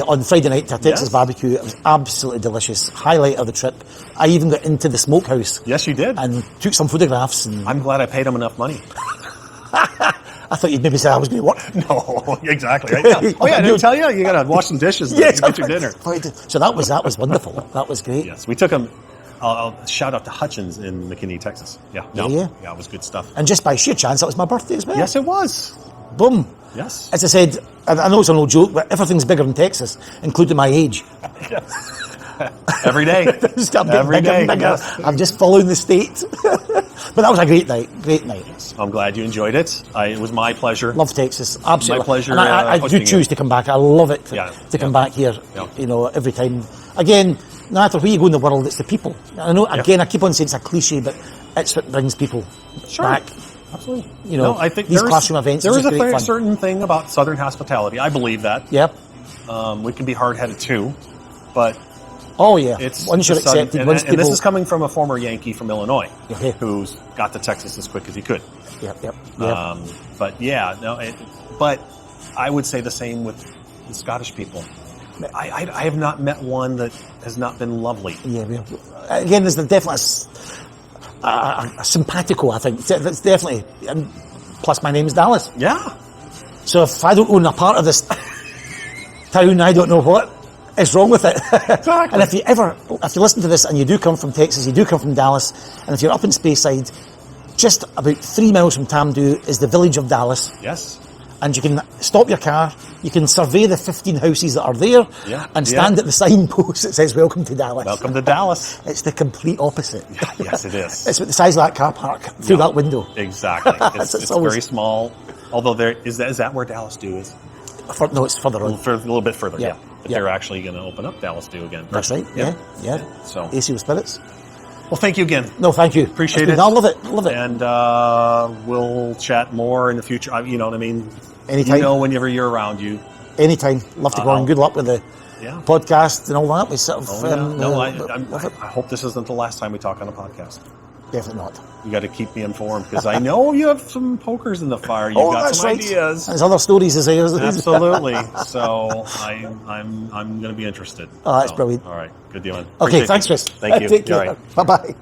on Friday night to a Texas barbecue. It was absolutely delicious. Highlight of the trip. I even got into the smokehouse. Yes, you did. And took some photographs. And I'm glad I paid them enough money. I thought you'd maybe say I was going to work. No, exactly. Right? I didn't tell you. You got to wash some dishes and get your dinner. So that was wonderful. That was great. Yes, we took them. I'll shout out to Hutchins in McKinney, Texas. Yeah, it was good stuff. And just by sheer chance, that was my birthday as well. Yes, it was. Boom. Yes. As I said, I know it's an old joke, but everything's bigger in Texas, including my age. Every day. Every day. Yes. I'm just following the state. But that was a great night. Great night. Yes. I'm glad you enjoyed it. It was my pleasure. Love Texas. Absolutely. My pleasure. And I do choose to come back. I love it to come back here, you know, every time. Again, no matter where you go in the world, it's the people. I know, again, I keep on saying it's a cliche, but it's what brings people back. Absolutely. You know, I think these classroom events. There is a certain thing about Southern hospitality. I believe that. Yep. We can be hard-headed too, but once you're accepted, and this is coming from a former Yankee from Illinois who's got to Texas as quick as he could. Yep. But I would say the same with the Scottish people. I have not met one that has not been lovely. Yeah. Again, there's definitely a simpatico, I think. That's definitely, and plus my name's Dallas. Yeah. So if I don't own a part of this town, I don't know what is wrong with it. Exactly. And if you listen to this and you do come from Texas, you do come from Dallas, and if you're up in Speyside, just about 3 miles from Tamdhu is the village of Dallas. Yes. And you can stop your car, you can survey the 15 houses that are there, and stand at the signpost that says, "Welcome to Dallas." Welcome to Dallas. It's the complete opposite. Yes, it is. It's about the size of that car park through that window. Exactly. It's very small. Although is that where Dallas Dew is? No, it's further on. A little bit further, But they're actually going to open up Dallas Dew again. That's right, yeah. So ACO Spirits. Well, thank you again. No, thank you. Appreciate it. I love it. And we'll chat more in the future. You know what I mean? Anytime. You know, whenever you're around, Anytime. Love to go on. Good luck with the podcast and all that. We sort of. I hope this isn't the last time we talk on a podcast. Definitely not. You got to keep me informed because I know you have some pokers in the fire. You've got some ideas. There's other stories as well. Absolutely. So I'm going to be interested. Oh, that's brilliant. All right. Good deal. Okay, thanks, Chris. Thank you. Take care. Right. Bye-bye.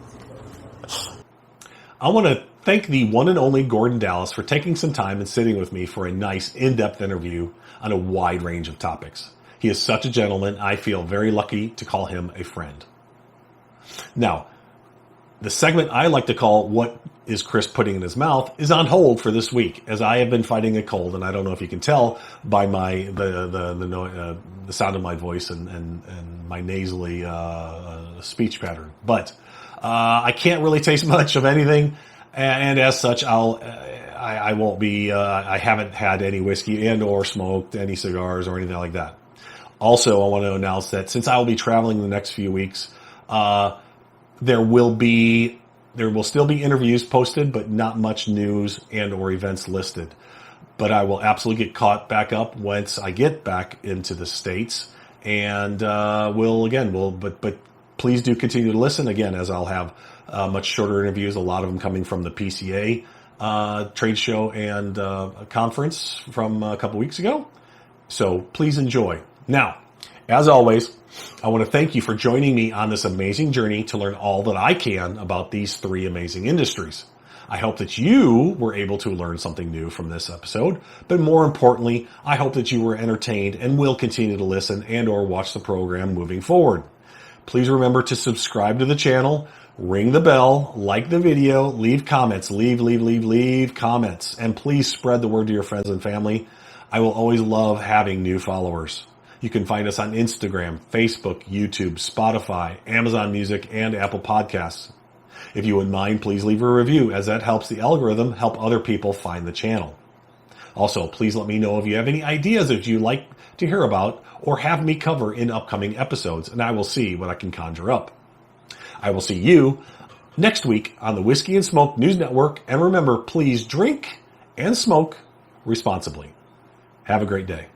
I want to thank the one and only Gordon Dallas for taking some time and sitting with me for a nice, in-depth interview on a wide range of topics. He is such a gentleman. I feel very lucky to call him a friend. Now, the segment I like to call What is Chris Putting in His Mouth is on hold for this week, as I have been fighting a cold, and I don't know if you can tell by my the sound of my voice and my nasally speech pattern. But I can't really taste much of anything, and as such, I won't be. I haven't had any whiskey and or smoked any cigars or anything like that. Also, I want to announce that since I will be traveling the next few weeks, there will still be interviews posted, but not much news and or events listed. But I will absolutely get caught back up once I get back into the States, and but please do continue to listen again, as I'll have much shorter interviews. A lot of them coming from the PCA trade show and conference from a couple weeks ago. So please enjoy. Now, as always, I want to thank you for joining me on this amazing journey to learn all that I can about these three amazing industries. I hope that you were able to learn something new from this episode, but more importantly, I hope that you were entertained and will continue to listen and or watch the program moving forward. Please remember to subscribe to the channel, ring the bell, like the video, leave comments, leave comments, and please spread the word to your friends and family. I will always love having new followers. You can find us on Instagram, Facebook, YouTube, Spotify, Amazon Music, and Apple Podcasts. If you wouldn't mind, please leave a review, as that helps the algorithm help other people find the channel. Also, please let me know if you have any ideas that you'd like to hear about or have me cover in upcoming episodes, and I will see what I can conjure up. I will see you next week on the Whiskey and Smoke News Network, and remember, please drink and smoke responsibly. Have a great day.